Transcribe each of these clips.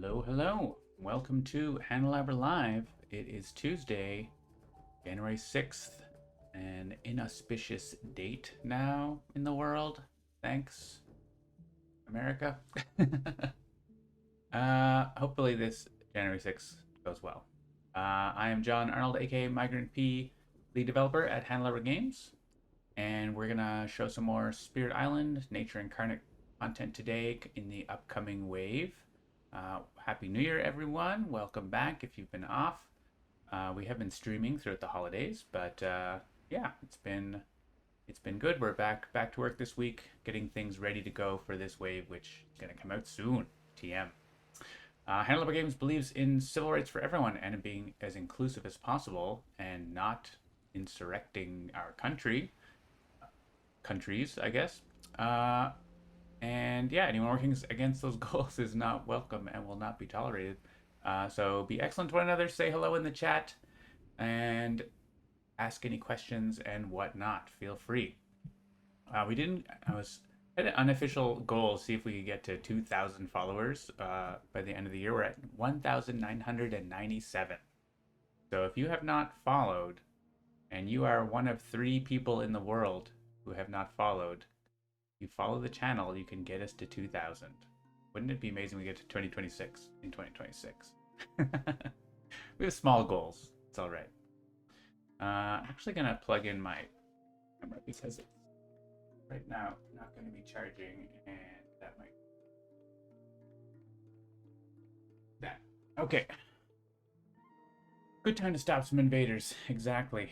Hello, hello. Welcome to Handelabra Live. It is Tuesday, January 6th, an inauspicious date now in the world. Thanks, America. Hopefully this January 6th goes well. I am John Arnold, aka Migrant P, lead developer at Handelabra Games, and we're gonna show some more Spirit Island Nature Incarnate content today in the upcoming wave. Happy New Year, everyone! Welcome back if you've been off. We have been streaming throughout the holidays, but yeah, it's been good. We're back to work this week, getting things ready to go for this wave, which is gonna come out soon. TM. Handelabra Games believes in civil rights for everyone and in being as inclusive as possible and not insurrecting our countries, I guess. And yeah, anyone working against those goals is not welcome and will not be tolerated. So be excellent to one another, say hello in the chat, and ask any questions and whatnot. Feel free. I had an unofficial goal, see if we could get to 2,000 followers by the end of the year. We're at 1,997. So if you have not followed, and you are one of 3 people in the world who have not followed, you follow the channel, you can get us to 2,000. Wouldn't it be amazing we get to 2026 in 2026? We have small goals. It's all right. I'm actually going to plug in my camera because it's right now not going to be charging, and that might... That. Okay. Good time to stop some invaders. Exactly.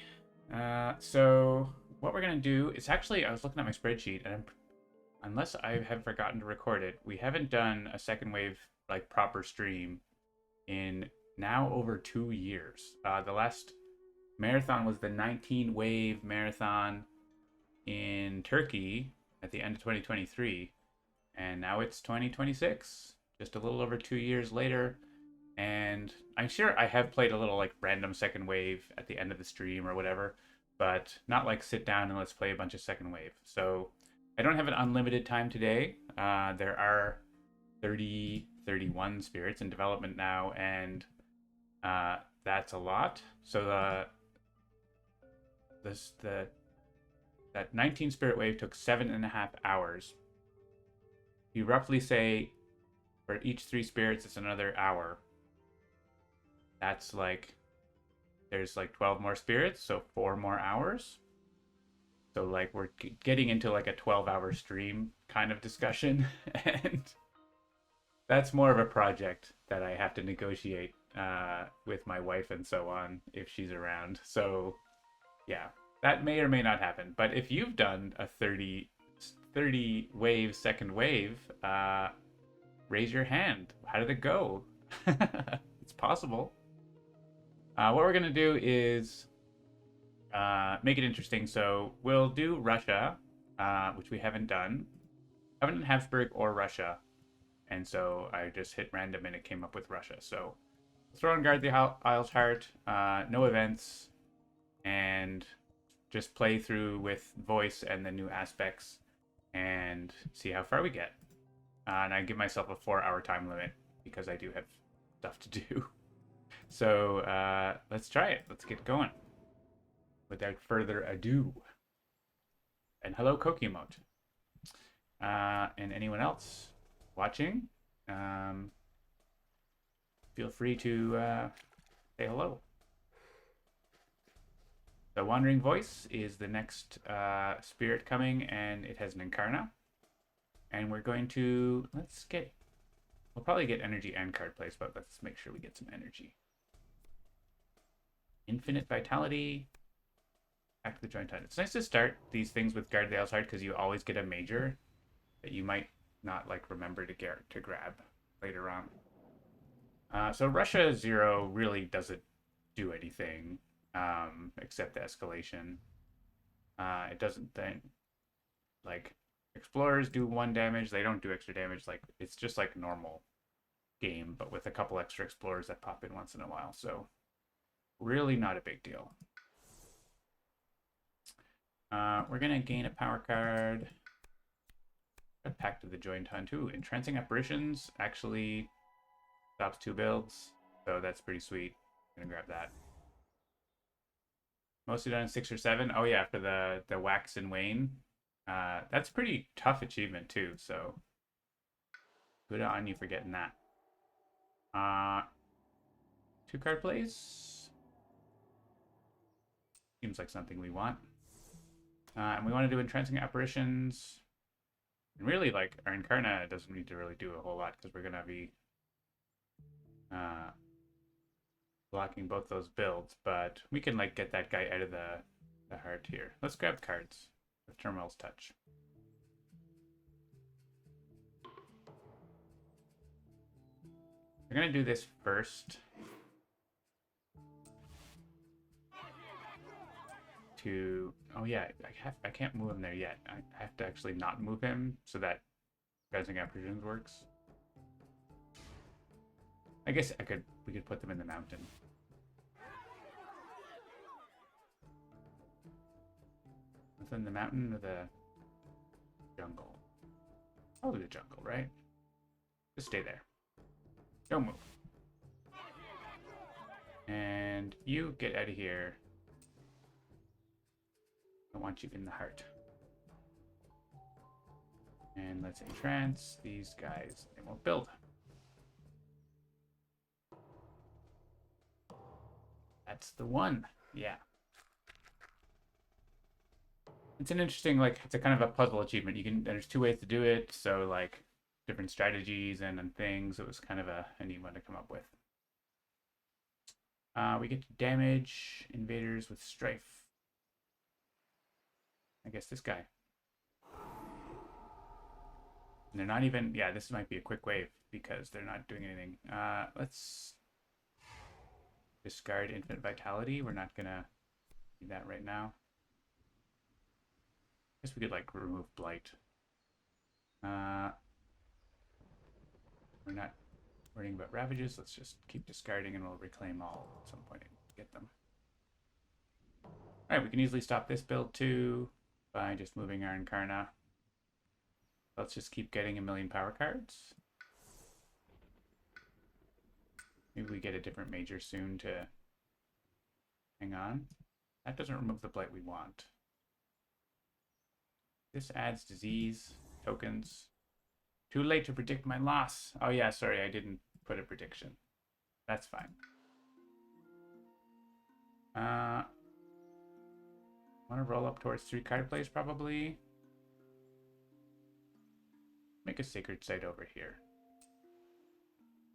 So what we're going to do is actually, I was looking at my spreadsheet, and unless I have forgotten to record it, we haven't done a second wave, like, proper stream in now over 2 years. The last marathon was the 19 wave marathon in Turkey at the end of 2023, and now it's 2026, just a little over 2 years later. And I'm sure I have played a little like random second wave at the end of the stream or whatever, but not like sit down and let's play a bunch of second wave. So I don't have an unlimited time today. There are 31 spirits in development now, and that's a lot. So that 19 spirit wave took 7.5 hours. You roughly say for each 3 spirits, it's another hour. That's like, there's like 12 more spirits, so 4 more hours. So like we're getting into like a 12-hour stream kind of discussion, and that's more of a project that I have to negotiate with my wife and so on if she's around. So yeah, that may or may not happen. But if you've done a 30 wave second wave, raise your hand. How did it go? It's possible. What we're gonna do is make it interesting. So we'll do Russia, which we haven't done. I haven't done Habsburg or Russia, and so I just hit random and it came up with Russia. So throw on Guard the Isles Heart, no events, and just play through with voice and the new aspects and see how far we get. And I give myself a 4-hour time limit because I do have stuff to do. So let's try it. Let's get going. Without further ado. And hello, Kokimote. And anyone else watching, feel free to say hello. The Wandering Voice is the next spirit coming, and it has an Incarna. And we're going to, we'll probably get energy and card plays, but let's make sure we get some energy. Infinite Vitality. Back to the Joint Hunt. It's nice to start these things with Guard the Isles Heart because you always get a major that you might not like remember to grab later on. So Russia 0 really doesn't do anything except the escalation. It doesn't then, like, explorers do 1 damage. They don't do extra damage. Like, it's just like normal game, but with a couple extra explorers that pop in once in a while. So really not a big deal. We're gonna gain a power card. A Pact of the Joined Hunt. Ooh, Entrancing Apparitions actually Stops 2 builds. So that's pretty sweet. Gonna grab that. Mostly done in 6 or 7. Oh yeah, for the wax and wane. That's a pretty tough achievement too, so good on you for getting that. 2 card plays. Seems like something we want. And we want to do entrancing apparitions. And really, like, our Incarna doesn't need to really do a whole lot because we're going to be blocking both those builds. But we can, like, get that guy out of the heart here. Let's grab cards with Terminal's Touch. We're going to do this first. Oh yeah, I can't move him there yet. I have to actually not move him so that Entrancing Apparitions works. I guess we could put them in the mountain. Within the mountain or the jungle? Probably the jungle, right? Just stay there. Don't move. And you get out of here. I want you in the heart. And let's entrance these guys. They won't build. That's the one. Yeah. It's an interesting, like, it's a kind of a puzzle achievement. There's 2 ways to do it. So, like, different strategies and things. It was kind of a neat one to come up with. We get to damage invaders with Strife. I guess this guy. And they're not even, yeah, this might be a quick wave because they're not doing anything. Let's discard Infinite Vitality. We're not gonna do that right now. I guess we could, like, remove Blight. We're not worrying about Ravages. Let's just keep discarding and we'll reclaim all at some point and get them. Alright, we can easily stop this build too by just moving our Incarna. Let's just keep getting 1,000,000 power cards. Maybe we get a different major soon to hang on. That doesn't remove the blight we want. This adds disease tokens. Too late to predict my loss. Oh yeah, sorry, I didn't put a prediction. That's fine. Want to roll up towards 3 card plays probably. Make a sacred site over here.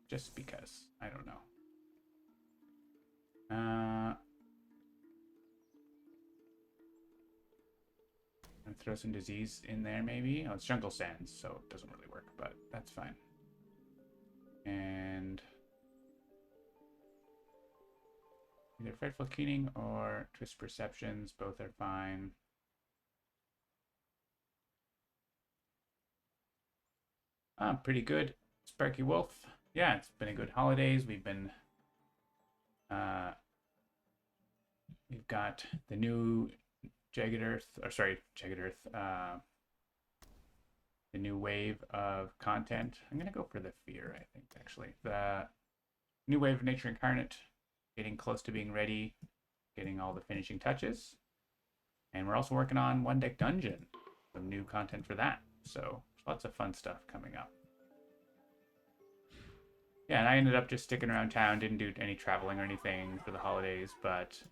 Just because. I don't know. And throw some disease in there maybe. Oh, it's jungle sands, so it doesn't really work, but that's fine. And either Frightful Keening or Twist Perceptions, both are fine. Pretty good. Sparky Wolf. Yeah, it's been a good holidays. We've got the new Jagged Earth, the new wave of content. I'm gonna go for the Fear, I think, actually. The new wave of Nature Incarnate, getting close to being ready, getting all the finishing touches. And we're also working on One Deck Dungeon, some new content for that. So lots of fun stuff coming up. Yeah, and I ended up just sticking around town, didn't do any traveling or anything for the holidays, but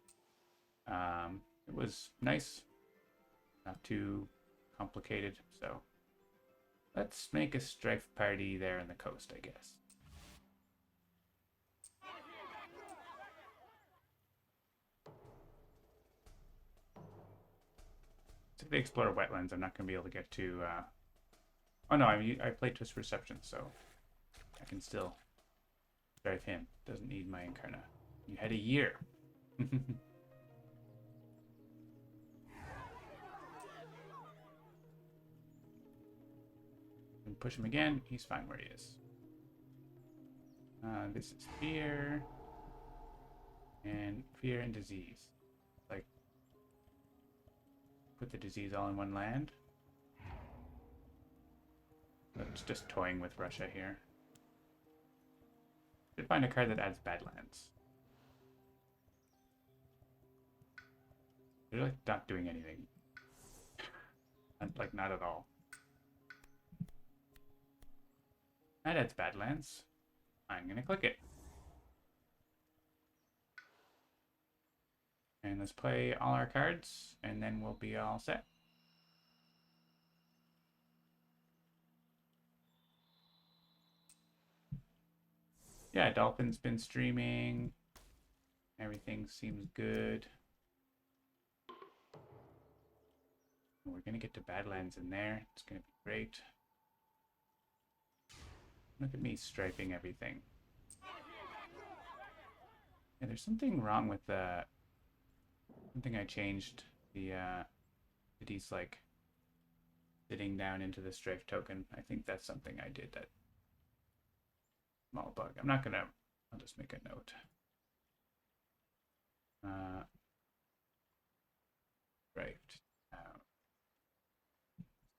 it was nice, not too complicated. So let's make a Strife party there on the coast, I guess. So if they explore wetlands, I'm not going to be able to get to... Oh no, I played Twist Perception, so I can still drive him. Doesn't need my Incarna. You had a year. And push him again. He's fine where he is. This is Fear. And Fear and Disease. Like, put the disease all in one land. It's just toying with Russia here. to find a card that adds Badlands. They're like not doing anything. Like not at all. That adds Badlands. I'm gonna click it. And let's play all our cards, and then we'll be all set. Yeah, Dolphin's been streaming. Everything seems good. We're gonna get to Badlands in there. It's gonna be great. Look at me striping everything. Yeah, there's something wrong with the... Something I changed. The he's like sitting down into the strafe token. I think that's something I did. That small bug. I'm not gonna... I'll just make a note. Strifed.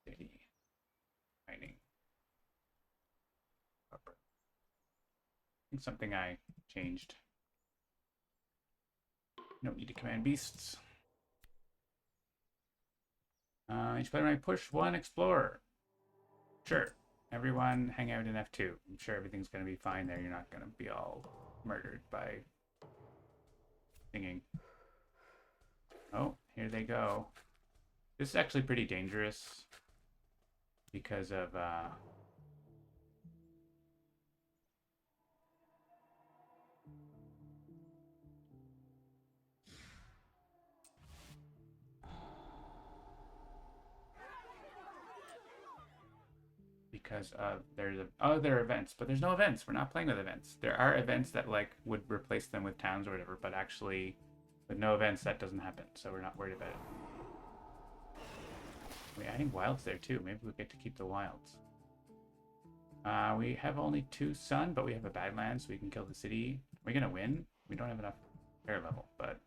City. Mining. Upper. I think something I changed. Don't need to command beasts. Each player might push one explorer. Sure. Everyone hang out in F2. I'm sure everything's going to be fine there. You're not going to be all murdered by singing. Oh, here they go. This is actually pretty dangerous because of there's other events, but there's no events. We're not playing with events. There are events that like would replace them with towns or whatever, but actually with no events that doesn't happen, so we're not worried about it. We're adding wilds there too. Maybe we get to keep the wilds. We have only 2 sun, but we have a Badlands, so we can kill the city. We're gonna win. We don't have enough air level, but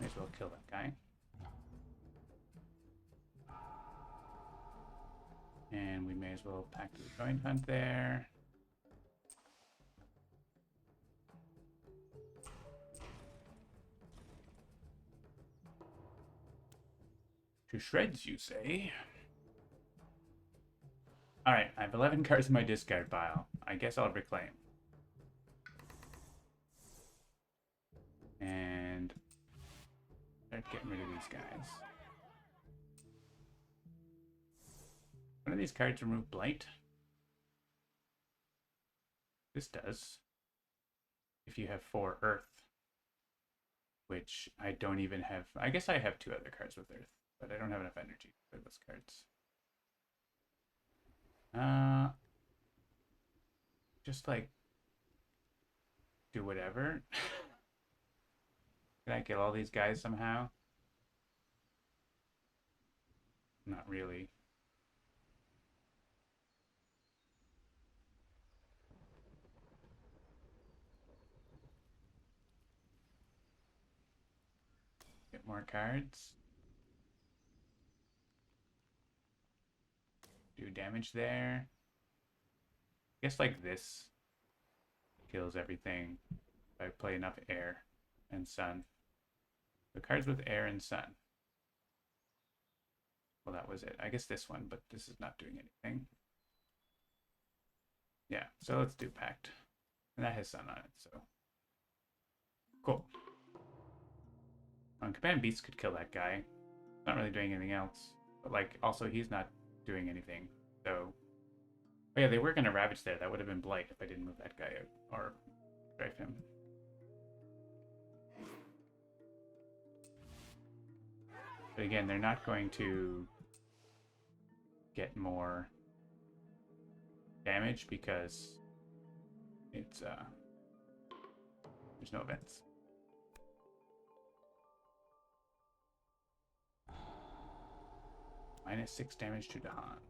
may as well kill that guy. And we may as well pack the joint hunt there. To shreds, you say? Alright, I have 11 cards in my discard pile. I guess I'll reclaim. And start getting rid of these guys. One of these cards remove Blight. This does. If you have 4 Earth. Which I don't even have. I guess I have 2 other cards with Earth. But I don't have enough energy for those cards. Just like do whatever. Can I kill all these guys somehow? Not really. Get more cards. Do damage there. I guess like this kills everything if I play enough air and sun. The cards with air and sun. Well, that was it. I guess this one, but this is not doing anything. Yeah, so let's do Pact. And that has sun on it, so. Cool. Command Beast could kill that guy. Not really doing anything else. But like, also he's not doing anything. So, oh yeah, they were gonna Ravage there. That would have been Blight if I didn't move that guy out or drive him. But again, they're not going to get more damage because it's there's no events. -6 damage to Dahan.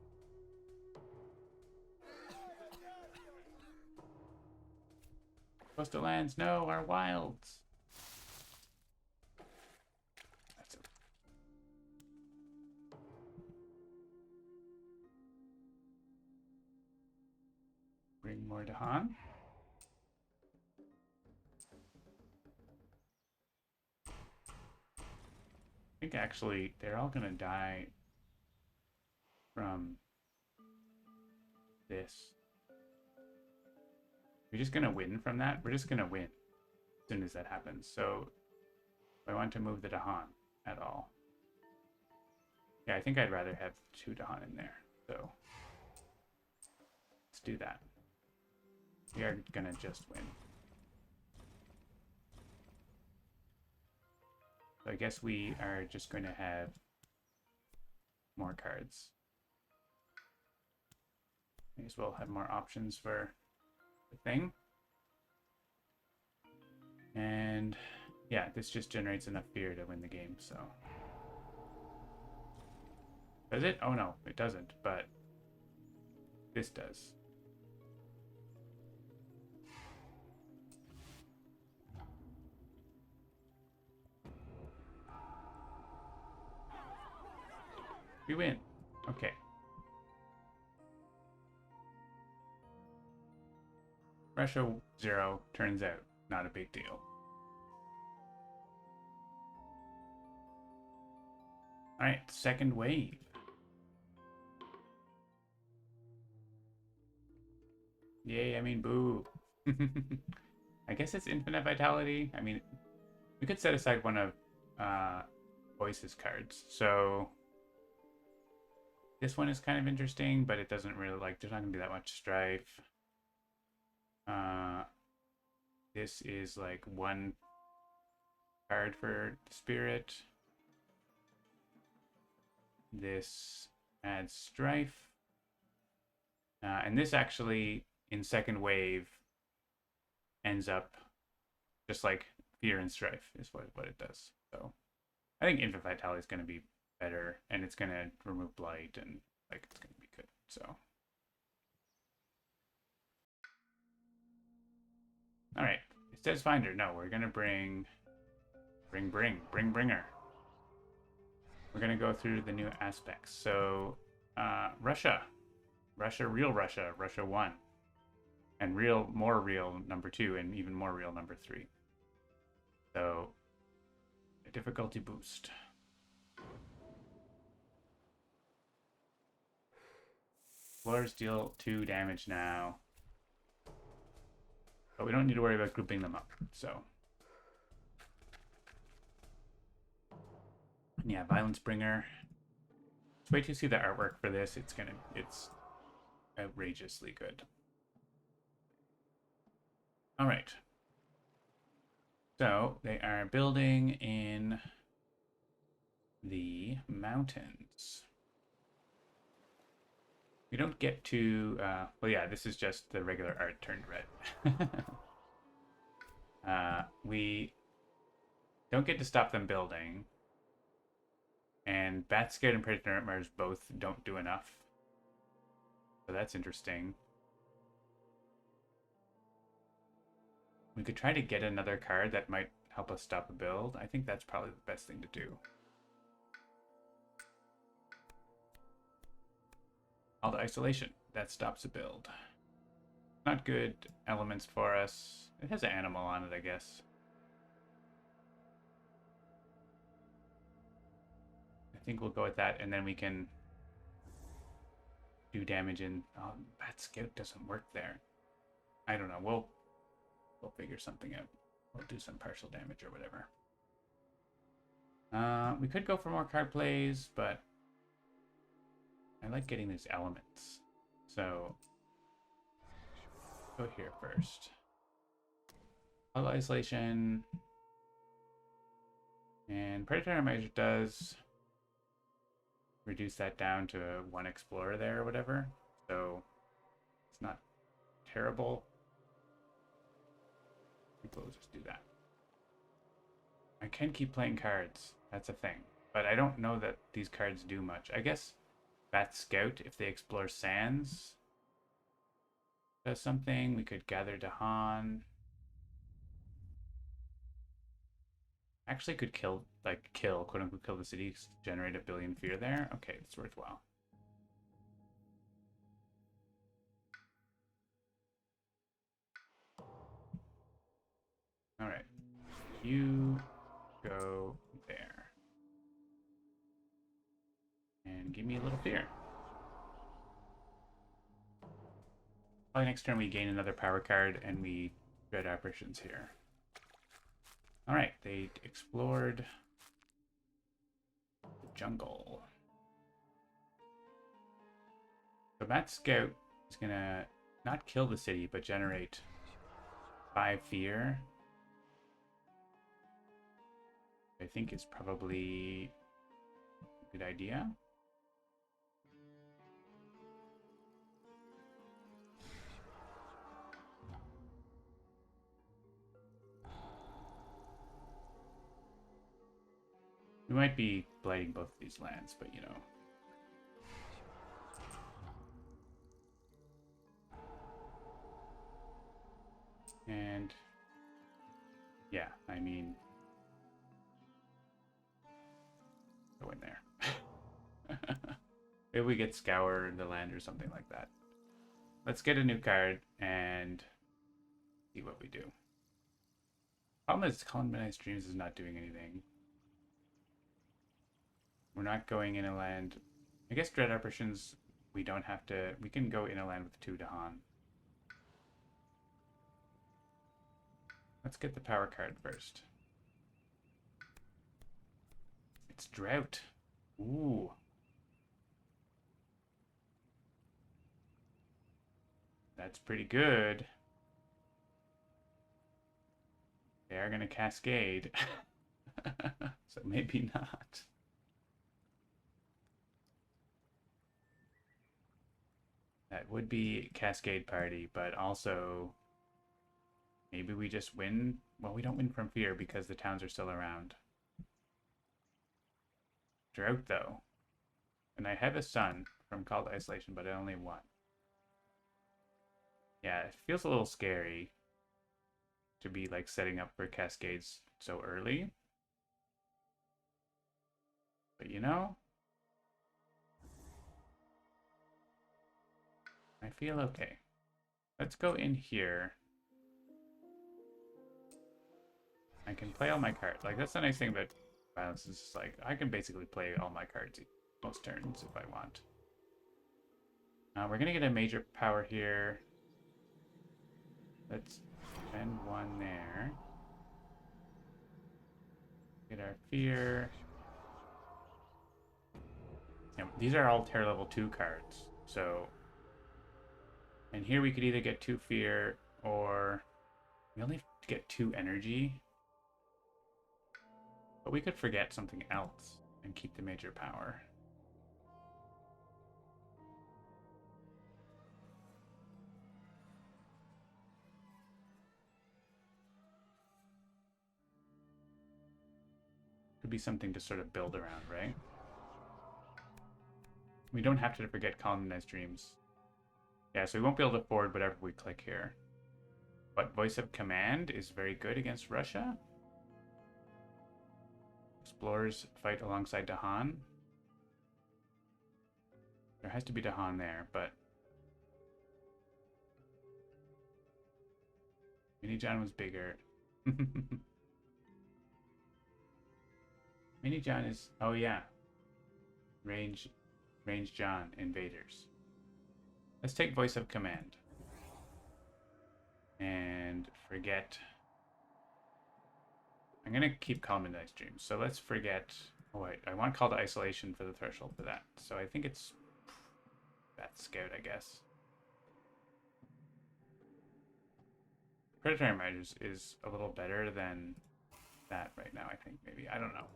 Coastal lands, no, our wilds. That's it. more Dahan. I think actually they're all gonna die from this. We're just gonna win from that. We're just gonna win as soon as that happens. So I want to move the Dahan at all. Yeah, I think I'd rather have 2 Dahan in there. So let's do that. We are gonna just win. So I guess we are just going to have more cards. May as well have more options for the thing. And yeah, this just generates enough fear to win the game, so. Does it? Oh no, it doesn't, but this does. We win. Okay. Russia 0 turns out not a big deal. Alright, second wave. Yay, I mean boo. I guess it's infinite vitality. I mean, we could set aside one of Voice's cards. So this one is kind of interesting, but it doesn't really there's not gonna be that much strife. This is like 1 card for spirit. This adds strife. And this actually, in second wave, ends up just like fear and strife is what it does. So I think infinite vitality is going to be better, and it's going to remove blight, and like it's going to be good. So all right, it says finder. No, we're going to bring bringer. We're going to go through the new aspects. So Russia, real Russia, Russia 1, and more real number 2, and even more real number 3. So a difficulty boost. Explorers deal 2 damage now. But we don't need to worry about grouping them up, so. Yeah, Violence Bringer. Just wait to see the artwork for this. It's outrageously good. All right. So they are building in the mountains. We don't get to, well, yeah, this is just the regular art turned red. We don't get to stop them building. And Bat Scared and Predator Nightmares both don't do enough. So that's interesting. We could try to get another card that might help us stop a build. I think that's probably the best thing to do. Call to Isolation. That stops a build. Not good elements for us. It has an animal on it, I guess. I think we'll go with that, and then we can do damage in... Oh, Bat Scout doesn't work there. I don't know. We'll figure something out. We'll do some partial damage or whatever. We could go for more card plays, but I like getting these elements. So go here first. Auto Isolation. And Predatory Measure does reduce that down to 1 Explorer there or whatever. So it's not terrible. I think we'll just do that. I can keep playing cards. That's a thing. But I don't know that these cards do much. I guess Bat Scout, if they explore sands, does something. We could gather Dahan. Actually could kill, quote unquote, kill the city, generate 1 billion fear there. Okay, it's worthwhile. You go there. And give me a little fear. Probably next turn we gain another power card and we dread apparitions here. Alright, they explored the jungle. So that scout is gonna not kill the city, but generate 5 fear. I think is probably a good idea. We might be blighting both of these lands, but you know. And yeah, I mean, go in there. Maybe we get Scour the land or something like that. Let's get a new card and see what we do. Problem is, Colonized Dreams is not doing anything. We're not going in a land. I guess Dread Apparitions, we don't have to. We can go in a land with 2 Dahan. Let's get the power card first. It's Drought. Ooh. That's pretty good. They are going to cascade. So maybe not. That would be Cascade Party, but also maybe we just win. Well, we don't win from fear because the towns are still around. Drought, though. And I have a son from Called Isolation, but I only have 1. Yeah, it feels a little scary to be like setting up for cascades so early. But you know, I feel okay. Let's go in here. I can play all my cards. Like, that's the nice thing about Violence is just like, I can basically play all my cards most turns if I want. We're going to get a major power here. Let's spend 1 there. Get our fear. Yeah, these are all Terror level 2 cards. So, and here we could either get 2 fear or we only get 2 energy. But we could forget something else and keep the major power. Could be something to sort of build around, right? We don't have to forget Colonized Dreams. Yeah, so we won't be able to forward whatever we click here. But Voice of Command is very good against Russia. Explorers fight alongside Dahan. There has to be Dahan there, but Mini John was bigger. Mini John is, oh yeah, range John invaders. Let's take Voice of Command and forget. I'm gonna keep Colonized Dreams, so let's forget. Oh wait, I want Call to Isolation for the threshold for that, so I think it's that Scout, I guess. Predatory Measures is a little better than that right now, I think, maybe. I don't know.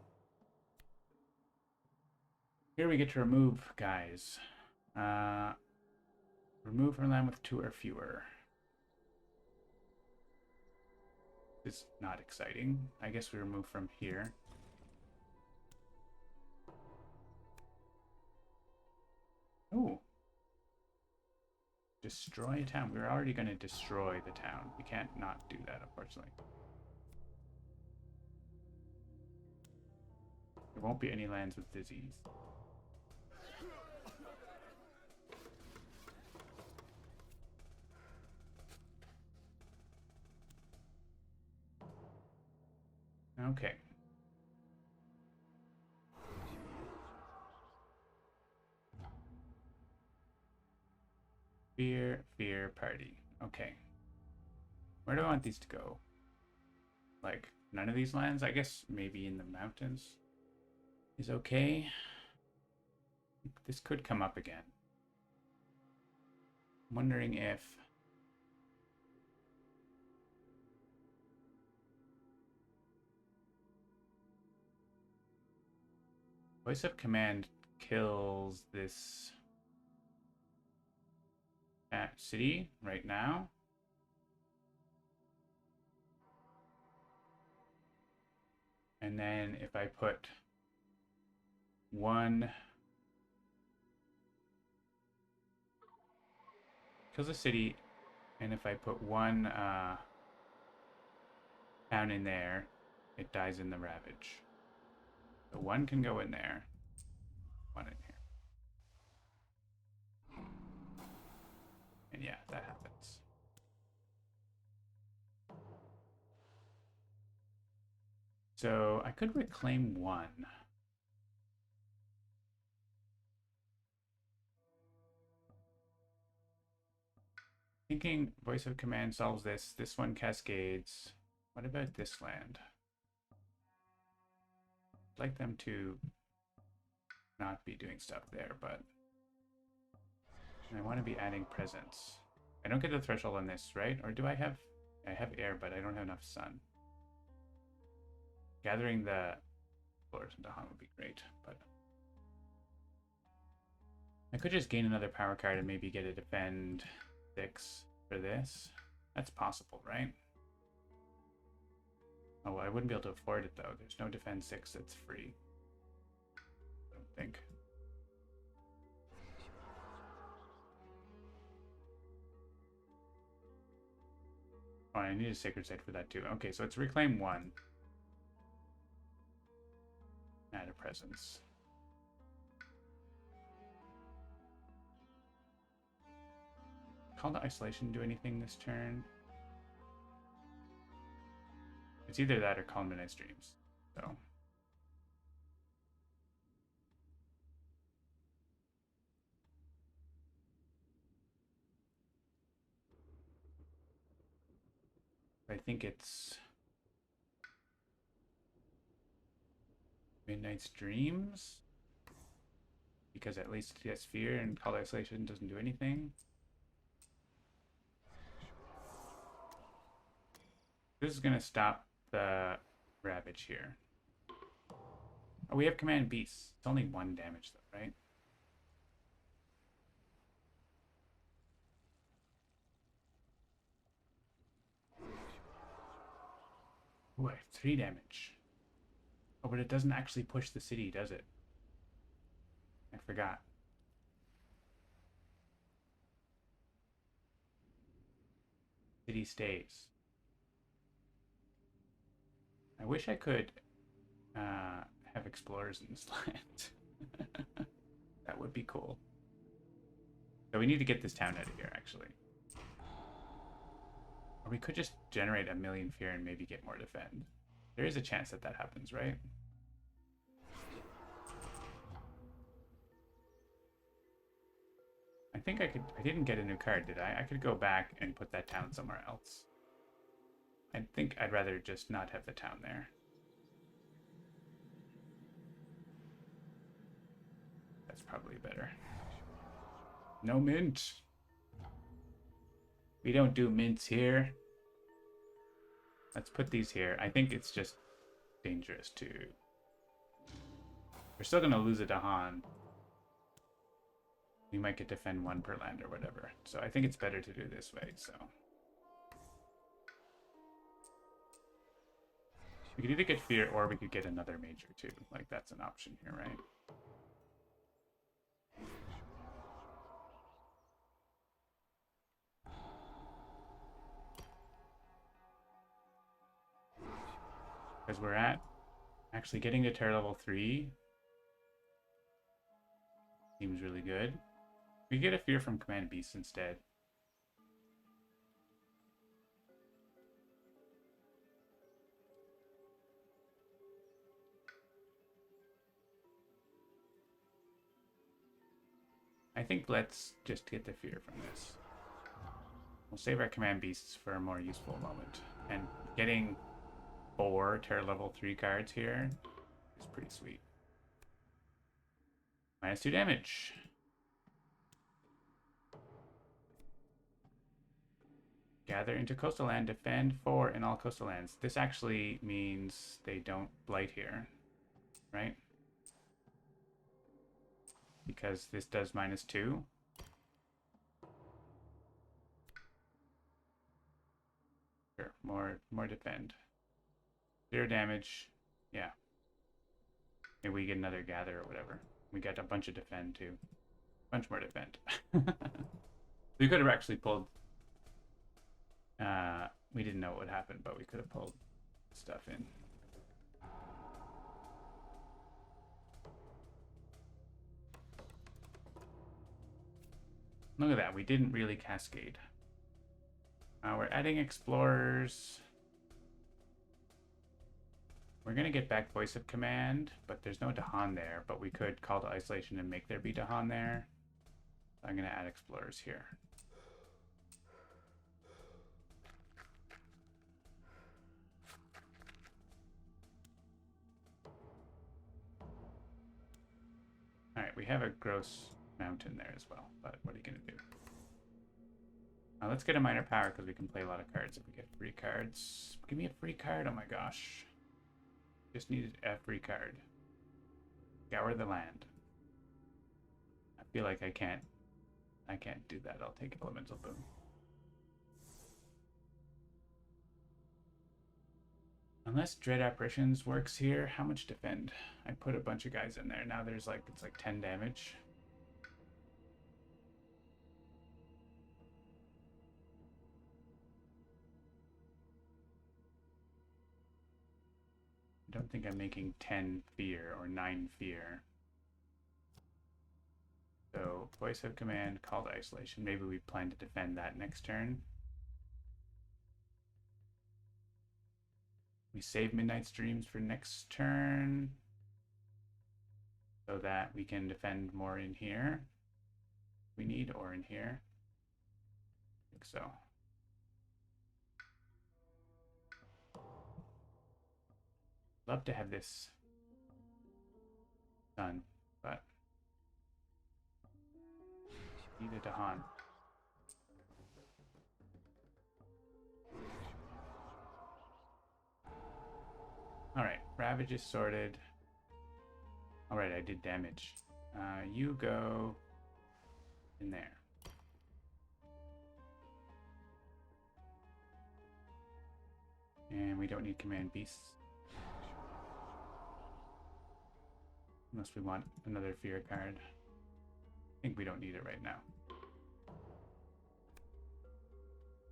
Here we get to remove guys. Remove from land with 2 or fewer. It's not exciting. I guess we remove from here. Ooh. Destroy a town. We're already going to destroy the town. We can't not do that, unfortunately. There won't be any lands with disease. Okay. Fear party. Okay. Where do I want these to go? Like, none of these lands? I guess maybe in the mountains is okay. This could come up again. I'm wondering if... Voice of Command kills this city right now. And then if I put one... Kills a city, and if I put one town in there, it dies in the Ravage. So one can go in there, one in here. And yeah, that happens. So I could reclaim one. Thinking Voice of Command solves this. This one cascades. What about this land? I'd like them to not be doing stuff there, but I want to be adding presence. I don't get the threshold on this, right? Or do I have... I have air, but I don't have enough sun. Gathering the floors into Han would be great, but... I could just gain another power card and maybe get a defend 6 for this. That's possible, right? Oh, well, I wouldn't be able to afford it, though. There's no defend 6 that's free. I don't think. Oh, I need a sacred site for that, too. Okay, so it's reclaim 1. Add a presence. Call to isolation do anything this turn? It's either that or call midnight streams. So I think it's Midnight's Dreams, because at least it gets fear and call isolation doesn't do anything. This is gonna stop the Ravage here. Oh, we have Command Beasts. It's only 1 damage though, right? Ooh, I have 3 damage. Oh, but it doesn't actually push the city, does it? I forgot. City stays. I wish I could have explorers in this land. That would be cool. So we need to get this town out of here, actually. Or we could just generate 1,000,000 fear and maybe get more defend. There is a chance that that happens, right? I think I could... I didn't get a new card, did I? I could go back and put that town somewhere else. I think I'd rather just not have the town there. That's probably better. No mint. We don't do mints here. Let's put these here. I think it's just dangerous to... We're still going to lose it to Han. We might get defend 1 per land or whatever. So I think it's better to do this way, so... We could either get fear or we could get another major too. Like, that's an option here, right? Because we're at actually getting to Terror level 3 seems really good. We get a fear from Command Beast instead. I think let's just get the fear from this. We'll save our command beasts for a more useful moment. And getting 4 terror level 3 cards here is pretty sweet. -2 damage. Gather into coastal land, defend 4 in all coastal lands. This actually means they don't blight here, right? Because this does -2. Sure, more defend. 0 damage. Yeah. Maybe we get another gather or whatever. We got a bunch of defend too. Bunch more defend. We could have actually pulled. We didn't know what would happen, but we could have pulled stuff in. Look at that. We didn't really cascade. We're adding explorers. We're going to get back voice of command, but there's no Dahan there. But we could call to isolation and make there be Dahan there. So I'm going to add explorers here. Alright, we have a gross mountain there as well, but what are you going to do? Let's get a minor power because we can play a lot of cards if we get free cards. Give me a free card, oh my gosh. Just needed a free card. Scour the land. I feel like I can't do that. I'll take Elemental Boom. Unless Dread Apparitions works here, how much defend? I put a bunch of guys in there. Now there's like, it's like 10 damage. I don't think I'm making 10 fear or 9 fear. So, voice of command, call to isolation. Maybe we plan to defend that next turn. We save Midnight's Dreams for next turn so that we can defend more in here. We need, or in here. I think so. Love to have this done, but need a Dahan. Alright, Ravage is sorted. Alright, I did damage. You go in there. And we don't need command beasts. Unless we want another fear card. I think we don't need it right now.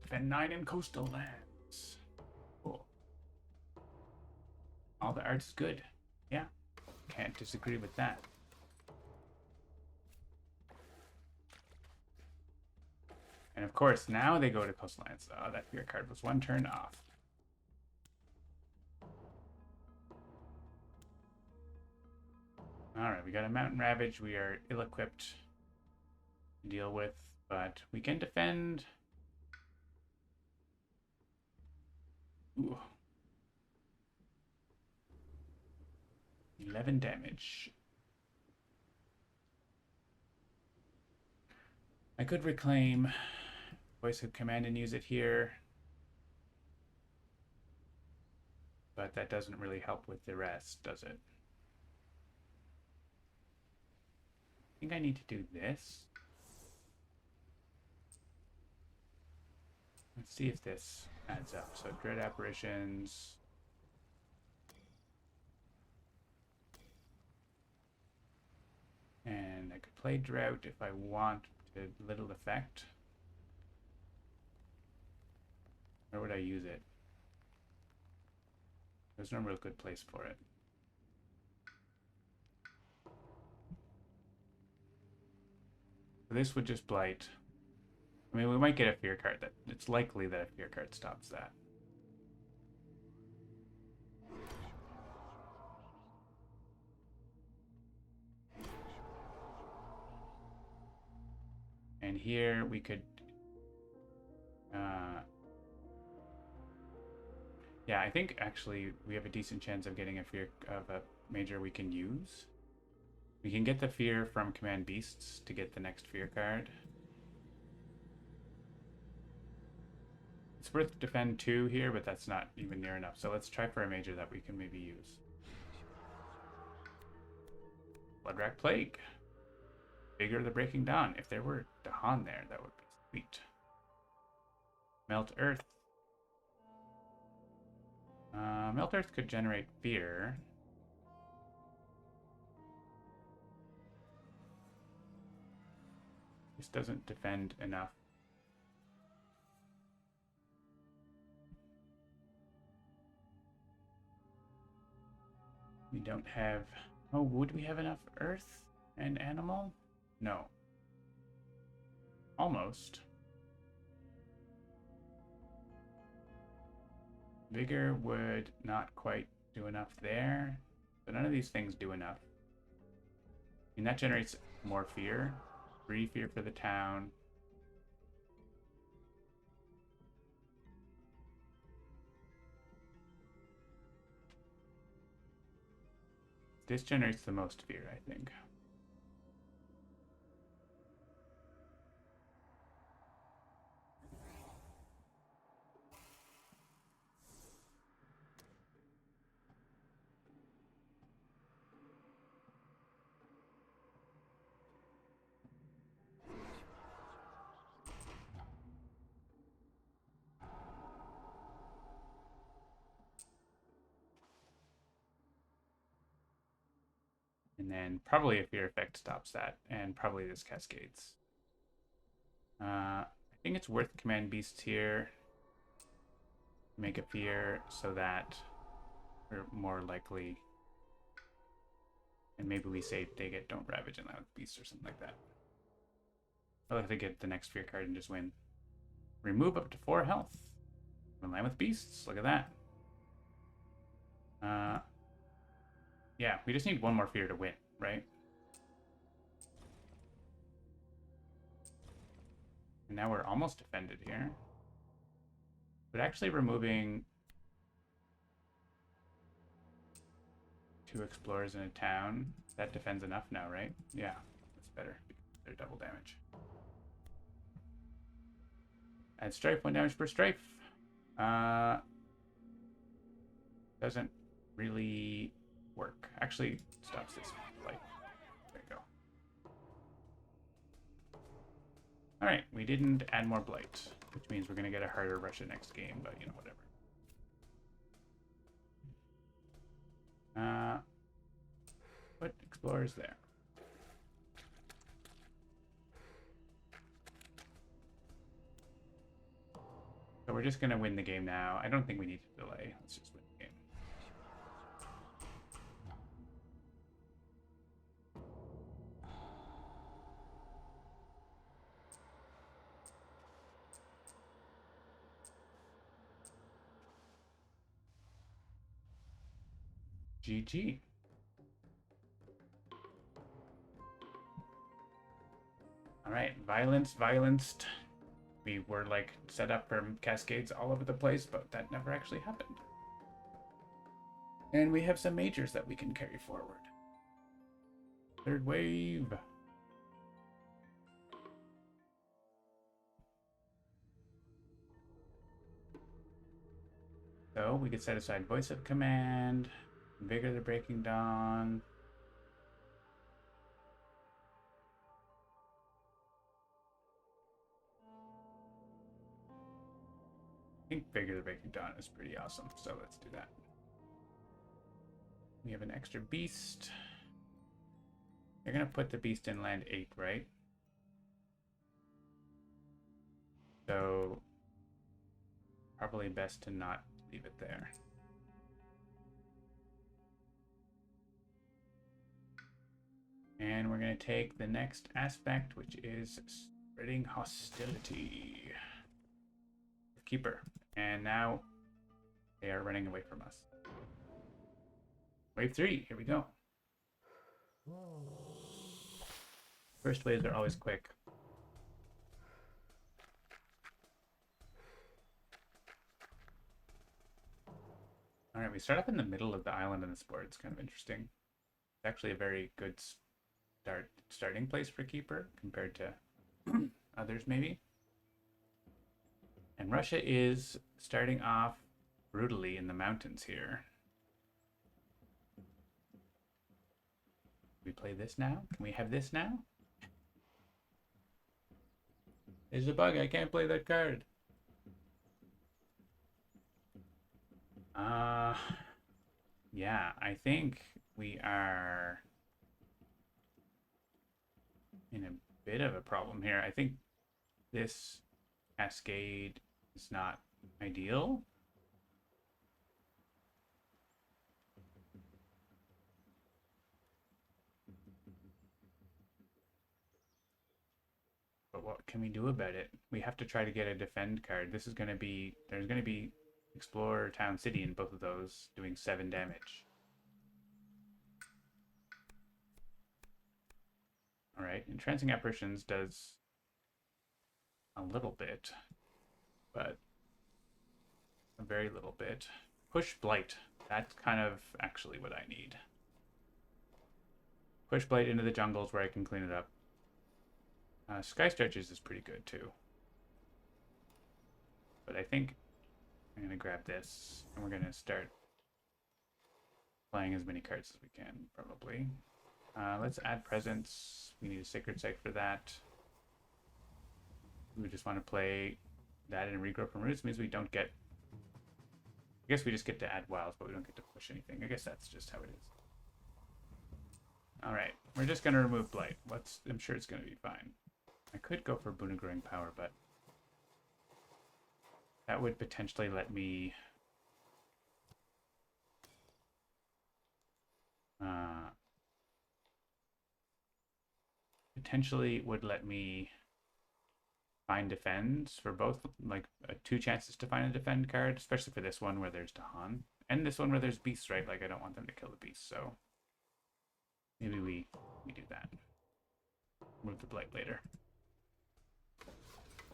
Defend 9 in coastal lands. Cool. All the art's good. Yeah. Can't disagree with that. And of course, now they go to coastal lands. Oh, that fear card was 1 turn off. Alright, we got a Mountain Ravage. We are ill-equipped to deal with, but we can defend. Ooh. 11 damage. I could reclaim voice of command and use it here, but that doesn't really help with the rest, does it? I think I need to do this. Let's see if this adds up. So Dread Apparitions. And I could play Drought if I want to little effect. Where would I use it? There's no real good place for it. So this would just blight. I mean, we might get a fear card. That it's likely that a fear card stops that. And here we could... yeah, I think actually we have a decent chance of getting a fear of a major we can use. We can get the fear from command beasts to get the next fear card. It's worth defend 2 here, but that's not even near enough. So let's try for a major that we can maybe use. Bloodrack Plague. Vigor the Breaking Dawn. If there were Dahan there, that would be sweet. Melt Earth. Melt Earth could generate fear. This doesn't defend enough. We don't have... Oh, would we have enough Earth and Animal? No. Almost. Vigor would not quite do enough there, but none of these things do enough. I mean, that generates more fear. 3 fear for the town. This generates the most fear, I think. And then probably a fear effect stops that, and probably this cascades. I think it's worth command beasts here. Make a fear so that we're more likely. And maybe we say they get Don't Ravage and Loud Beast or something like that. I'll have to get the next fear card and just win. Remove up to 4 health. In line with beasts. Look at that. Yeah, we just need 1 more fear to win, right? And now we're almost defended here. But actually removing 2 explorers in a town, that defends enough now, right? Yeah, that's better. They're double damage. Add strife, 1 damage per strife. Doesn't really work. Actually, stops this blight. There you go. Alright, we didn't add more blight, which means we're going to get a harder Russia next game, but you know, whatever. Put explorers there. So we're just going to win the game now. I don't think we need to delay. Let's just win the game. GG. All right, violenced. We were like set up for cascades all over the place, but that never actually happened. And we have some majors that we can carry forward. 3rd wave. So we could set aside Voice of Command, Vigor the Breaking Dawn. I think Vigor the Breaking Dawn is pretty awesome, so let's do that. We have an extra beast. You're gonna put the beast in land 8, right? So probably best to not leave it there. And we're gonna take the next aspect, which is spreading hostility. Keeper. And now they are running away from us. Wave 3, here we go. First waves are always quick. Alright, we start up in the middle of the island in this board. It's kind of interesting. It's actually a very good starting place for Keeper compared to others, maybe. And Russia is starting off brutally in the mountains here. We play this now? Can we have this now? There's a bug. I can't play that card. Yeah, I think we are in a bit of a problem here. I think this cascade is not ideal. But what can we do about it? We have to try to get a defend card. This is going to be, there's going to be Explorer Town City in both of those, doing 7 damage. Alright, Entrancing Apparitions does a little bit, but a very little bit. Push Blight. That's kind of actually what I need. Push Blight into the jungles where I can clean it up. Sky Stretches is pretty good too. But I think I'm going to grab this and we're going to start playing as many cards as we can, probably. Let's add presence. We need a Sacred Site for that. We just want to play that and regrow from roots. Means we don't get... I guess we just get to add wilds, but we don't get to push anything. I guess that's just how it is. Alright, we're just going to remove Blight. I'm sure it's going to be fine. I could go for Boon of Growing Power, but that would potentially let me find defends for both, like 2 chances to find a defend card, especially for this one where there's Dahan, and this one where there's beasts, right? Like I don't want them to kill the beasts, so maybe we do that. Move the Blight later.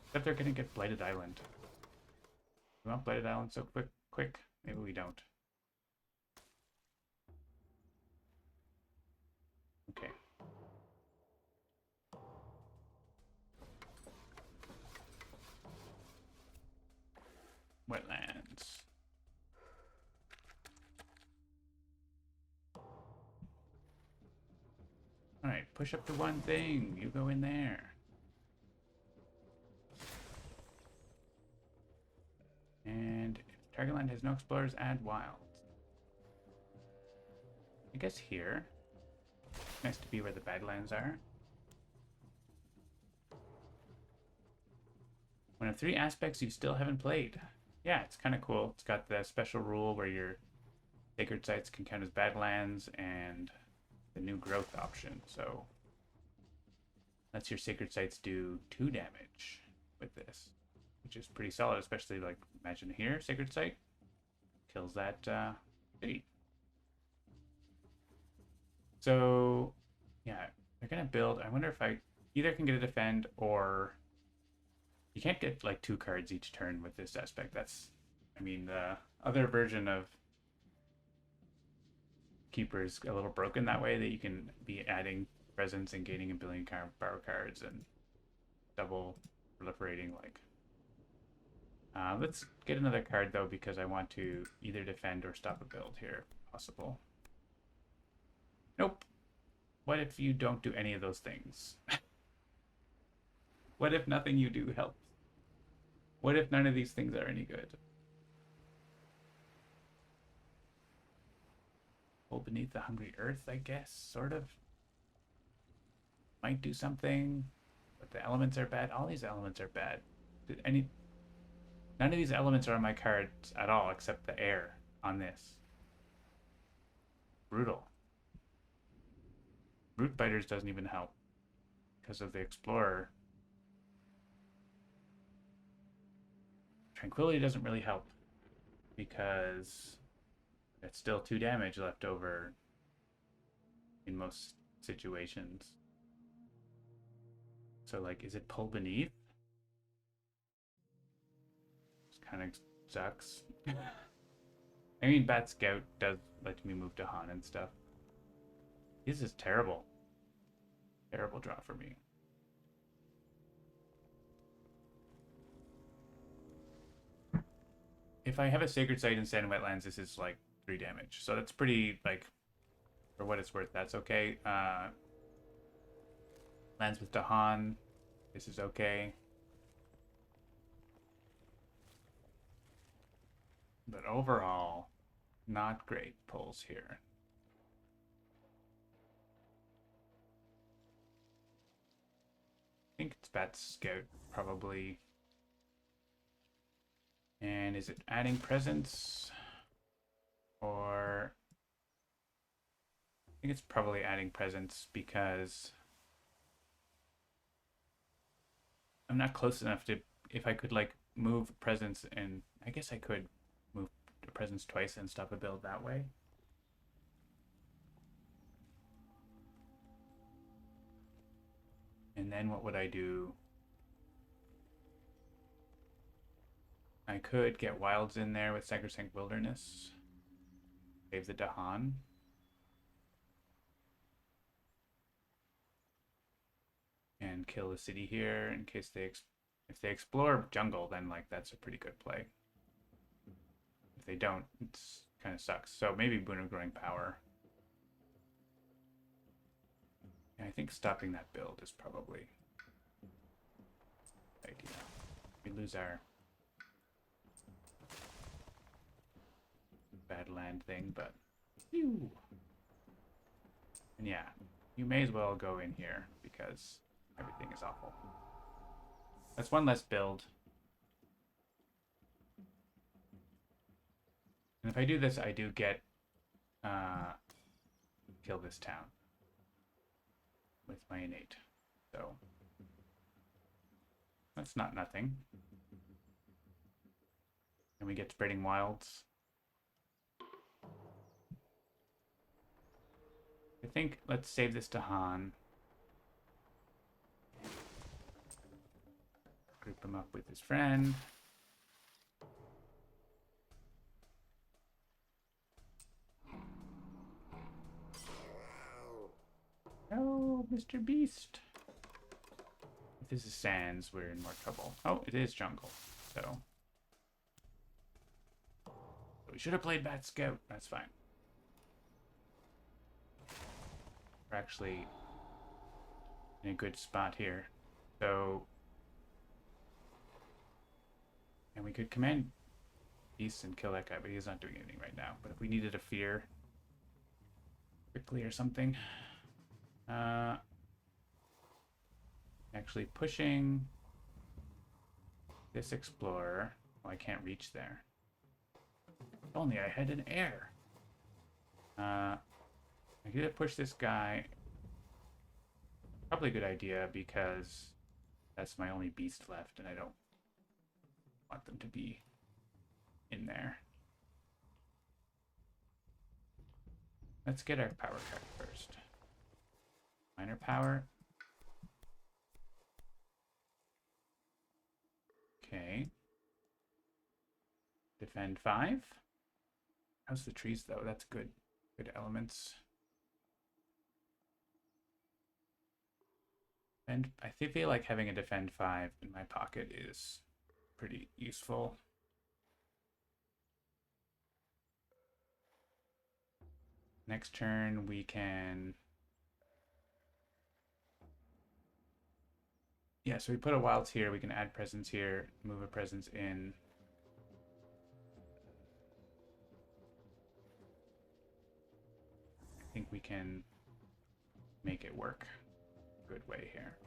Except they're gonna get Blighted Island. We want Blighted Island so quick. Maybe we don't. Okay. Wetlands. Alright, push up to one thing. You go in there. And if target land has no explorers, add wilds. I guess here. Nice to be where the Badlands are. One of 3 aspects you still haven't played. Yeah, it's kind of cool. It's got the special rule where your sacred sites can count as Badlands and the new growth option. So lets your sacred sites do 2 damage with this, which is pretty solid, especially like imagine here, sacred site kills that city. So yeah, they're gonna build. I wonder if I either can get a defend or you can't get like 2 cards each turn with this aspect. That's, I mean, the other version of Keeper is a little broken that way, that you can be adding presence and gaining a billion power cards and double proliferating. Like, let's get another card though, because I want to either defend or stop a build here, if possible. Nope. What if you don't do any of those things? What if nothing you do helps? What if none of these things are any good? Hole beneath the hungry earth, I guess, sort of. Might do something, but the elements are bad. All these elements are bad. None of these elements are on my cards at all, except the air on this. Brutal. Root Biters doesn't even help because of the Explorer. Tranquility doesn't really help because it's still 2 damage left over in most situations. So like, is it Pull Beneath? This kind of sucks. I mean, Bat Scout does let me move to Han and stuff. This is terrible. Terrible draw for me. If I have a Sacred Site in Sand and Wetlands, this is like 3 damage. So that's pretty, like, for what it's worth, that's okay. Lands with Dahan, this is okay. But overall, not great pulls here. I think it's Bat Scout, probably. And is it adding presence? Or... I think it's probably adding presence because I'm not close enough to... If I could, like, move presence, and I guess I could move the presence twice and stop a build that way. And then what would I do? I could get wilds in there with Sacrosanct Wilderness. Save the Dahan. And kill the city here in case they... If they explore jungle, then, like, that's a pretty good play. If they don't, it's kind of sucks. So maybe Boon of Growing Power. Yeah, I think stopping that build is probably the idea. We lose our bad land thing, but phew. And yeah, you may as well go in here because everything is awful. That's one less build. And if I do this, I do get kill this town with my innate. So that's not nothing. And we get Spreading Wilds. I think let's save this to Han. Group him up with his friend. Oh, Mr. Beast. If this is sands, we're in more trouble. Oh, it is jungle. So we should have played Bat Scout. That's fine. We're actually in a good spot here. So, and we could command Beast and kill that guy, but he's not doing anything right now. But if we needed a fear quickly or something, actually pushing this explorer. Oh, I can't reach there. If only I had an air. I could push this guy. Probably a good idea because that's my only beast left and I don't want them to be in there. Let's get our power card first. Minor power. Okay. Defend 5. How's the trees though? That's good. Good elements. And I feel like having a defend 5 in my pocket is pretty useful. Next turn we can... Yeah, so we put a wilds here, we can add presence here, move a presence in. I think we can make it work a good way here.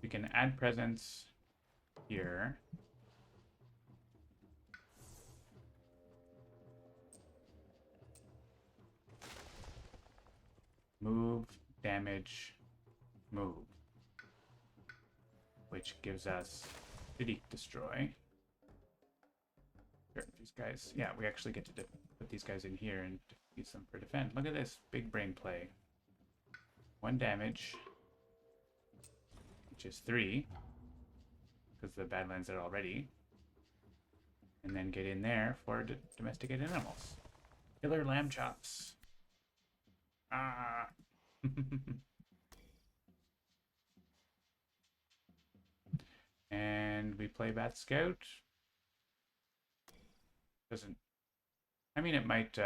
We can add presence here. Move, damage, move. Which gives us City Destroy. Sure, these guys, yeah, we actually get to put these guys in here and use them for defend. Look at this big brain play. 1 damage, which is 3, because the Badlands are already. And then get in there for domesticated animals. Killer lamb chops. Ah. And we play Bat Scout. Doesn't... I mean, it might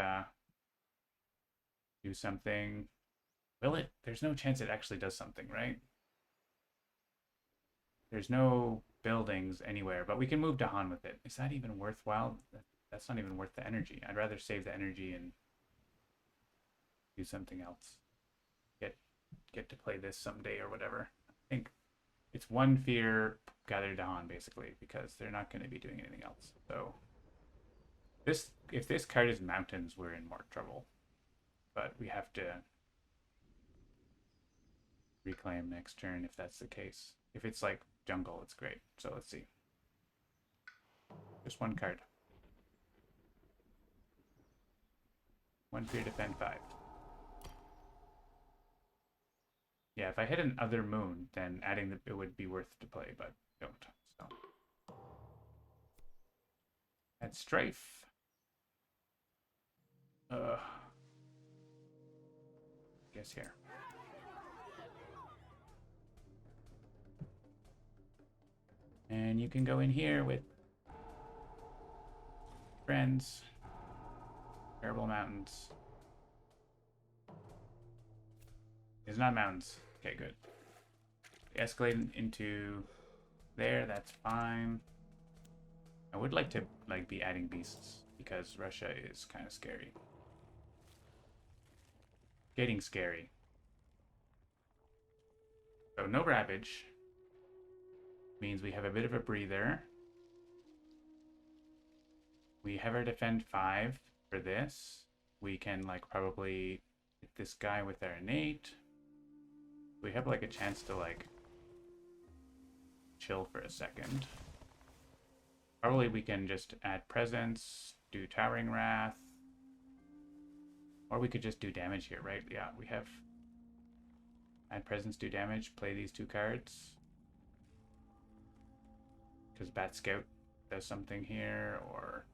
do something. Will it? There's no chance it actually does something, right? There's no buildings anywhere, but we can move Dahan with it. Is that even worthwhile? That's not even worth the energy. I'd rather save the energy and do something else. Get to play this someday or whatever. I think it's one fear, gather Dahan, basically, because they're not going to be doing anything else. So if this card is mountains, we're in more trouble. But we have to reclaim next turn if that's the case. If it's like jungle, it's great. So let's see. Just one card. One fear, defend 5. Yeah, if I hit an other moon, then adding it would be worth to play, but don't. So add Strife. Guess here. And you can go in here with friends. Terrible mountains. It's not mountains. Okay, good. Escalate into there, that's fine. I would like to be adding beasts because Russia is kind of scary. Getting scary. So no Ravage means we have a bit of a breather. We have our defend 5 for this. We can probably hit this guy with our innate. We have a chance to chill for a second. Probably we can just add presence, do Towering Wrath. Or we could just do damage here, right? Yeah, we have add presence, do damage, play these 2 cards. Because Bat Scout does something here, or...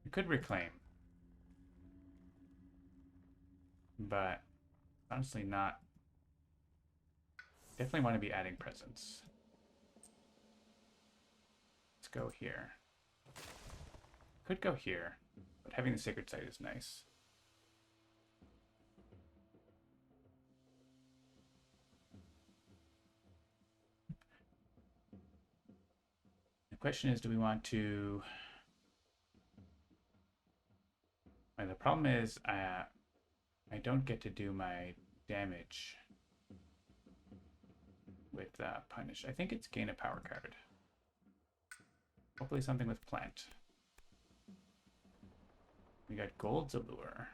We could reclaim. But honestly not. Definitely want to be adding presence. Let's go here. Could go here, but having the Sacred Site is nice. The question is, do we want to... The problem is I don't get to do my damage with Punish. I think it's gain a power card. Hopefully something with plant. We got Gold's Allure.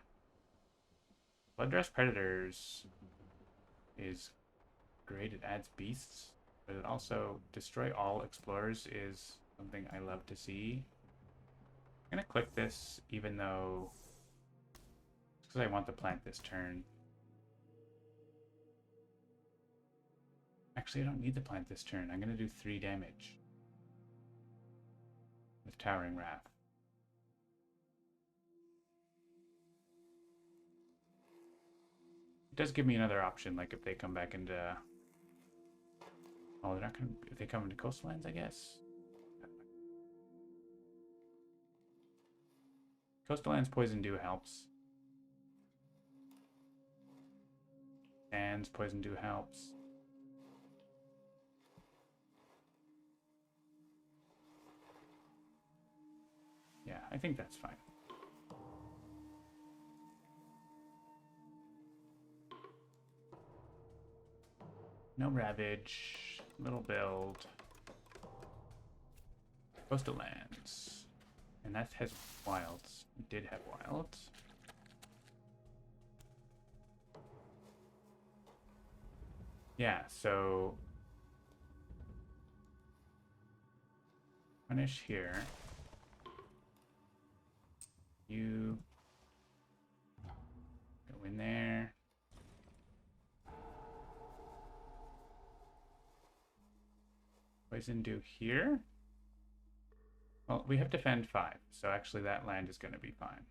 Bloodrust Predators is great. It adds beasts, but it also destroy all explorers is something I love to see. I'm gonna click this even though because I want the plant this turn. Actually, I don't need the plant this turn. I'm going to do 3 damage with Towering Wrath. It does give me another option, if they come back into... Oh, they're not going to... If they come into Coastlands, I guess. Coastal Lands Poison Dew helps. Sands Poison Dew helps. Yeah, I think that's fine. No Ravage. Little build. Coastal Lands. And that has wilds. It did have wilds. Yeah, so... Punish here. You... Go in there. Poison Dew here. Well, we have defend 5, so actually that land is going to be fine.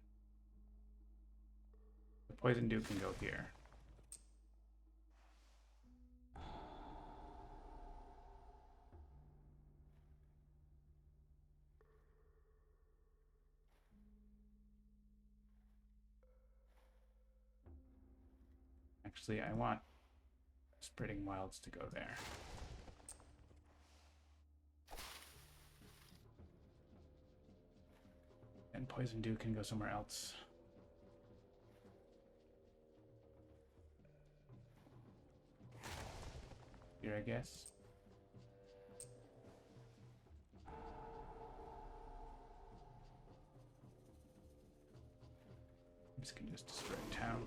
The Poison Dew can go here. Actually, I want Spreading Wilds to go there. And Poison Dew can go somewhere else. Here, I guess. This can just destroy a town.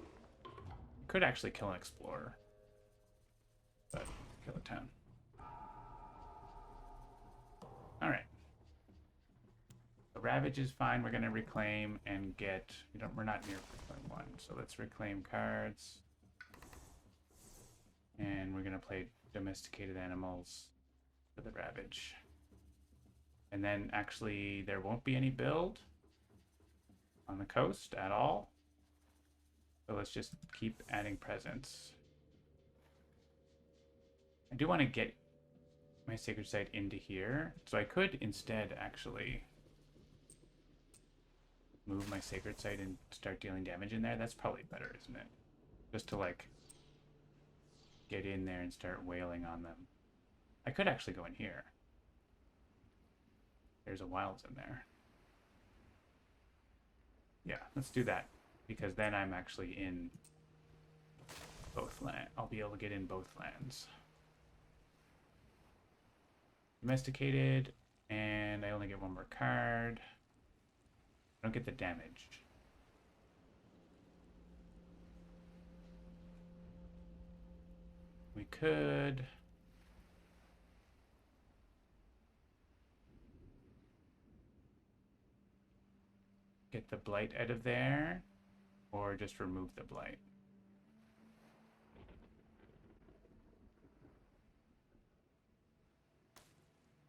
Could actually kill an explorer, but kill a town. All right. So Ravage is fine. We're gonna reclaim and get. We're not near reclaim 1, so let's reclaim cards. And we're gonna play domesticated animals for the Ravage. And then actually there won't be any build on the coast at all. So let's just keep adding presence. I do want to get my Sacred Site into here. So I could instead actually move my Sacred Site and start dealing damage in there. That's probably better, isn't it? Just to like get in there and start wailing on them. I could actually go in here. There's a wilds in there. Yeah, let's do that. Because then I'm actually in both lands. I'll be able to get in both lands. Domesticated, and I only get 1 more card. I don't get the damage. We could get the blight out of there, or just remove the blight.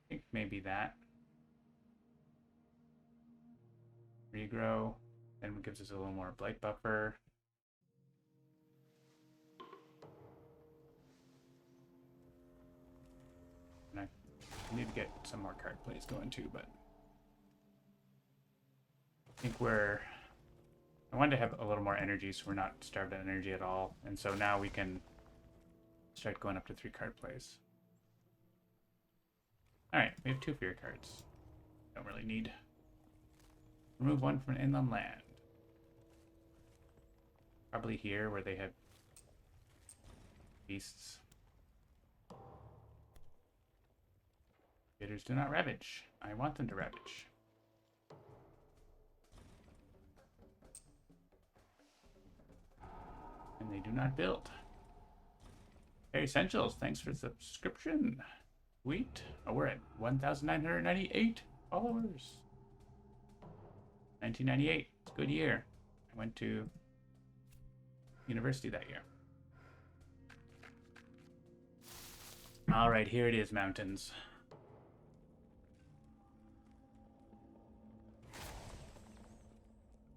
I think maybe that. Regrow, then it gives us a little more blight buffer. And I need to get some more card plays going too, but I think I wanted to have a little more energy so we're not starved of energy at all. And so now we can start going up to 3 card plays. Alright, we have 2 fear cards. Don't really need. Remove 1 from an inland land. Probably here where they have beasts. Bidders do not ravage. I want them to ravage. And they do not build. Hey, Essentials, thanks for the subscription. Sweet. Oh, we're at 1,998 followers. 1998. It's a good year. I went to university that year. All right, here it is, mountains.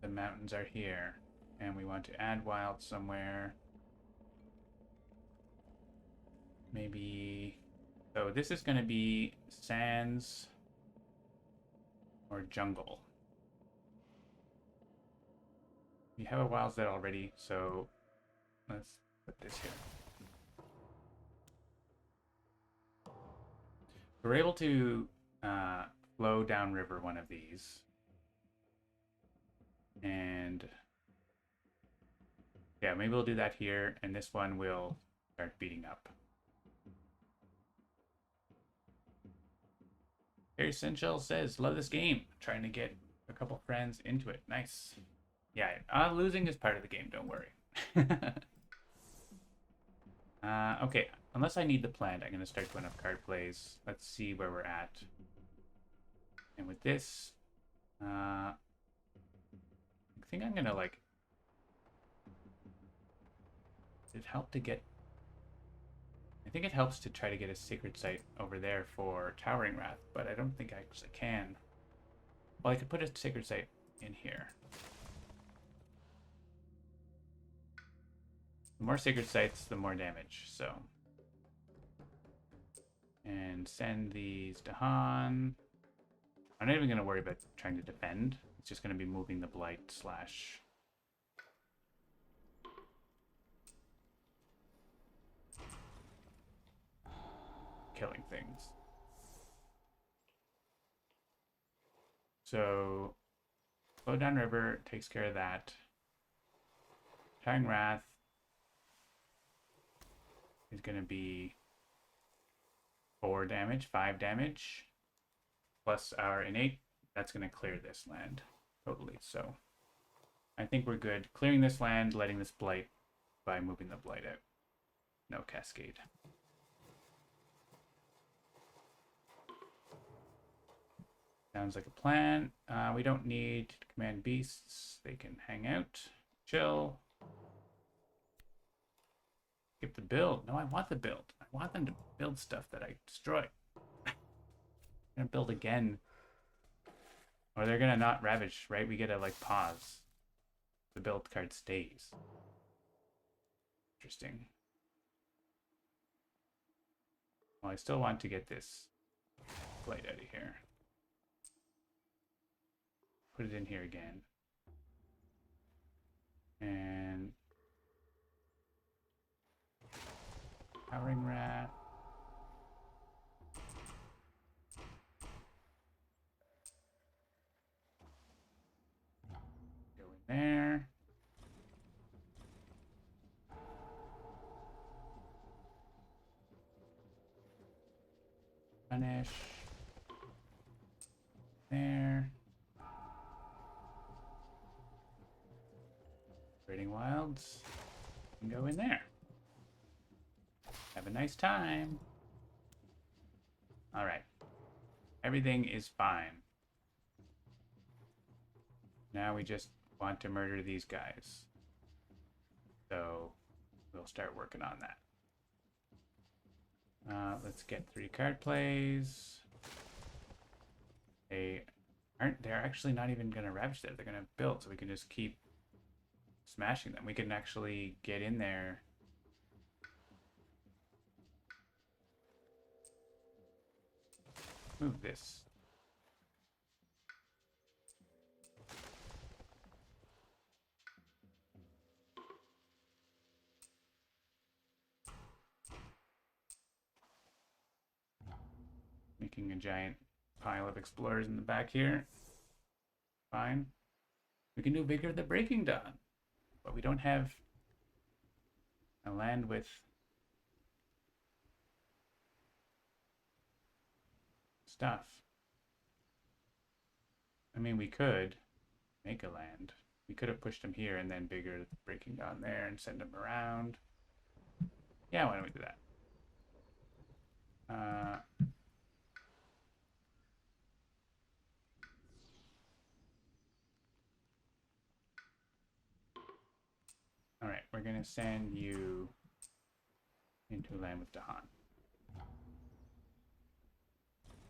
The mountains are here. And we want to add wild somewhere. Maybe. So this is going to be sands or jungle. We have a wilds that already, so let's put this here. We're able to flow downriver one of these. And yeah, maybe we'll do that here, and this one will start beating up. Harry Senchel says, love this game. Trying to get a couple friends into it. Nice. Yeah, losing is part of the game, don't worry. Okay, unless I need the plant, I'm going to start going up card plays. Let's see where we're at. And with this, I think I'm going to like... Does it help to get I think it helps to try to get a sacred site over there for Towering Wrath, but I don't think I actually can. Well, I could put a sacred site in here. The more sacred sites, the more damage, so. And send these to Han. I'm not even going to worry about trying to defend. It's just going to be moving the blight slash killing things. So, slow down river takes care of that. Towering Wrath is going to be 4 damage, 5 damage, plus our innate. That's going to clear this land totally. So, I think we're good. Clearing this land, letting this blight by moving the blight out. No cascade. Sounds like a plan. We don't need to command beasts. They can hang out, chill. Skip the build. No, I want the build. I want them to build stuff that I destroy. I'm gonna build again. Or they're gonna not ravage, right? We get a like pause. The build card stays. Interesting. Well, I still want to get this blade out of here. Put it in here again. And Towering Wrath. Go in there. Punish. There. Raiding Wilds. And go in there. Have a nice time. Alright. Everything is fine. Now we just want to murder these guys. So we'll start working on that. Let's get 3 card plays. They're actually not even gonna ravage there. They're gonna build, so we can just keep smashing them. We can actually get in there. Move this. Making a giant pile of explorers in the back here. Fine. We can do Vigor of the Breaking Dawn, but we don't have a land with stuff. I mean, we could make a land. We could have pushed him here and then Vigor of the Breaking Dawn there and send him around. Yeah, why don't we do that? All right, we're gonna send you into land with Dahan.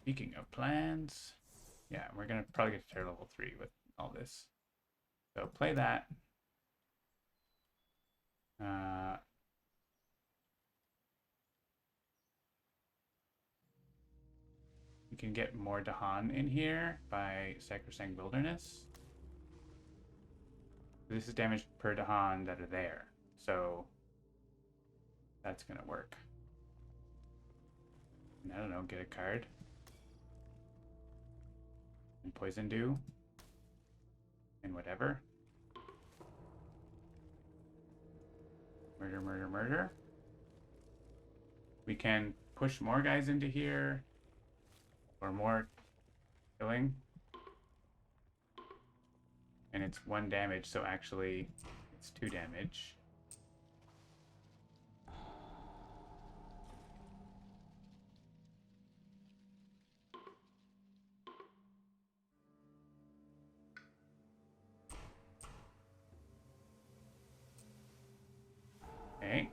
Speaking of plans, yeah, we're gonna probably get to tier level 3 with all this. So play that. You can get more Dahan in here by Sacrosanct Wilderness. This is damage per Dahan that are there, so that's gonna work. And I don't know, get a card. And Poison Dew. And whatever. Murder, murder, murder. We can push more guys into here. Or more killing. And it's 1 damage, so actually it's 2 damage. Okay.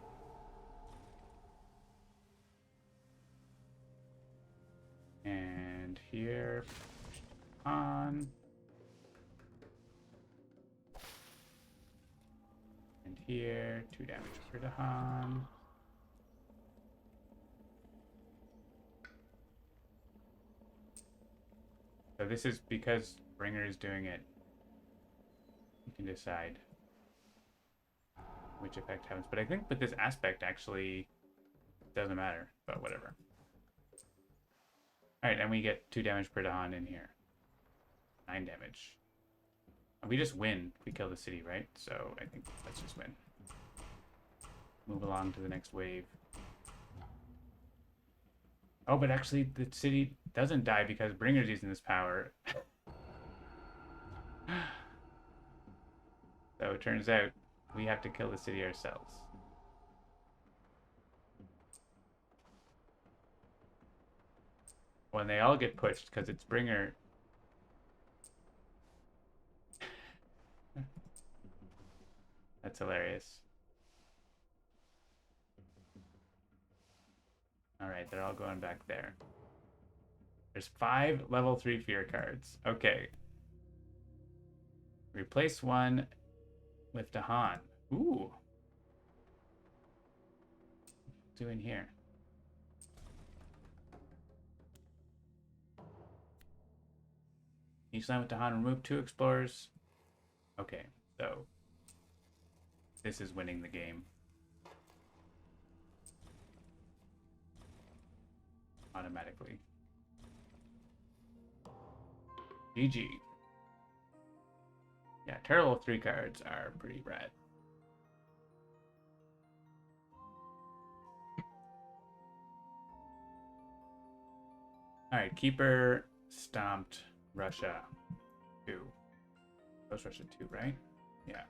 here. 2 damage per Dahan. So this is because Bringer is doing it. You can decide which effect happens. But I think with this aspect, actually, it doesn't matter. But whatever. Alright, and we get 2 damage per Dahan in here. 9 damage. We just win if we kill the city, right? So I think let's just win. Move along to the next wave. Oh, but actually the city doesn't die because Bringer's using this power. So it turns out we have to kill the city ourselves. When they all get pushed because it's Bringer. That's hilarious. Alright, they're all going back there. There's 5 level 3 fear cards. Okay. Replace one with Dahan. Ooh. What's doing here? Each line with Dahan, remove 2 explorers. Okay, so this is winning the game. Automatically. GG. Yeah, Terrible 3 cards are pretty rad. Alright, Keeper stomped Russia 2. That was Russia 2, right? Yeah.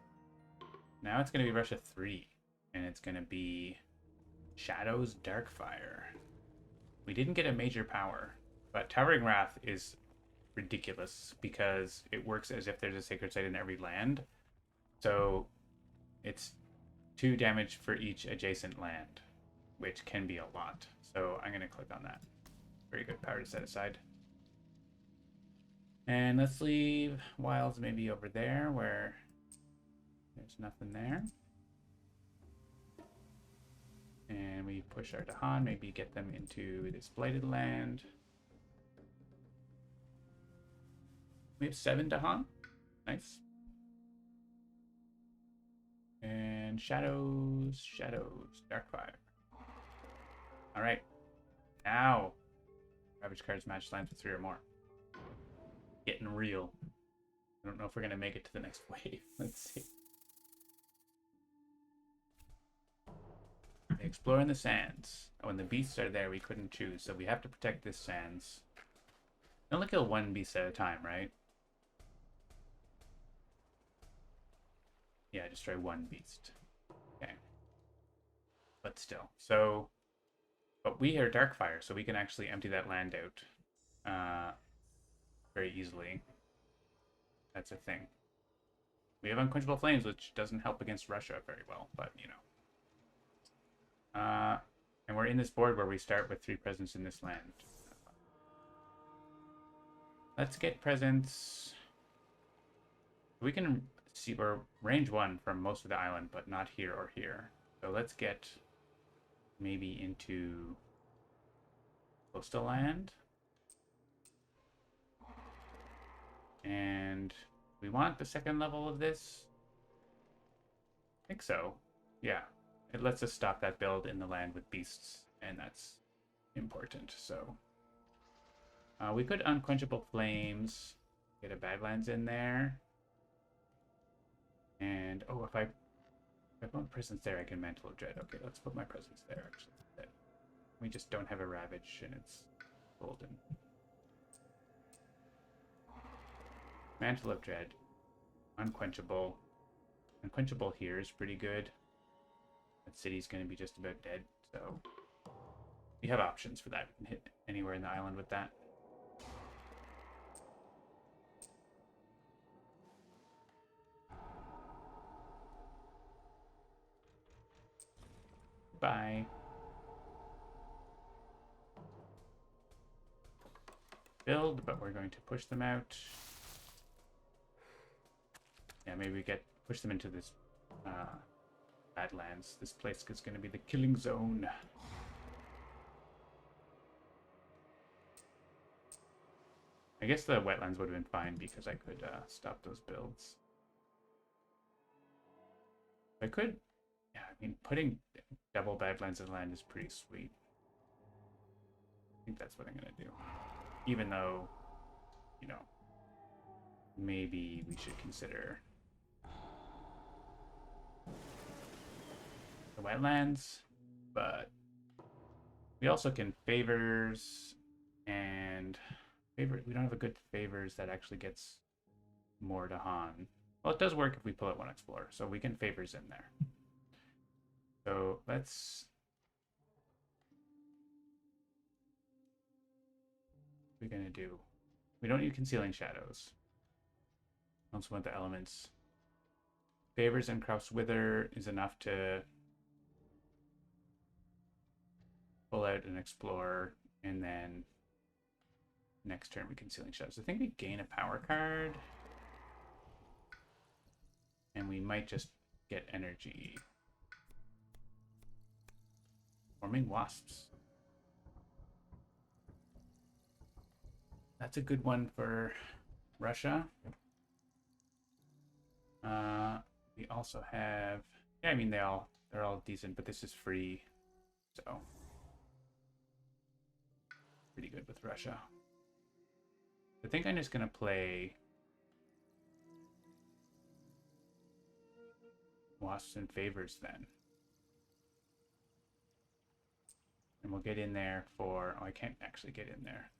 Now it's going to be Russia 3. And it's going to be Shadow's Darkfire. We didn't get a major power, but Towering Wrath is ridiculous because it works as if there's a sacred site in every land. So it's 2 damage for each adjacent land, which can be a lot. So I'm going to click on that. Very good power to set aside. And let's leave Wilds maybe over there where there's nothing there. And we push our Dahan, maybe get them into this blighted land. We have 7 Dahan. Nice. And Shadows, Darkfire. Alright. Now, Ravage cards match lands with 3 or more. Getting real. I don't know if we're going to make it to the next wave. Let's see. They explore in the sands. When the beasts are there, we couldn't choose, so we have to protect this sands. Only kill 1 beast at a time, right? Yeah, destroy 1 beast. Okay. But still. So, but we are Darkfire, so we can actually empty that land out very easily. That's a thing. We have Unquenchable Flames, which doesn't help against Russia very well, but, you know. And we're in this board where we start with 3 presents in this land. Let's get presents. We can see we're range 1 from most of the island, but not here or here. So let's get maybe into coastal land. And we want the 2nd level of this. I think so. Yeah. It lets us stop that build in the land with beasts, and that's important. So we could Unquenchable Flames, get a Badlands in there, and oh, if I put presence there, I can Mantle of Dread. Okay, let's put my presence there. Actually, we just don't have a Ravage, and it's golden. Mantle of Dread, Unquenchable. Unquenchable here is pretty good. That city's going to be just about dead, so we have options for that. We can hit anywhere in the island with that. Bye. Build, but we're going to push them out. Yeah, maybe we push them into this Badlands. This place is going to be the killing zone. I guess the wetlands would have been fine because I could stop those builds. I could, yeah, I mean, putting double Badlands in land is pretty sweet. I think that's what I'm going to do. Even though, you know, maybe we should consider the wetlands, but we also can favors and favor. We don't have a good favors that actually gets more to Han. Well, it does work if we pull out one explorer, so we can favors in there. So let's. What are we gonna do? We don't need concealing shadows. I also want the elements. Favors and Kraus Wither is enough to pull out an explorer, and then next turn we concealing shadows. I think we gain a power card, and we might just get energy. Forming wasps. That's a good one for Russia. We also have, yeah, I mean they're all decent, but this is free, so pretty good with Russia. I think I'm just gonna play wasps and favors then, and we'll get in there for. Oh, I can't actually get in there.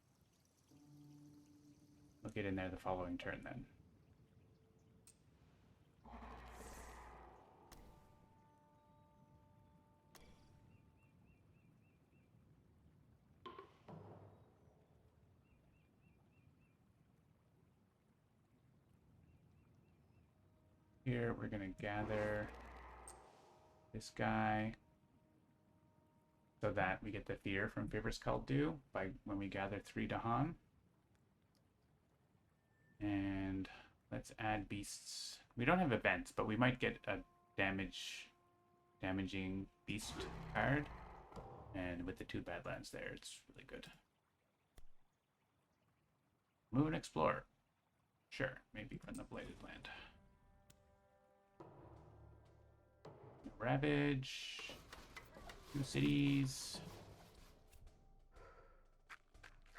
We'll get in there the following turn then. Here we're gonna gather this guy so that we get the fear from Favors Called Due by when we gather 3 Dahan. And let's add beasts. We don't have events, but we might get a damaging beast card. And with the 2 Badlands there, it's really good. Move and explore. Sure, maybe from the Bladed Land. Ravage. 2 cities.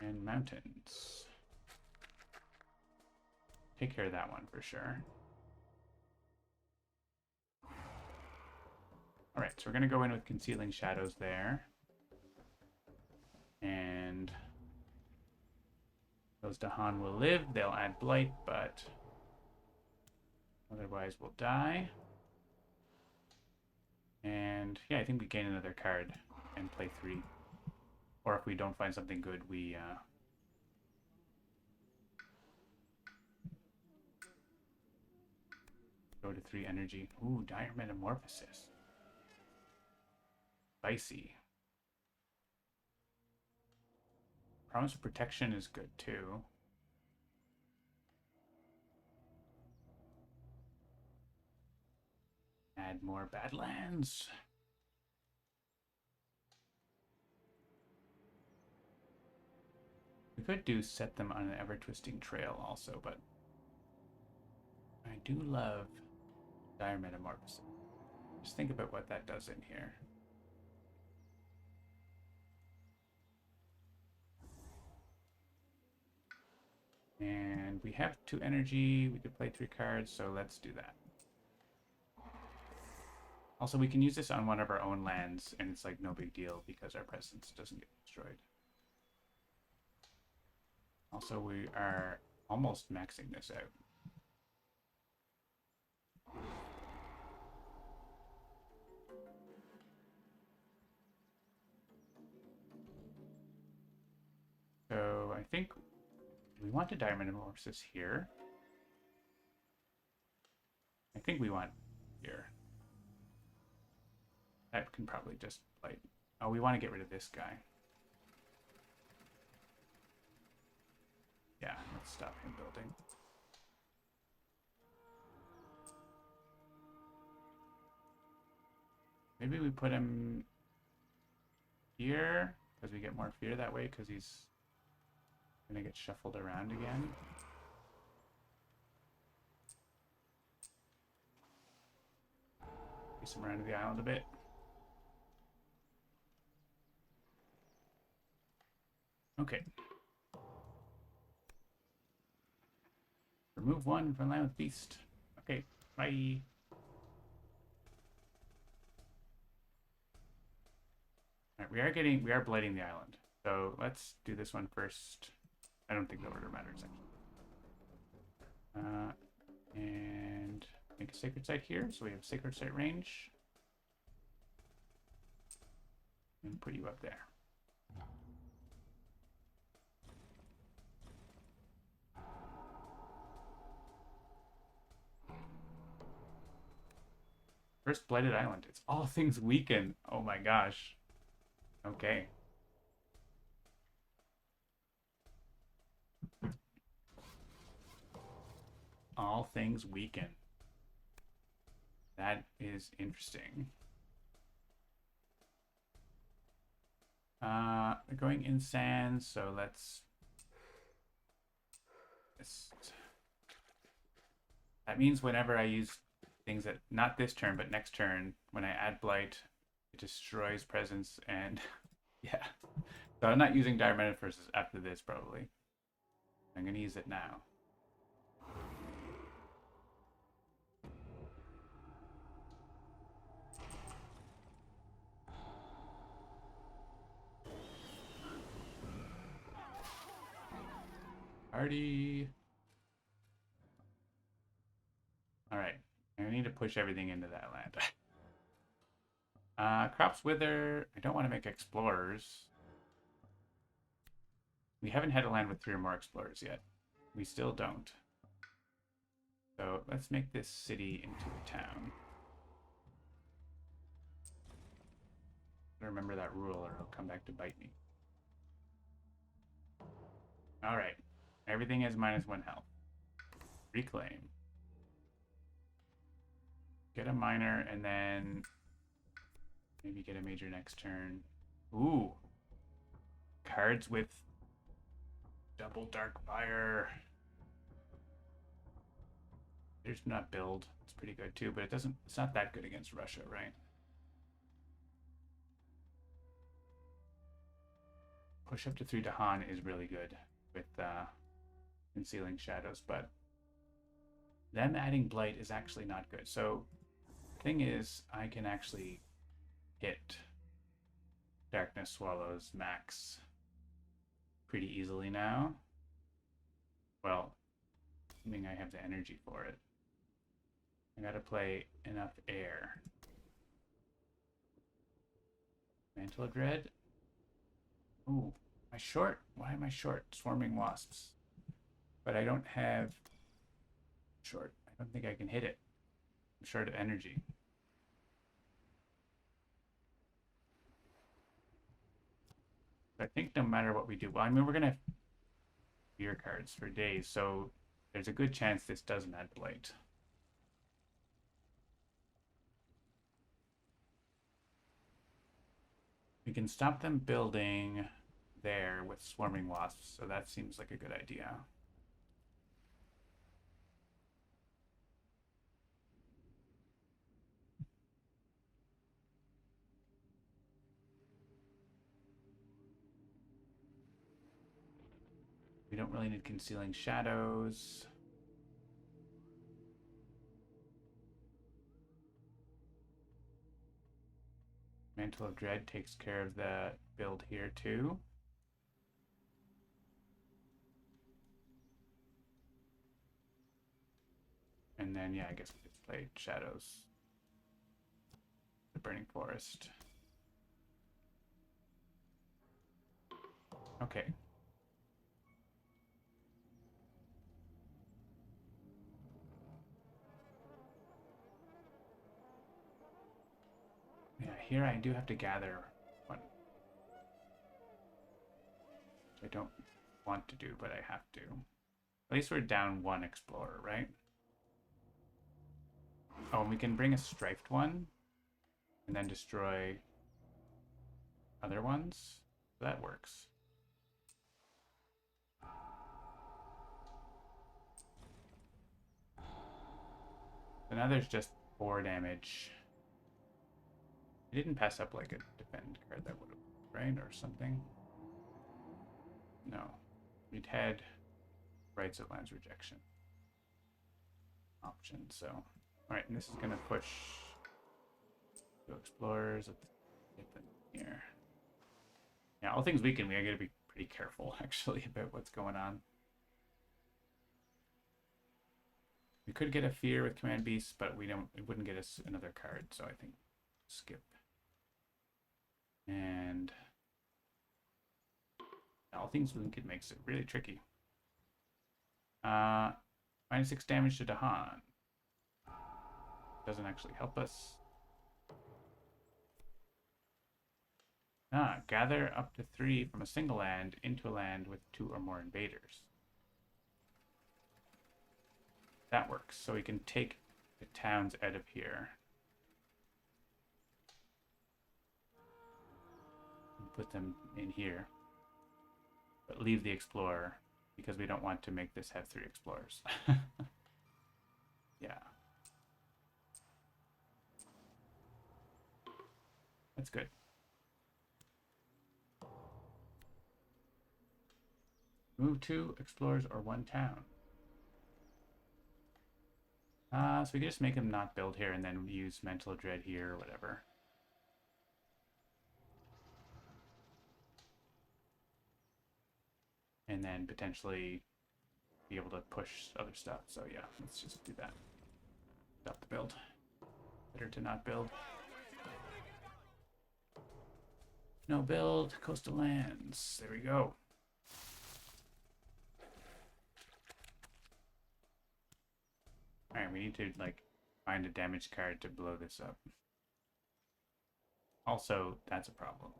And mountains. Take care of that one for sure. Alright, so we're going to go in with Concealing Shadows there. And those Dahan will live. They'll add Blight, but otherwise we'll die. And yeah, I think we gain another card and play 3. Or if we don't find something good, we go to 3 energy. Ooh, Dire Metamorphosis. Spicy. Promise of Protection is good too. Add more Badlands. We could do set them on an ever-twisting trail also, but I do love Dire Metamorphosis. Just think about what that does in here. And we have 2 energy. We could play 3 cards, so let's do that. Also, we can use this on one of our own lands, and it's like no big deal because our presence doesn't get destroyed. Also, we are almost maxing this out. So I think we want a Dire Metamorphosis here. I think we want here. That can probably just like, oh, we want to get rid of this guy. Yeah, let's stop him building. Maybe we put him here because we get more fear that way because he's gonna get shuffled around again. Chase him around the island a bit. Okay. Remove one from Land with Beast. Okay, bye. Alright, we are blighting the island. So let's do this one first. I don't think the order matters actually. And make a sacred site here. So we have sacred site range. And put you up there. First blighted island. It's all things weaken. Oh my gosh. Okay. All things weaken. That is interesting. We're going in sands, so let's that means whenever I use things that not this turn but next turn, when I add blight, it destroys presence and yeah. So I'm not using dire metaphors after this probably. I'm gonna use it now. Party. All right, I need to push everything into that land. Crops wither. I don't want to make explorers. We haven't had a land with 3 or more explorers yet. We still don't. So let's make this city into a town. Remember that rule or it'll come back to bite me. All right. Everything is -1 health. Reclaim. Get a minor and then maybe get a major next turn. Ooh. Cards with double dark fire. There's not build. It's pretty good too, but it's not that good against Russia, right? Push up to 3 to Han is really good with concealing shadows, but them adding blight is actually not good. So the thing is, I can actually hit Darkness Swallows max pretty easily now. Well, assuming I have the energy for it. I gotta play enough air. Mantle of Dread. Ooh, am I short? Why am I short? Swarming Wasps. But I don't have short. I don't think I can hit it. I'm short of energy. I think no matter what we do, well, I mean, we're gonna have fear cards for days, so there's a good chance this doesn't add blight. We can stop them building there with swarming wasps, so that seems like a good idea. We don't really need concealing shadows. Mantle of Dread takes care of the build here too. And then, yeah, I guess we just played Shadows. The Burning Forest. Okay. Yeah, here I do have to gather one. Which I don't want to do, but I have to. At least we're down 1 explorer, right? Oh, and we can bring a strifed one. and then destroy other ones. That works. So now there's just 4 damage. He didn't pass up like a defend card that would have, right? Or something. No. We'd had rights of lands rejection option. So, alright, and this is going to push 2 explorers. Let's get them here. Yeah, all things weaken, we are going to be pretty careful, actually, about what's going on. We could get a fear with command beasts, but we don't. It wouldn't get us another card, so I think skip. And all things weakened makes it really tricky. -6 damage to Dahan. Doesn't actually help us. Gather up to 3 from a single land into a land with 2 or more invaders. That works. So we can take the towns out of here. And put them in here. But leave the explorer, because we don't want to make this have 3 explorers. Yeah. That's good. Move 2 explorers or 1 town. So we can just make him not build here and then use Mental Dread here or whatever. And then potentially be able to push other stuff. So yeah, let's just do that. Stop the build. Better to not build. No build, coastal lands. There we go. Alright, we need to like find a damage card to blow this up. Also, that's a problem.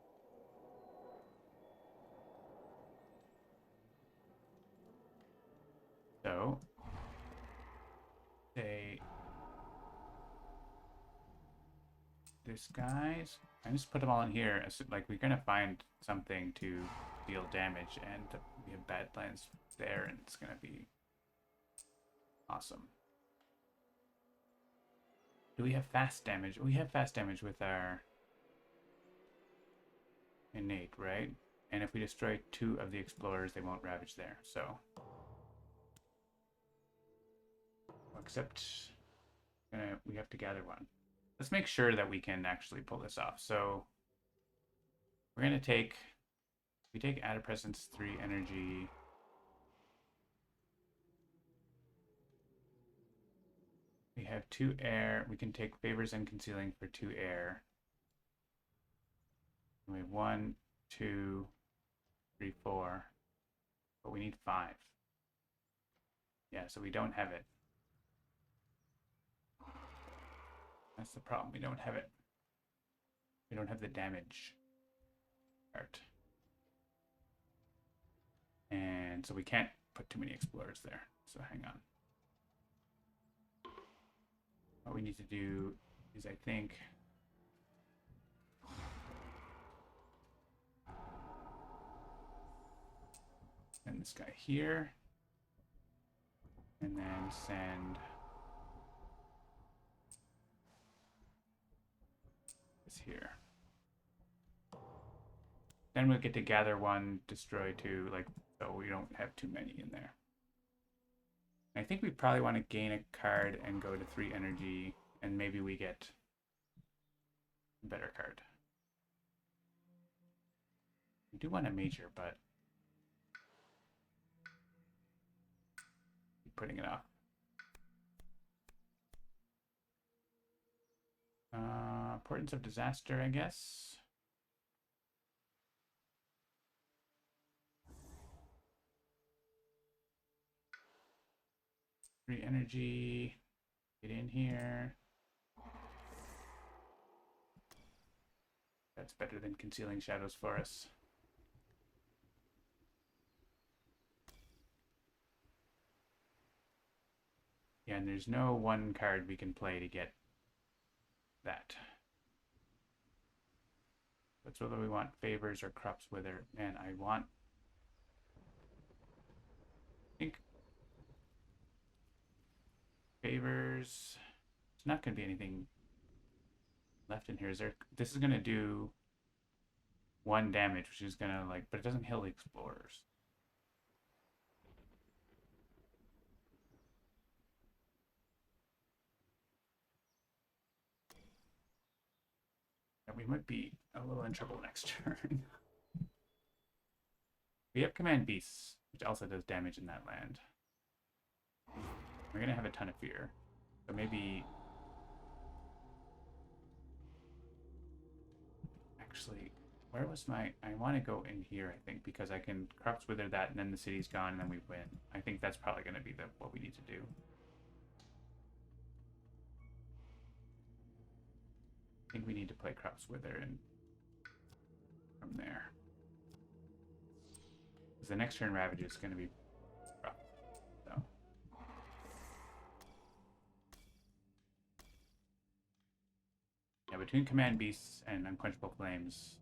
So, say this guy's. I just put them all in here. Like we're gonna find something to deal damage, and we have bad plans there, and it's gonna be awesome. Do we have fast damage? We have fast damage with our innate, right? And if we destroy 2 of the explorers, they won't ravage there. So, except we have to gather 1. Let's make sure that we can actually pull this off. So we're gonna take. We take Add a Presence 3 energy. We have 2 air. We can take Favors and Concealing for 2 air. And we have 1, 2, 3, 4. But we need 5. Yeah, so we don't have it. That's the problem. We don't have it. We don't have the damage part. And so we can't put too many explorers there. So hang on. What we need to do is, I think, send this guy here, and then send this here. Then we'll get to gather 1, destroy 2, like, so we don't have too many in there. I think we probably want to gain a card and go to 3 energy, and maybe we get a better card. We do want a major, but keep putting it off. Importance of Disaster, I guess. Free energy. Get in here. That's better than Concealing Shadows for us. Yeah, and there's no 1 card we can play to get that. That's whether we want favors or corrupts wither. Man, I think favors. There's not going to be anything left in here. Is there? This is going to do 1 damage, which is going to like, but it doesn't heal the explorers. And we might be a little in trouble next turn. We have command beasts, which also does damage in that land. We're going to have a ton of fear. So maybe... Actually, where was my... I want to go in here, I think, because I can Corrupts Wither that, and then the city's gone, and then we win. I think that's probably going to be what we need to do. I think we need to play Corrupts Wither and from there. Because the next turn Ravage is going to be rough. So. Yeah, between Command Beasts and Unquenchable Flames,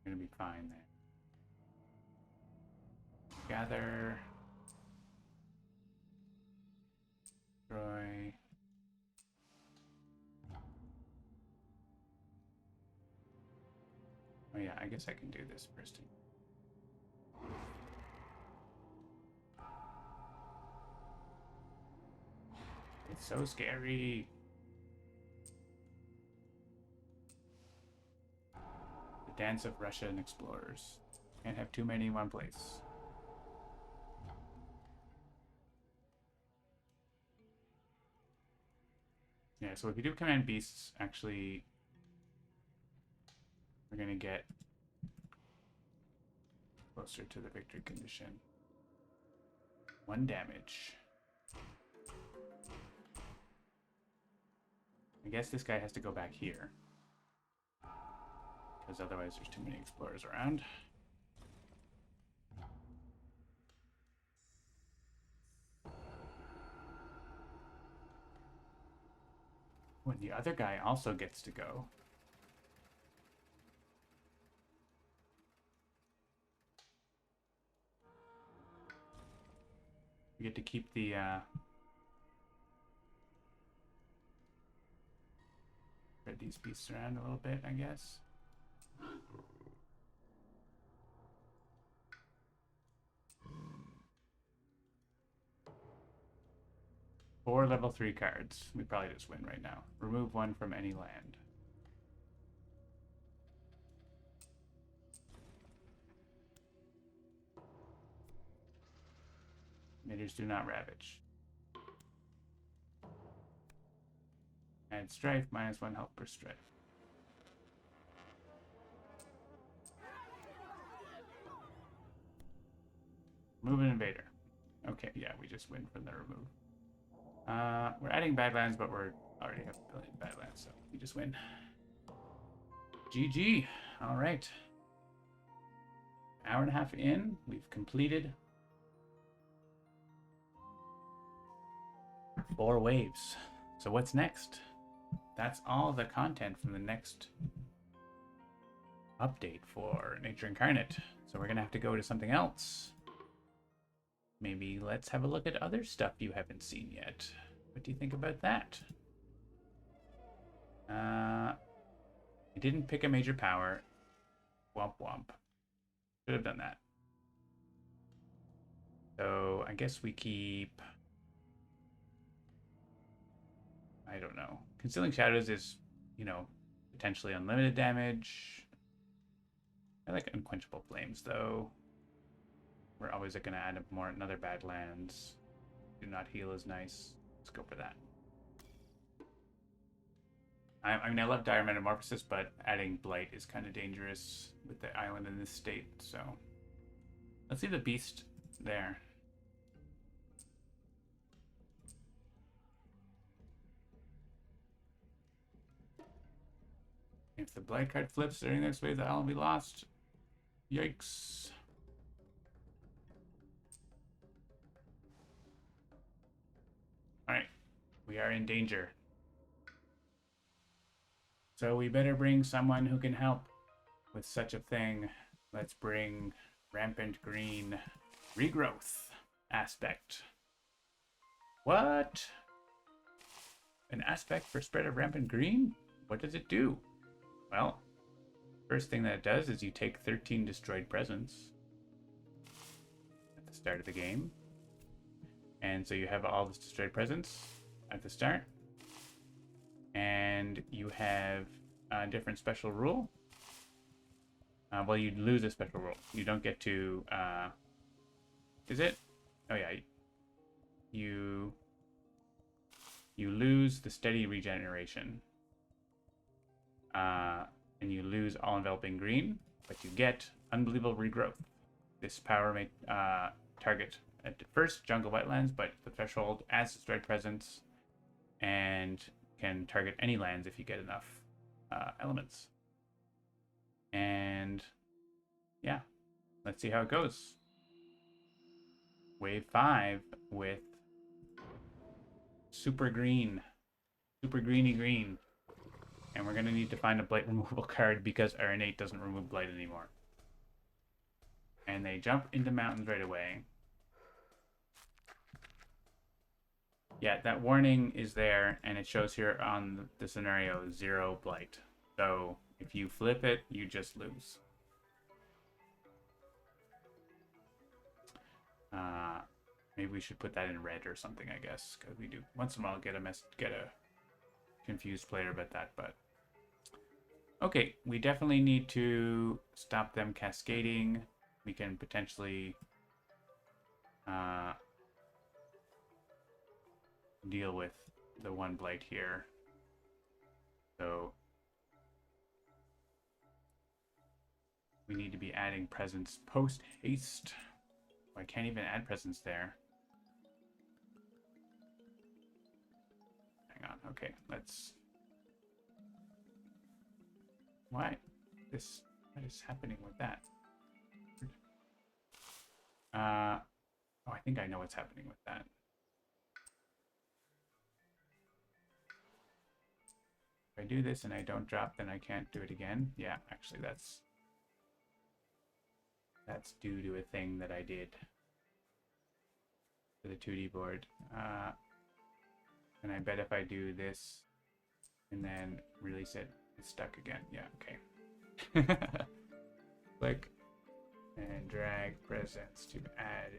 we're going to be fine there. Gather. Destroy. Oh yeah, I guess I can do this first. It's so scary. The Dance of Russian Explorers. Can't have too many in one place. Yeah, so if you do Command Beasts, actually, we're going to get closer to the victory condition. 1 damage. I guess this guy has to go back here. Because otherwise there's too many explorers around. When the other guy also gets to go. We get to keep the spread these beasts around a little bit, I guess. Four level 3 cards. We probably just win right now. Remove 1 from any land. Knitters do not ravage. Add strife, -1 health per strife. Remove an invader. Okay, yeah, we just win from the remove. We're adding Badlands, but we're already have a billion Badlands, so we just win. GG. All right. Hour and a half in, we've completed 4 waves. So what's next? That's all the content from the next update for Nature Incarnate. So we're gonna have to go to something else. Maybe let's have a look at other stuff you haven't seen yet. What do you think about that? I didn't pick a major power. Womp womp. Should have done that. So I guess we keep... I don't know. Concealing Shadows is, you know, potentially unlimited damage. I like Unquenchable Flames, though. We're always going to add another Badlands. Do not heal is nice. Let's go for that. I mean, I love Dire Metamorphosis, but adding Blight is kind of dangerous with the island in this state, so... Let's see the Beast there. If the Blight card flips during the next wave, the island will be lost. Yikes. Alright, we are in danger. So we better bring someone who can help with such a thing. Let's bring Rampant Green Regrowth aspect. What? An aspect for spread of Rampant Green? What does it do? Well, first thing that it does is you take 13 destroyed presents at the start of the game. And so you have all the destroyed presents at the start. And you have a different special rule. Well, you lose a special rule. You don't get to... is it? Oh, yeah. You lose the steady regeneration. And you lose all enveloping green, but you get unbelievable regrowth. This power may target at first jungle wetlands, but the threshold adds destroyed presence and can target any lands if you get enough elements. And yeah, let's see how it goes. Wave 5 with super green, super greeny green. And we're going to need to find a blight removal card because our innate doesn't remove blight anymore. And they jump into mountains right away. Yeah, that warning is there, and it shows here on the scenario 0 blight. So if you flip it, you just lose. Maybe we should put that in red or something, I guess, because we do once in a while get a confused player about that. But okay, we definitely need to stop them cascading. We can potentially deal with the one blight here. So we need to be adding presence post haste. I can't even add presence there. Hang on. Okay, let's. What is happening with that? Oh, I think I know what's happening with that. If I do this and I don't drop, then I can't do it again. Yeah, actually, that's due to a thing that I did for the 2D board. And I bet if I do this and then release it, it's stuck again. Yeah, okay. Click and drag presence to add,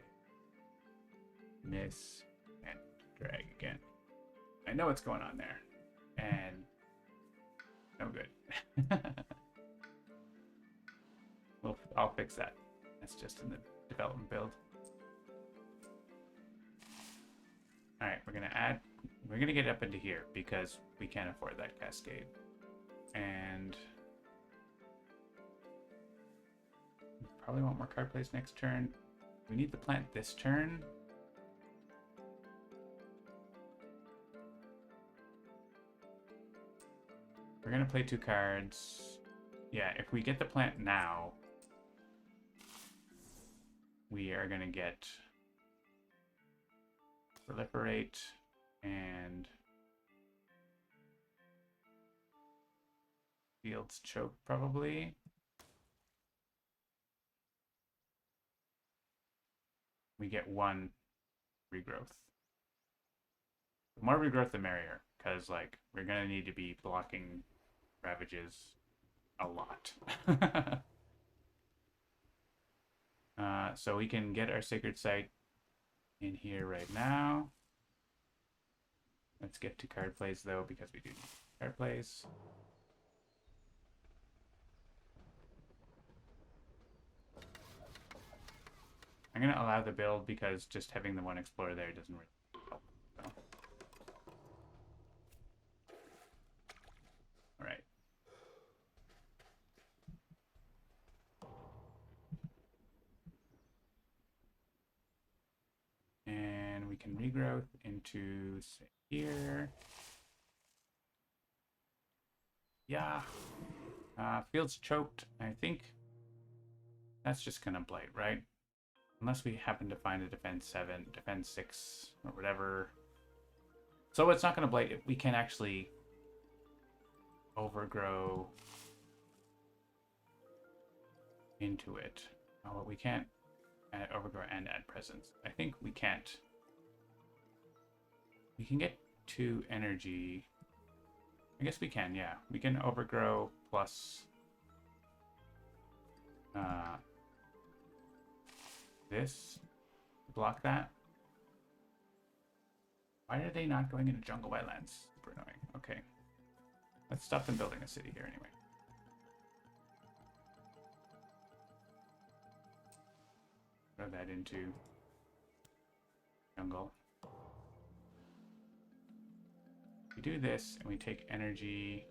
miss, and drag again. I know what's going on there, and no good. I'll fix that. That's just in the development build. All right, we're gonna get up into here because we can't afford that cascade, and probably want more card plays next turn. We need to plant this turn. We're gonna play 2 cards. Yeah, if we get the plant now, we are gonna get proliferate and fields choke probably. We get 1 regrowth. The more regrowth, the merrier, because like we're gonna need to be blocking ravages a lot. So we can get our sacred site in here right now. Let's get to card plays though, because we do need card plays. I'm gonna allow the build because just having the 1 explorer there doesn't really help. So. All right. And we can regrowth into, say, here. Yeah. Field's choked. I think that's just gonna blight, right? Unless we happen to find a defense 7, defense 6, or whatever. So it's not gonna blight. We can actually overgrow into it. Oh, we can't add overgrow and add presence. I think we can't. We can get 2 energy. I guess we can, yeah. We can overgrow plus this. Block that. Why are they not going into jungle wetlands? Super annoying. Okay. Let's stop them building a city here anyway. Throw that into jungle. We do this and we take energy.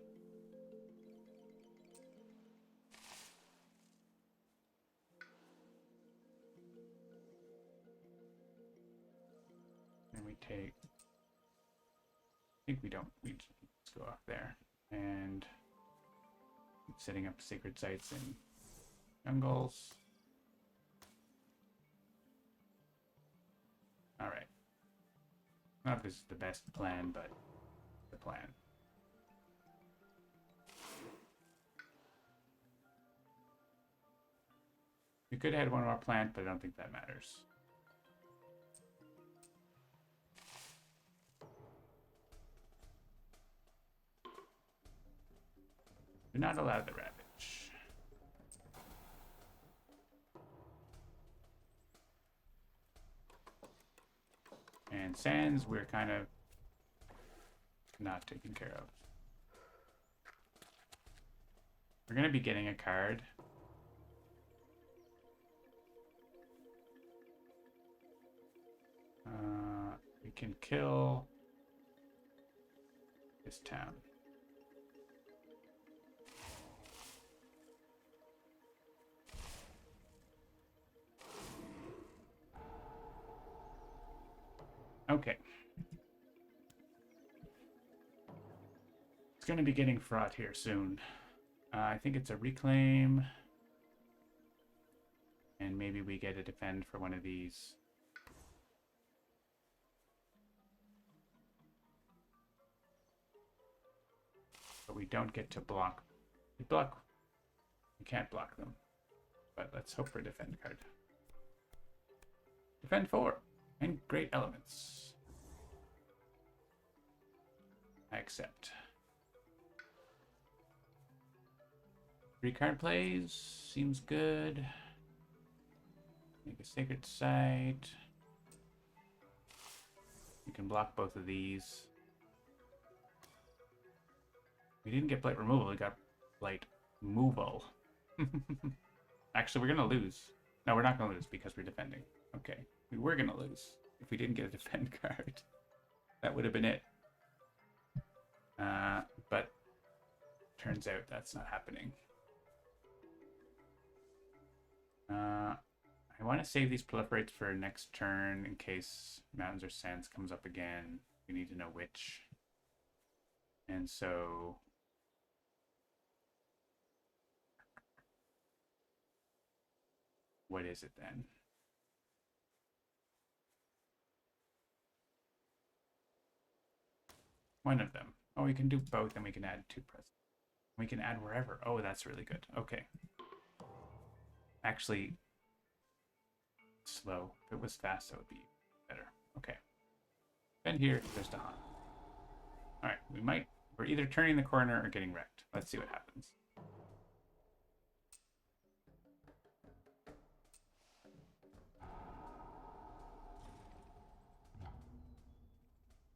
And we take, I think we don't, we just go off there. And setting up sacred sites in jungles. All right. I don't know if this is the best plan, but the plan. We could add one more plant, but I don't think that matters. Do not allow the ravage. And sands, we're kind of not taken care of. We're going to be getting a card. We can kill this town. Okay. It's going to be getting fraught here soon. I think it's a reclaim. And maybe we get a defend for one of these. But we don't get to block. We can't block them. But let's hope for a defend card. Defend 4. And great elements. I accept. 3 card plays. Seems good. Make a sacred site. You can block both of these. We didn't get blight removal, we got blight removal. Actually, we're gonna lose. No, we're not gonna lose because we're defending. Okay. We were gonna lose if we didn't get a defend card. That would have been it. But turns out that's not happening. I want to save these proliferates for next turn in case mountains or sands comes up again. We need to know which. And so what is it then? One of them. Oh, we can do both and we can add 2 presents. We can add wherever. Oh, that's really good. Okay. Actually, slow. If it was fast, that would be better. Okay. Then here, there's the hunt. Alright, we're either turning the corner or getting wrecked. Let's see what happens.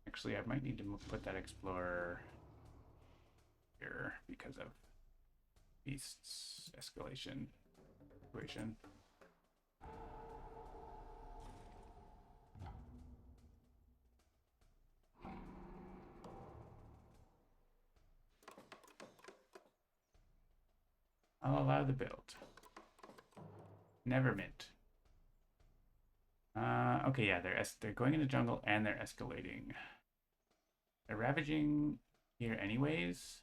Actually, I might need to put that explorer here because of beasts escalation situation. I'll allow the build. Never mint. Okay, yeah, they're going into jungle and they're escalating. They're ravaging here anyways.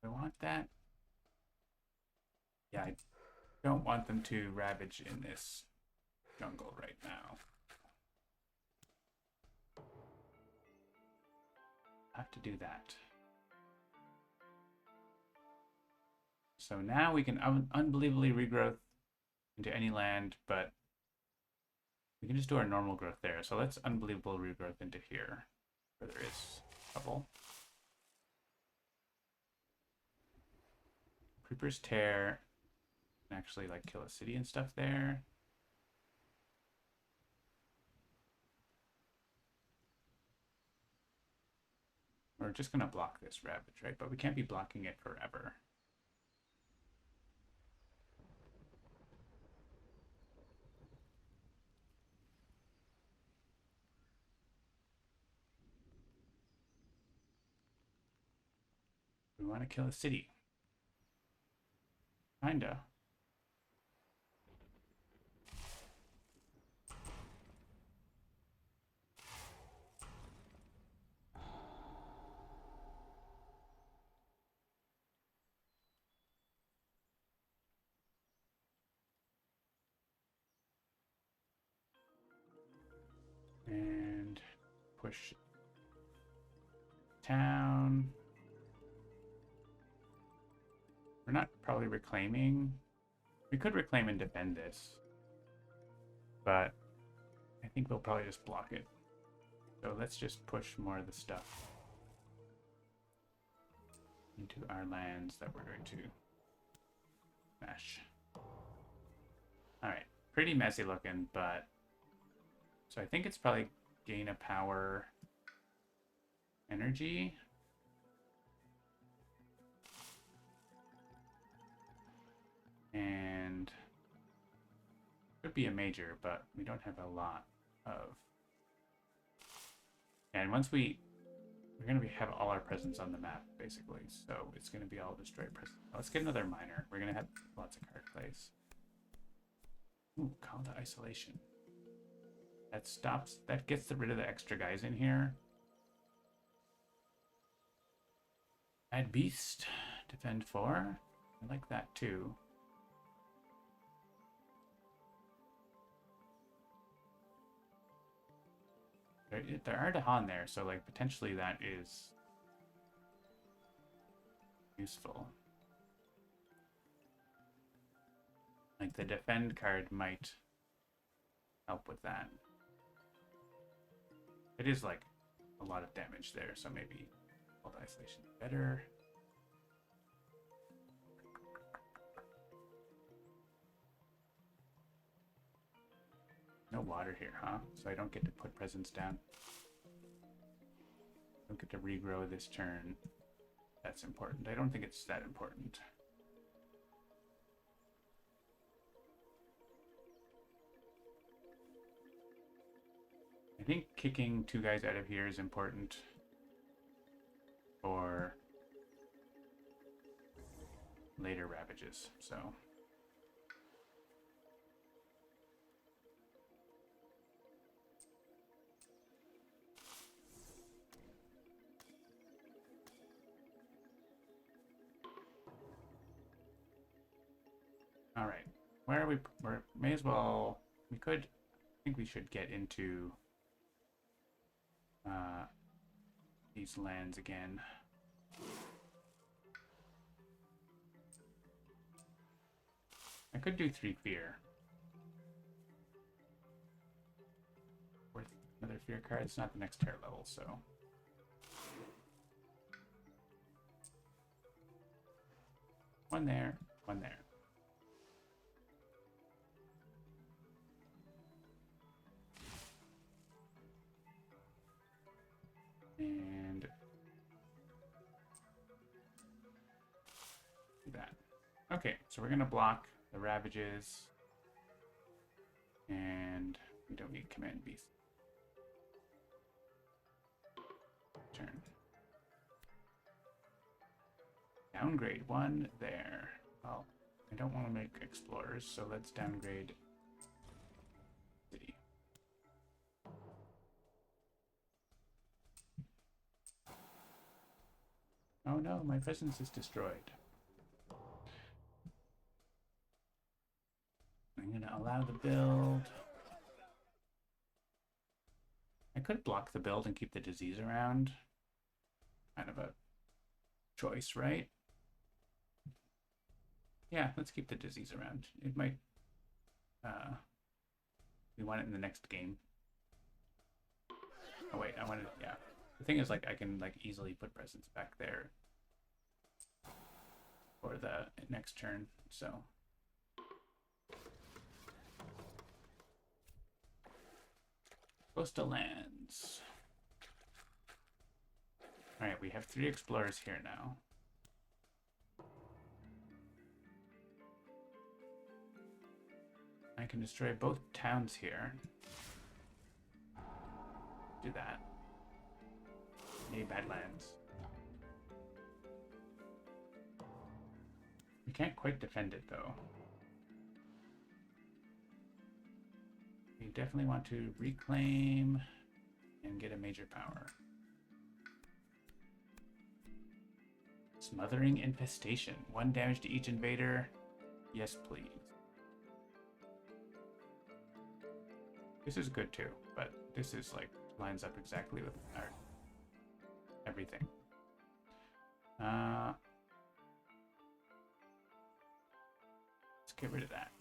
Do I want that? Yeah, I don't want them to ravage in this jungle right now. have to do that. So now we can unbelievably regrowth into any land, but we can just do our normal growth there. So let's unbelievable regrowth into here, where there is trouble. Creeper's Tear can actually like kill a city and stuff there. We're just gonna block this Ravage, right? But we can't be blocking it forever. We want to kill a city. Kinda. And push town. We're not probably reclaiming. We could reclaim and defend this, but I think we'll probably just block it. So let's just push more of the stuff into our lands that we're going to smash. Alright, pretty messy looking, but so I think it's probably gain a power energy. And could be a major, but we don't have a lot of. And once we're going to have all our presence on the map, basically. So it's going to be all destroyed presence. Let's get another miner. We're going to have lots of card plays. Ooh, call to isolation. That stops, that gets rid of the extra guys in here. Add beast, defend 4. I like that too. There are Dahan there, so like potentially that is useful. Like the defend card might help with that. It is like a lot of damage there, so maybe Cold Isolation is better. No water here, huh? So I don't get to put presence down. Don't get to regrow this turn. That's important. I don't think it's that important. I think kicking 2 guys out of here is important for later ravages, so. All right, where are we? We may as well. We could. I think we should get into these lands again. I could do 3 fear. Worth another fear card. It's not the next terror level, so. One there, one there. And do that. Okay, so we're gonna block the ravages, and we don't need command beast. Turn. Downgrade 1 there. Well, I don't want to make explorers, so let's downgrade city. Oh no, my presence is destroyed. I'm gonna allow the build. I could block the build and keep the disease around. kind of a choice, right? Yeah, let's keep the disease around. It might, we want it in the next game. Oh wait, I wanted, yeah. The thing is, like, I can, like, easily put presents back there for the next turn, so. Coastal lands. Alright, we have 3 explorers here now. I can destroy both towns here. Do that. Hey, Badlands. We can't quite defend it, though. We definitely want to reclaim and get a major power. Smothering Infestation. 1 damage to each invader. Yes, please. This is good too, but this is like lines up exactly with our everything. Let's get rid of that.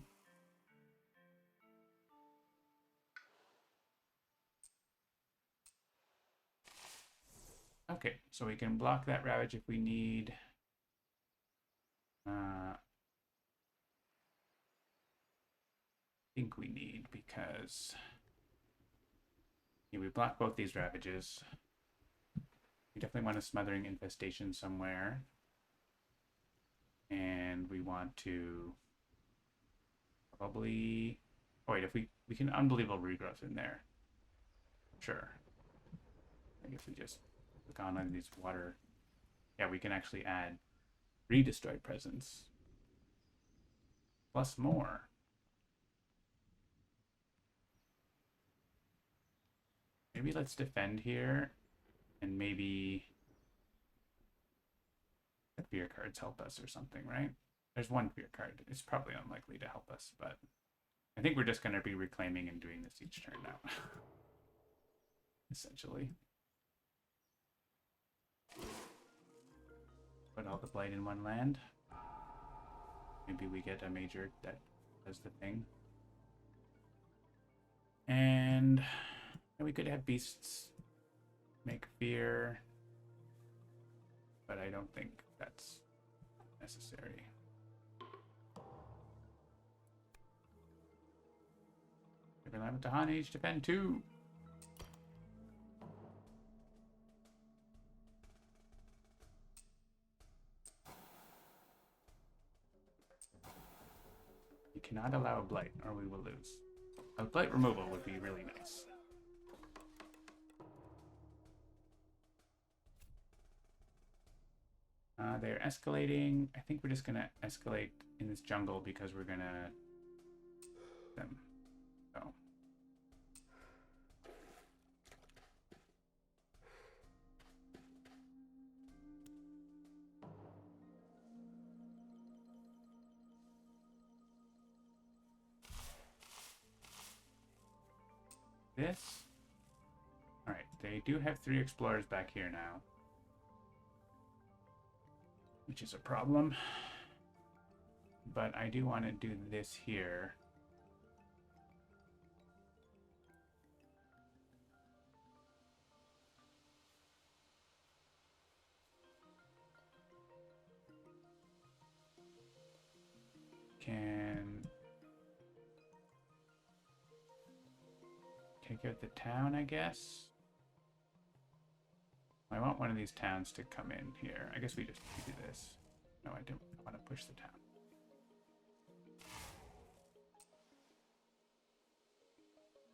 Okay, so we can block that ravage if we need. I think we need, because yeah, we block both these ravages. We definitely want a Smothering Infestation somewhere. And we want to probably... Oh wait, if we can Unbelievable Regrowth in there. Sure. I guess we just click on these water. Yeah, we can actually add Redestroy Presence. Plus more. Maybe let's defend here. And maybe the fear cards help us or something, right? There's 1 fear card. It's probably unlikely to help us, but I think we're just going to be reclaiming and doing this each turn now. Essentially. Put all the blight in 1 land. Maybe we get a major that does the thing. And we could have beasts make fear, but I don't think that's necessary. Every land with Tahan Age, defend 2. You cannot allow a blight, or we will lose. A blight removal would be really nice. They're escalating. I think we're just gonna escalate in this jungle because we're gonna them. So this. All right, they do have 3 explorers back here now, which is a problem. But I do want to do this here. Can take out the town, I guess. I want one of these towns to come in here. I guess we just do this. No, I don't want to push the town.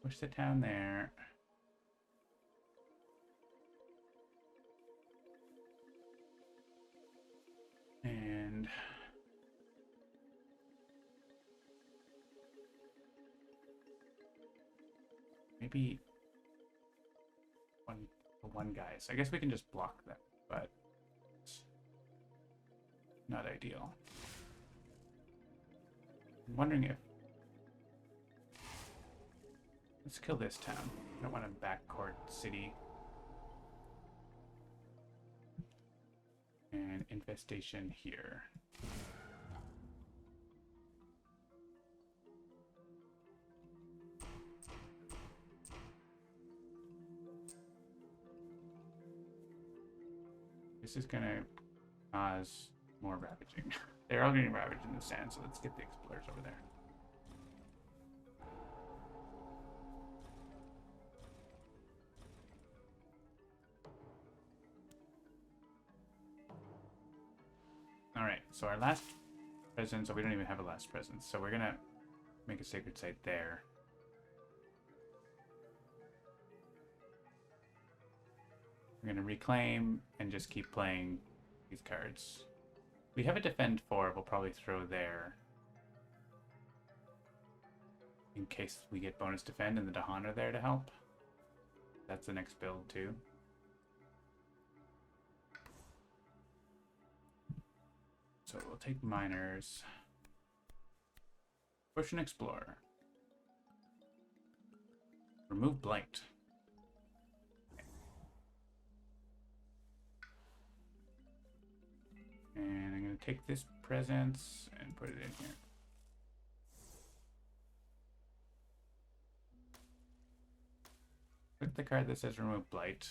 Push the town there. And maybe one guy. So I guess we can just block them, but it's not ideal. I'm wondering if... Let's kill this town. I don't want a backcourt city. And infestation here. This is gonna cause more ravaging. They're all getting ravaged in the sand, so let's get the explorers over there. Alright, so our last presence, so we don't even have a last presence, so we're gonna make a sacred site there. We're gonna reclaim and just keep playing these cards. We have a defend 4, we'll probably throw there. In case we get bonus defend and the Dahan are there to help. That's the next build too. So we'll take miners. Push and explore. Remove blight. And I'm going to take this presence and put it in here. Click the card that says remove blight.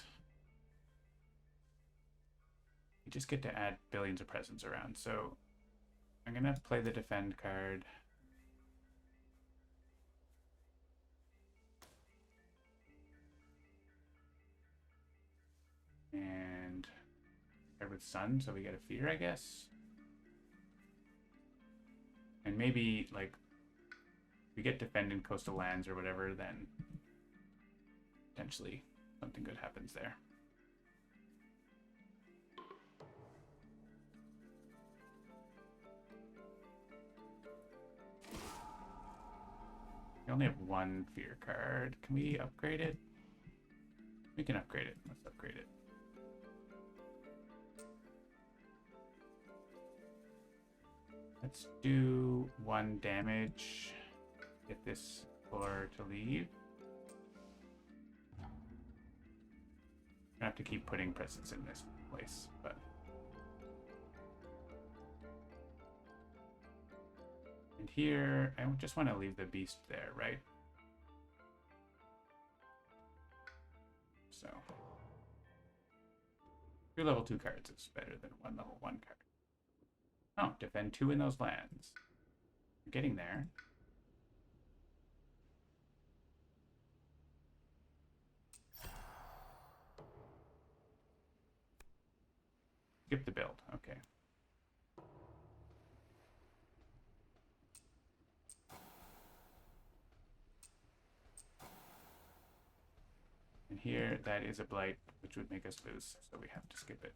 You just get to add billions of presents around. So I'm going to play the defend card. And card with sun, so we get a fear, I guess. And maybe, like, if we get defend in coastal lands or whatever, then potentially something good happens there. We only have one fear card. Can we upgrade it? We can upgrade it. Let's upgrade it. Let's do 1 damage. Get this floor to leave. I have to keep putting presents in this place, but and here I just want to leave the beast there, right? So 2 level 2 cards is better than 1 level 1 card. Oh, defend 2 in those lands. We're getting there. Skip the build, okay. And here, that is a blight, which would make us lose, so we have to skip it.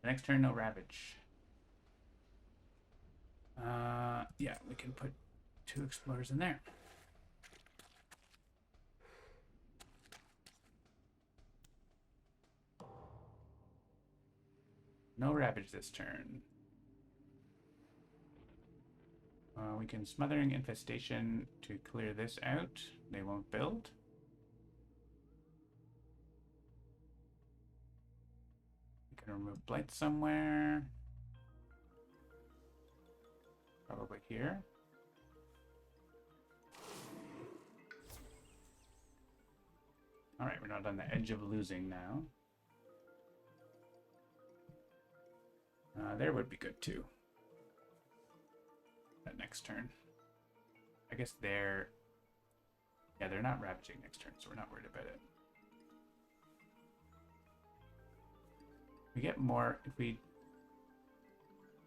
The next turn, no ravage. Yeah, we can put 2 explorers in there. No ravage this turn. We can Smothering Infestation to clear this out. They won't build. We can remove Blight somewhere. Probably here. Alright, we're not on the edge of losing now. There would be good too. That next turn. I guess they're... Yeah, they're not ravaging next turn, so we're not worried about it. We get more... If we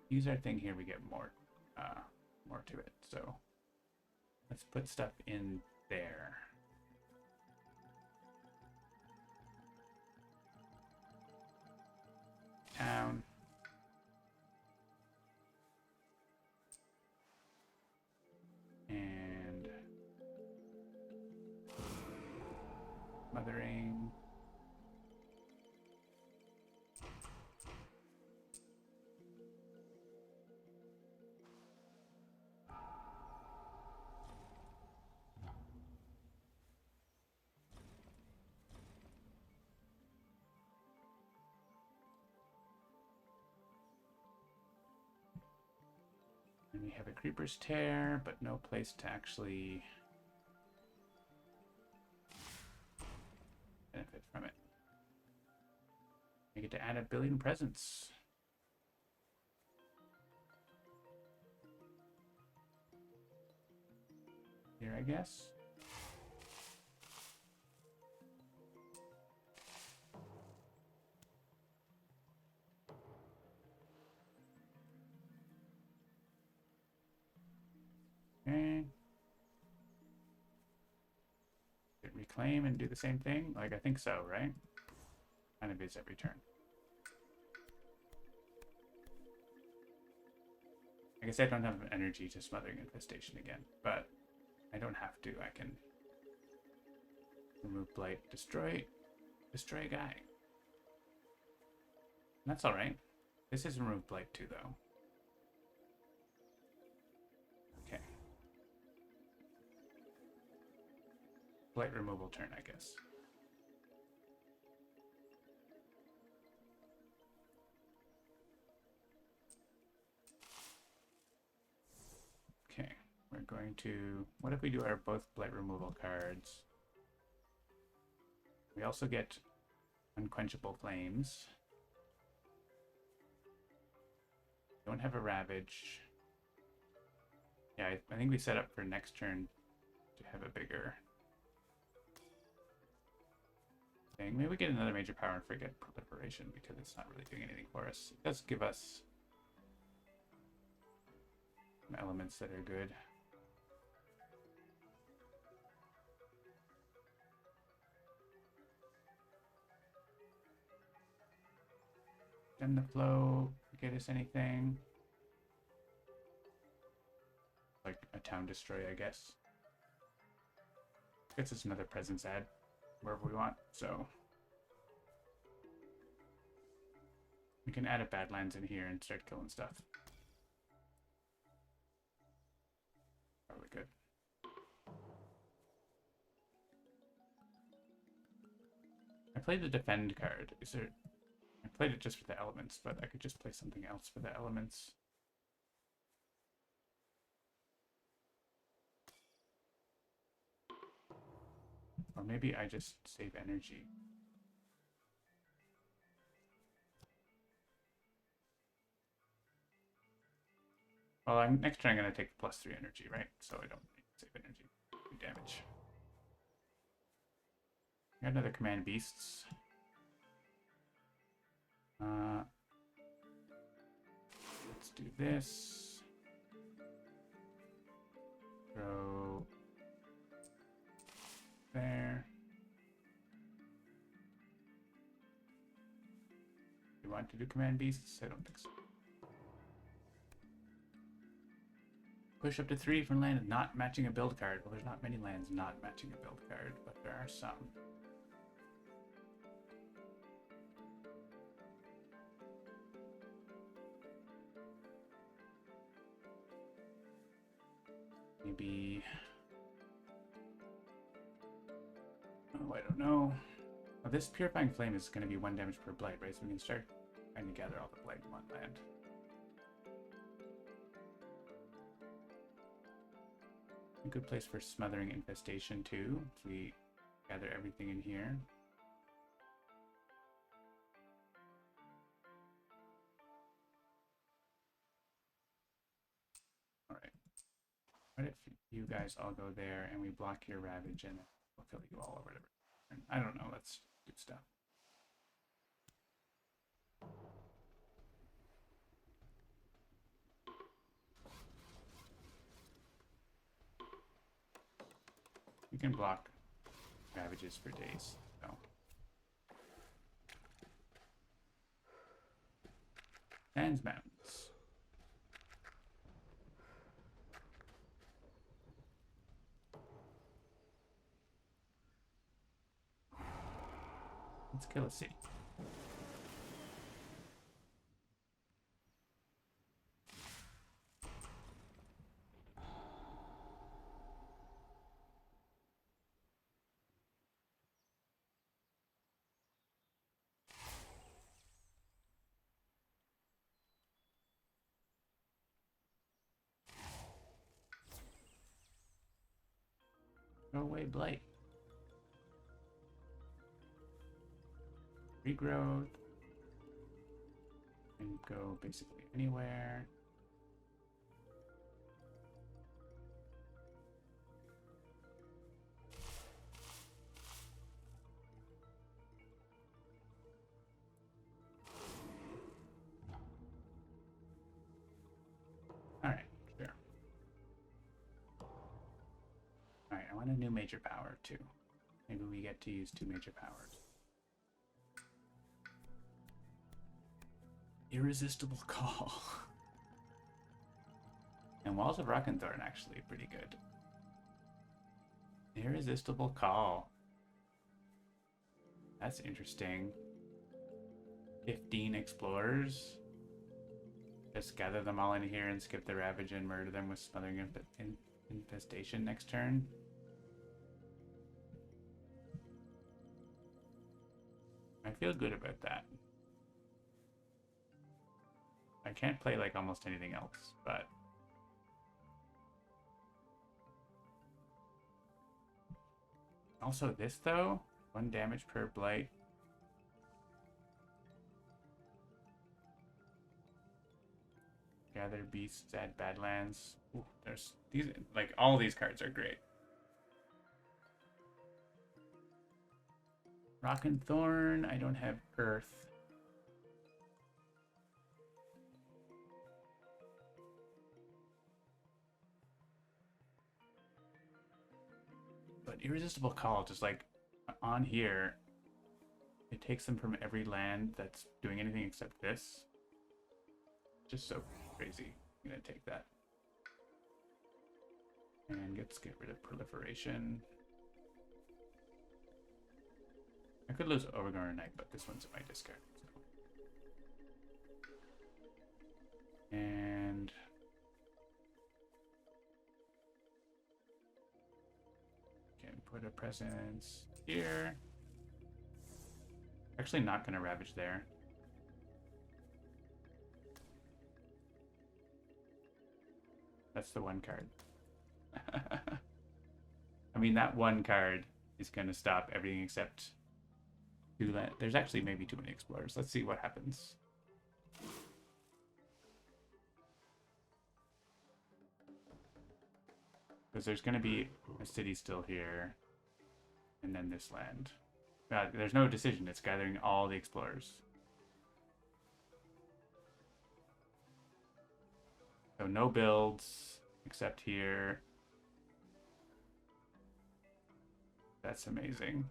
use our thing here, we get more to it. So let's put stuff in there. Town. And mothering. And we have a Creeper's Tear, but no place to actually benefit from it. We get to add 1 billion presents. Here, I guess. Okay. Reclaim and do the same thing? Like, I think so, right? Kind of is every turn. I guess I don't have energy to Smothering Infestation again, but I don't have to. I can remove Blight, destroy a guy. That's alright. This is remove Blight too, though. Okay. Blight removal turn, I guess. Okay, we're going to... What if we do our both Blight removal cards? We also get Unquenchable Flames. Don't have a Ravage. Yeah, I think we set up for next turn to have a bigger thing. Maybe we get another major power and forget Proliferation because it's not really doing anything for us. It does give us some elements that are good. Stem the Flow, get us anything. Like a Town Destroy, I guess. Gets us another Presence add wherever we want, so we can add a Badlands in here and start killing stuff. Probably good. I played the Defend card. Is there... I played it just for the elements, but I could just play something else for the elements. Or maybe I just save energy. Well, next turn I'm going to take +3 energy, right? So I don't need to save energy. Do damage. Got another Command Beasts. Let's do this. Throw there. Do you want to do Command Beasts? I don't think so. Push up to 3 for land not matching a build card. Well, there's not many lands not matching a build card, but there are some. Maybe... Oh, I don't know. Well, this Purifying Flame is going to be 1 damage per blight, right? So we can start trying to gather all the blight in one land. A good place for Smothering Infestation too, if we gather everything in here. Alright. What if you guys all go there and we block your Ravage and we'll kill you all or whatever? I don't know, let's do stuff. You can block Ravages for days, so. Sands Mountains. Let's kill a city. Go away, Blight. Regrowth. And go basically anywhere. Alright, sure. Alright, I want a new major power too. Maybe we get to use 2 major powers. Irresistible Call. And Walls of Rock'n'Thorn actually pretty good. Irresistible Call. That's interesting. 15 explorers. Just gather them all in here and skip the Ravage and murder them with Smothering Infestation next turn. I feel good about that. I can't play like almost anything else, but also this though, 1 damage per blight. Gather beasts, add badlands. Ooh, there's these, like all these cards are great. Rock'n'Thorn, I don't have Earth. But Irresistible Call, just like on here, it takes them from every land that's doing anything except this. Just so crazy. I'm gonna take that. And let's get rid of Proliferation. I could lose Overgrown Night, but this one's in my discard. So. And can put a presence here. Actually not gonna Ravage there. That's the 1 card. I mean, that 1 card is gonna stop everything except 2 land. There's actually maybe too many explorers. Let's see what happens. Because there's gonna be a city still here, and then this land. There's no decision. It's gathering all the explorers. So no builds except here. That's amazing.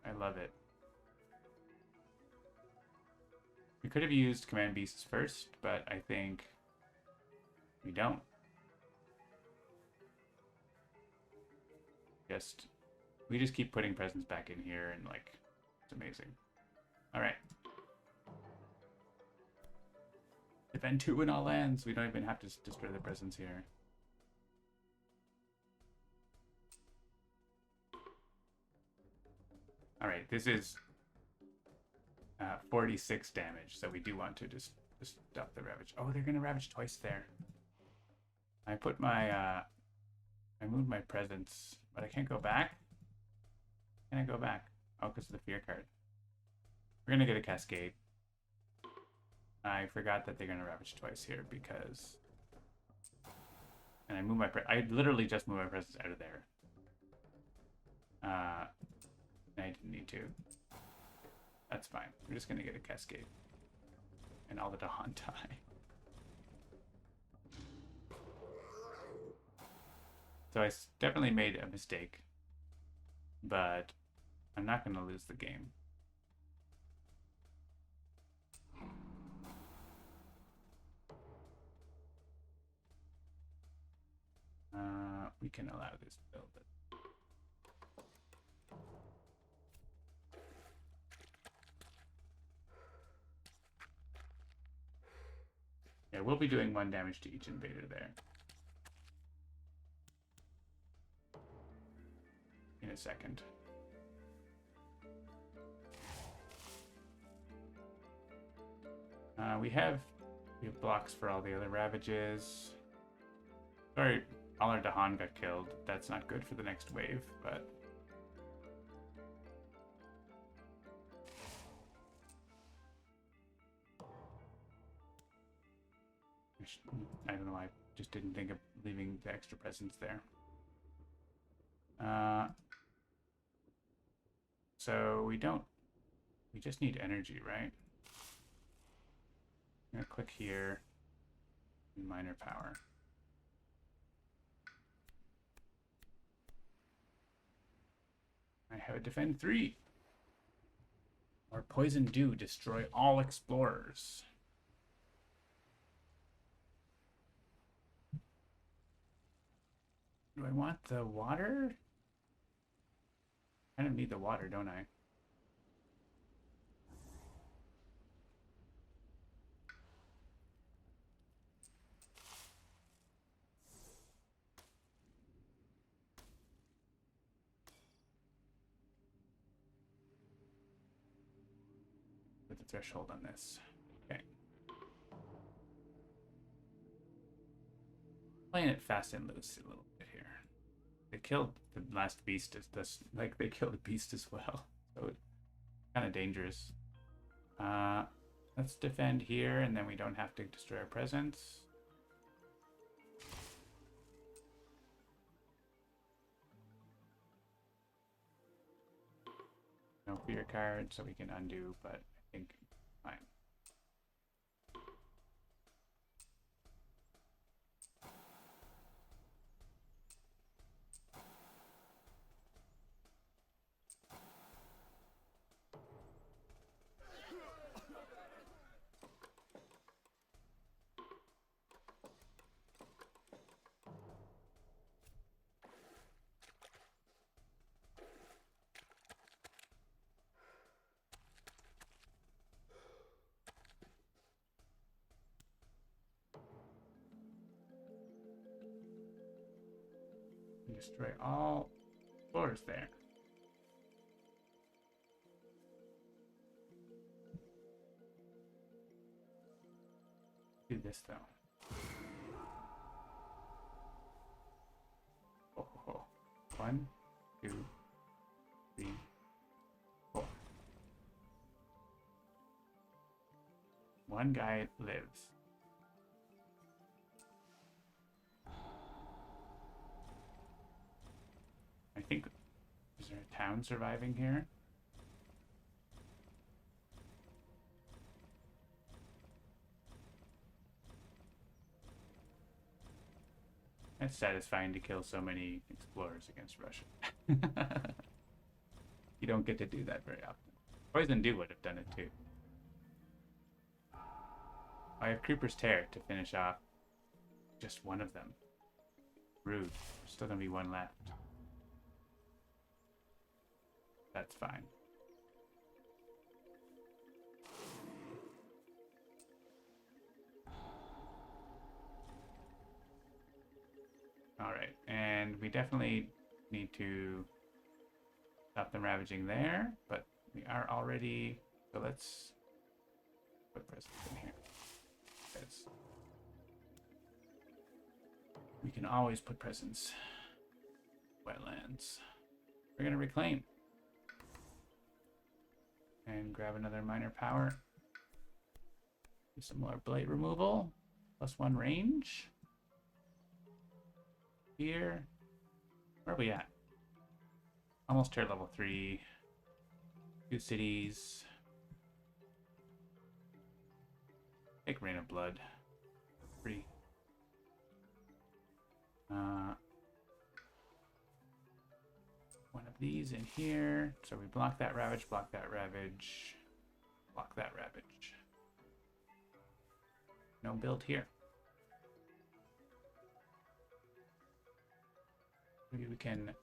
I love it. We could have used Command Beasts first, but I think we don't. We just keep putting presents back in here and like, it's amazing. All right. Defend 2 in all lands. We don't even have to destroy the presence here. All right, this is 46 damage, so we do want to just stop the Ravage. Oh, they're gonna Ravage twice there. I put my, I moved my presence, but I can't go back. Can I go back? Oh, because of the Fear card. We're gonna get a Cascade. I forgot that they're gonna Ravage twice here because, and I move my I literally just moved my presence out of there. I didn't need to. That's fine. We're just gonna get a Cascade and all the Dawn die. So I definitely made a mistake, but I'm not gonna lose the game. We can allow this build. Yeah, we'll be doing 1 damage to each invader there. In a second. We have blocks for all the other Ravages. Sorry, All our Dahan got killed. That's not good for the next wave, but... I don't know, I just didn't think of leaving the extra presence there. So we just need energy, right? I'm gonna click here, minor power. I have a defend 3. Or poison dew, destroy all explorers. Do I want the water? I kind of need the water, don't I? Put the threshold on this. Okay. Playing it fast and loose a little bit here. They killed the last beast. Like they killed a beast as well, so it's kind of dangerous. Let's defend here, and then we don't have to destroy our presence. No fear card, so we can undo, but I think fine. Destroy all floors there. Do this though. Oh. 1, 2, 3, 4. One guy lives. I think, is there a town surviving here? It's satisfying to kill so many explorers against Russia. You don't get to do that very often. Poison Dew would have done it too. I have Creeper's Tear to finish off just one of them. Rude. There's still gonna be one left. That's fine. Alright, and we definitely need to stop them ravaging there, but we are already... So let's put presence in here. Because we can always put presence. Wetlands. We're going to reclaim. And grab another minor power. Do some more blight removal. +1 range. Here. Where are we at? Almost tier level 3. 2 cities. Take Rain of Blood. 3. One of these in here. So we block that ravage, block that ravage, block that ravage. No build here. Maybe we can...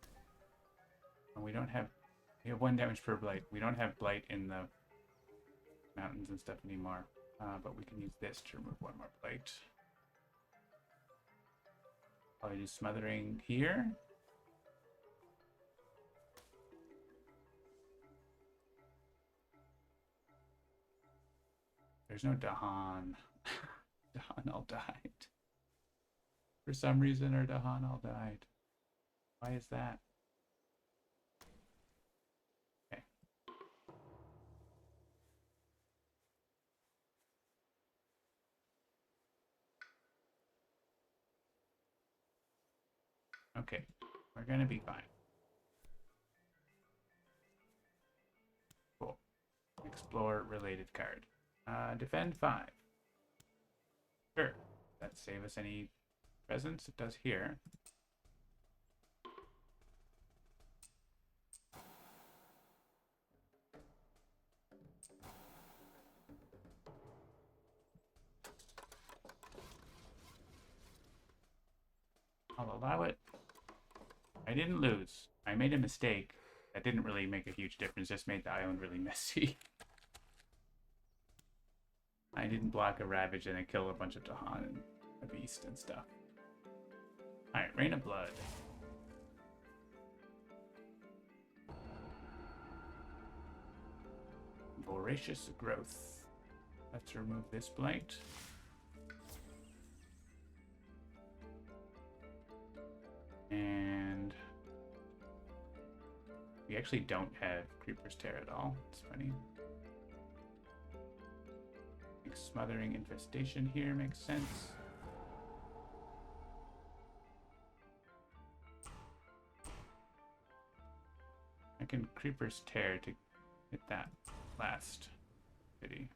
We don't have... We have 1 damage per blight. We don't have blight in the mountains and stuff anymore. But we can use this to remove 1 more blight. Probably do smothering here. There's no Dahan. Dahan all died. For some reason, our Dahan all died. Why is that? Okay. Okay, we're gonna be fine. Cool. Explore related card. Defend 5. Sure. That save us any presence? It does here. I'll allow it. I didn't lose. I made a mistake. That didn't really make a huge difference, just made the island really messy. I didn't block a Ravage and I killed a bunch of Dahan and a Beast and stuff. Alright, Rain of Blood. Voracious Growth. Let's remove this blight. And we actually don't have Creeper's Tear at all. It's funny. Smothering Infestation here makes sense. I can Creeper's Tear to hit that last pity.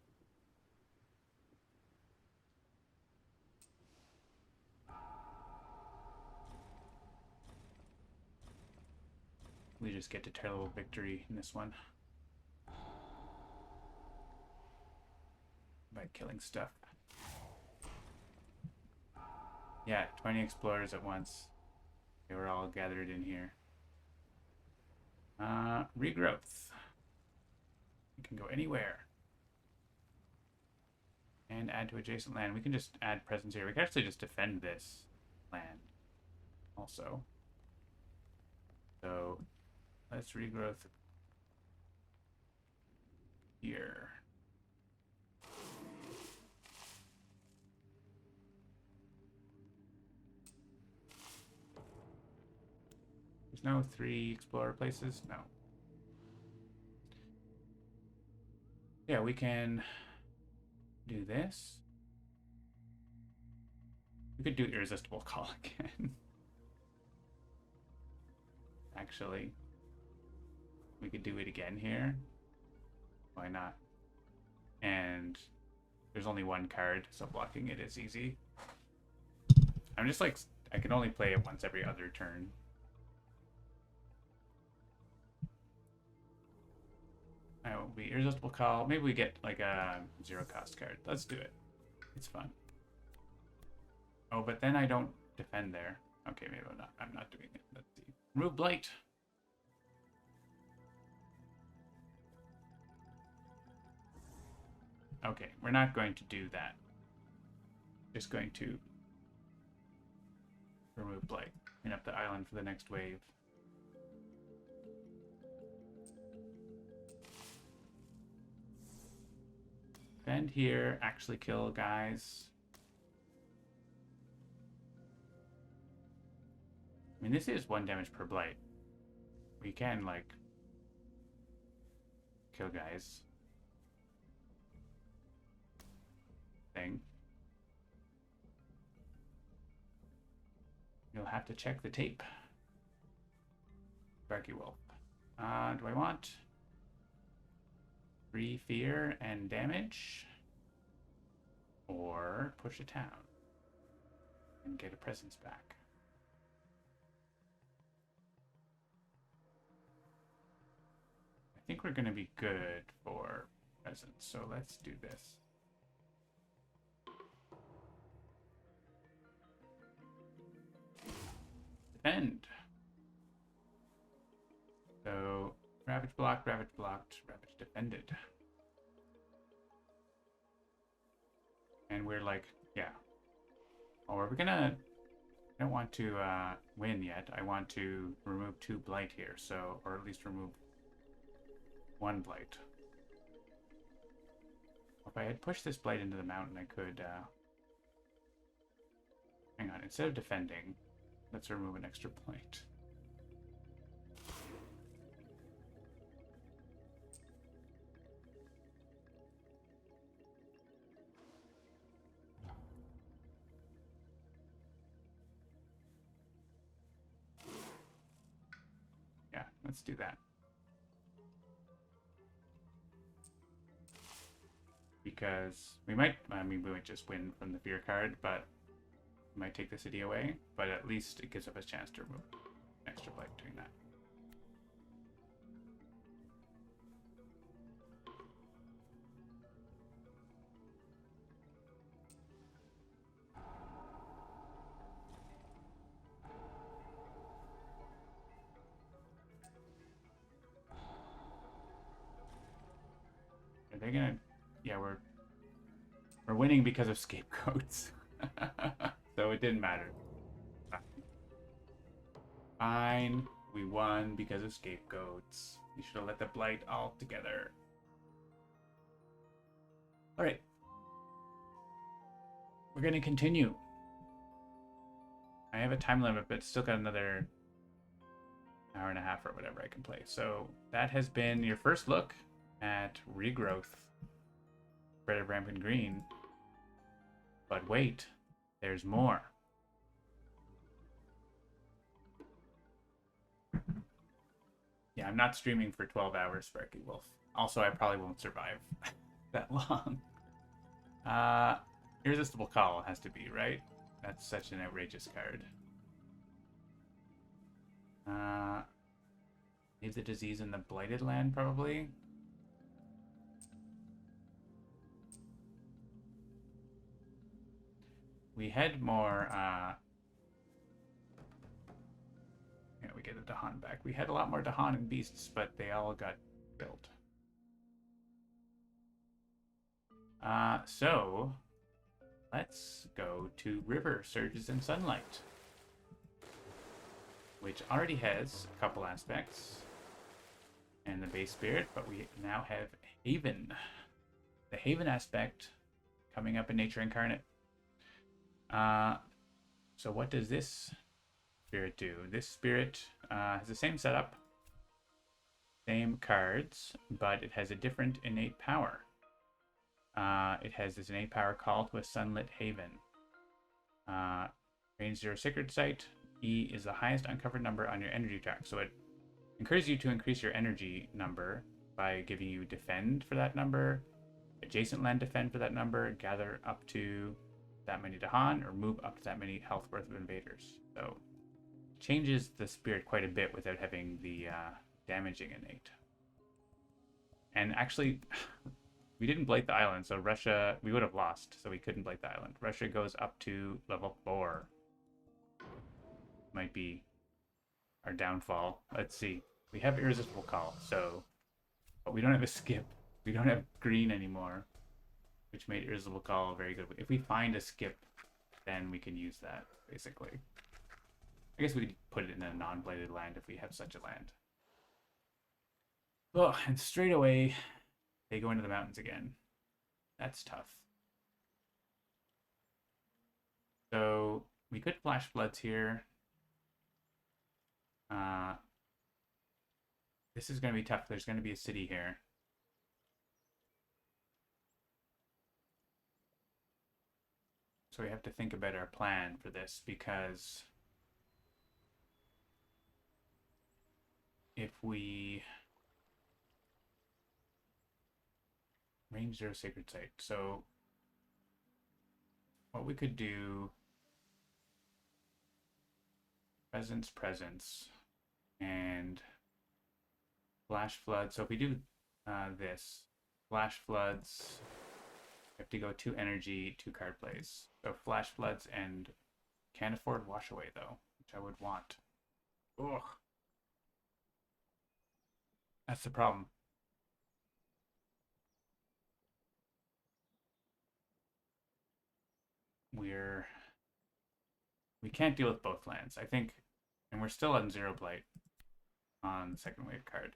We just get to terrible victory in this one by killing stuff. Yeah, 20 explorers at once. They were all gathered in here. Regrowth. You can go anywhere. And add to adjacent land. We can just add presence here. We can actually just defend this land also. So let's regrowth here. There's no 3 explorer places? No. Yeah, we can do this. We could do Irresistible Call again. Actually, we could do it again here. Why not? And there's only one card, so blocking it is easy. I'm just like, I can only play it once every other turn. I will be Irresistible Call. Maybe we get like a 0 cost card. Let's do it. It's fun. Oh, but then I don't defend there. Okay, maybe I'm not doing it. Let's see. Remove Blight. Okay, we're not going to do that. Just going to remove Blight. Clean up the island for the next wave. Defend here, actually kill guys. I mean, this is 1 damage per blight. We can, like, kill guys. Thing. You'll have to check the tape. Barky Wolf. Do I want 3 fear and damage? Or push a town and get a presence back? I think we're going to be good for presence, so let's do this. Defend. So, Ravage blocked, Ravage blocked, Ravage defended. And we're like, yeah. Or we're gonna... I don't want to win yet. I want to remove 2 blight here, so... Or at least remove 1 blight. If I had pushed this blight into the mountain, I could... Hang on, instead of defending, let's remove an extra point. Yeah, let's do that. Because we might, I mean, we might just win from the fear card, but we might take the city away. But at least it gives us a chance to remove an extra blight doing that. Are they gonna? Yeah, we're winning because of scapegoats. So it didn't matter. Fine, we won because of scapegoats. You should have let the blight all together. All right, we're gonna continue. I have a time limit, but still got another hour and a half or whatever I can play. So that has been your first look at Regrowth, Bread of Rampant Green. But wait, there's more. Yeah, I'm not streaming for 12 hours, Sparky Wolf. Also, I probably won't survive that long. Irresistible Call has to be, right? That's such an outrageous card. Leave the disease in the blighted land, probably. We had more, yeah, we get the Dahan back. We had a lot more Dahan and beasts, but they all got killed. So let's go to River Surges and Sunlight, which already has a couple aspects and the base spirit, but we now have Haven. The Haven aspect coming up in Nature Incarnate. So what does this spirit do? This spirit has the same setup, same cards, but it has a different innate power. It has this innate power call to a Sunlit Haven. Range 0 Sacred Site. E is the highest uncovered number on your energy track. So it encourages you to increase your energy number by giving you defend for that number, adjacent land defend for that number, gather up to that many Dahan, or move up to that many health worth of invaders. So changes the spirit quite a bit without having the damaging innate. And actually, we didn't blight the island, so Russia, we would have lost, so we couldn't blight the island. Russia goes up to level 4. Might be our downfall. Let's see. We have Irresistible Call, so, but we don't have a skip. We don't have green anymore, which made Irresistible Call very good. If we find a skip, then we can use that, basically. I guess we could put it in a non-blighted land if we have such a land. Oh, and straight away, they go into the mountains again. That's tough. So we could Flash Floods here. This is going to be tough. There's going to be a city here. So we have to think about our plan for this, because if we range 0 Sacred Site, so what we could do, presence, and Flash Flood. So if we do this, Flash Floods, we have to go 2 energy, 2 card plays. So Flash Floods, and can't afford Wash Away though, which I would want. Ugh. That's the problem. We can't deal with both lands, I think, and we're still on 0 blight on the second wave card.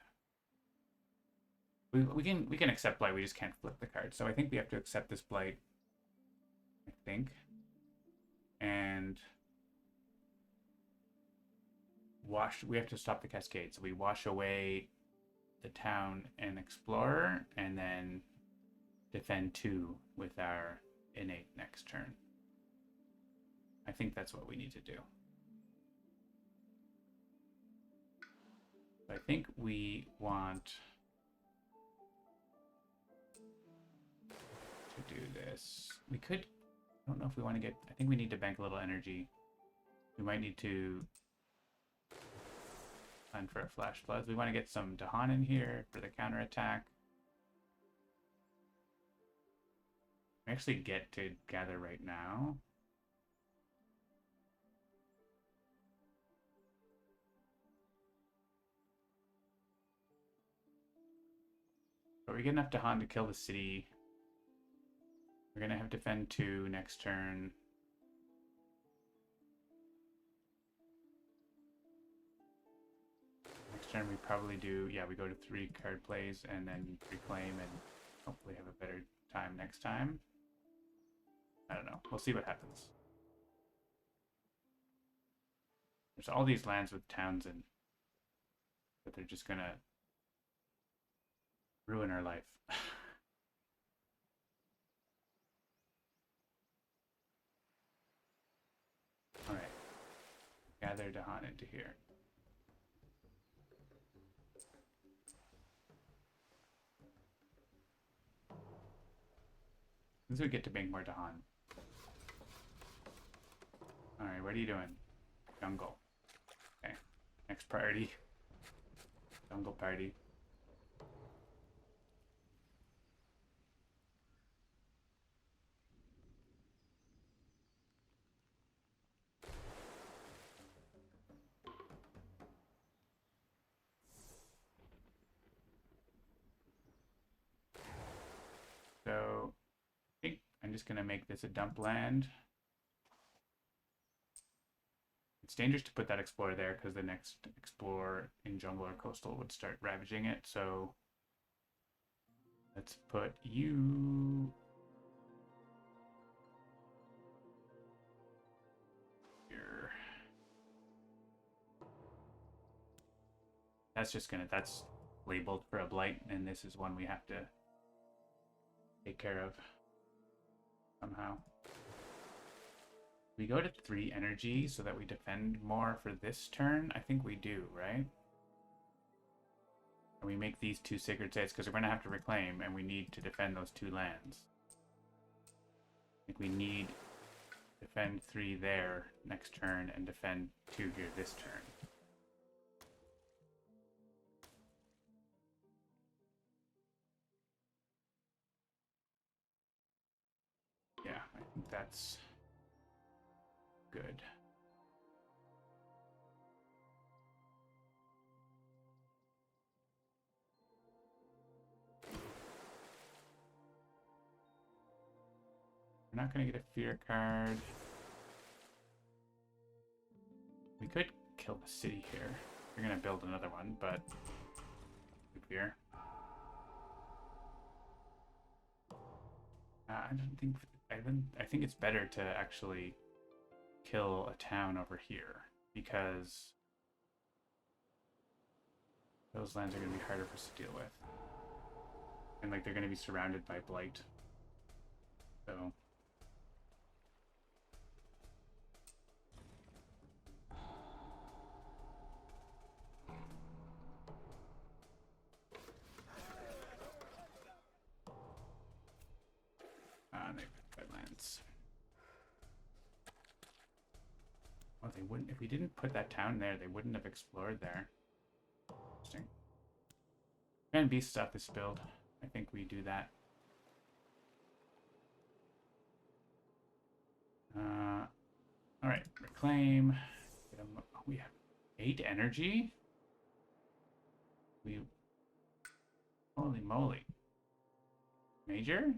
We can accept blight, we just can't flip the card. So I think we have to accept this blight, I think. And we have to stop the cascade. So we wash away the town and explorer, and then defend 2 with our innate next turn. I think that's what we need to do. I think we want to do this. We could, I don't know if we want to get, I think we need to bank a little energy. We might need to plan for a flash floods. We want to get some Dahan in here for the counterattack. We actually get to gather right now. But we get enough Dahan to kill the city. We're going to have defend 2 next turn. Next turn we probably do, yeah, we go to 3 card plays and then reclaim and hopefully have a better time next time. I don't know. We'll see what happens. There's all these lands with towns in, but they're just going to ruin our life. All right. Gather Dahan into here. Since we get to make more Dahan. Alright, what are you doing? Jungle. Okay. Next priority. Jungle party. So, I think I'm just going to make this a dump land. It's dangerous to put that explorer there because the next explorer in jungle or coastal would start ravaging it. So let's put you here. That's labeled for a blight, and this is one we have to take care of somehow. We go to 3 energy so that we defend more for this turn. I think we do, right? And we make these 2 sacred sites because we're going to have to reclaim, and we need to defend those 2 lands. I think we need defend 3 there next turn and defend 2 here this turn. Yeah, I think that's good. We're not going to get a fear card. We could kill the city here. We're going to build another one, but fear. I think it's better to actually kill a town over here because those lands are going to be harder for us to deal with. And like they're going to be surrounded by blight. So they've got wetlands. Oh, they wouldn't, if we didn't put that town there, they wouldn't have explored there. Interesting. And beast stuff is spilled. I think we do that. All right, reclaim. We have 8 energy. Holy moly. Major?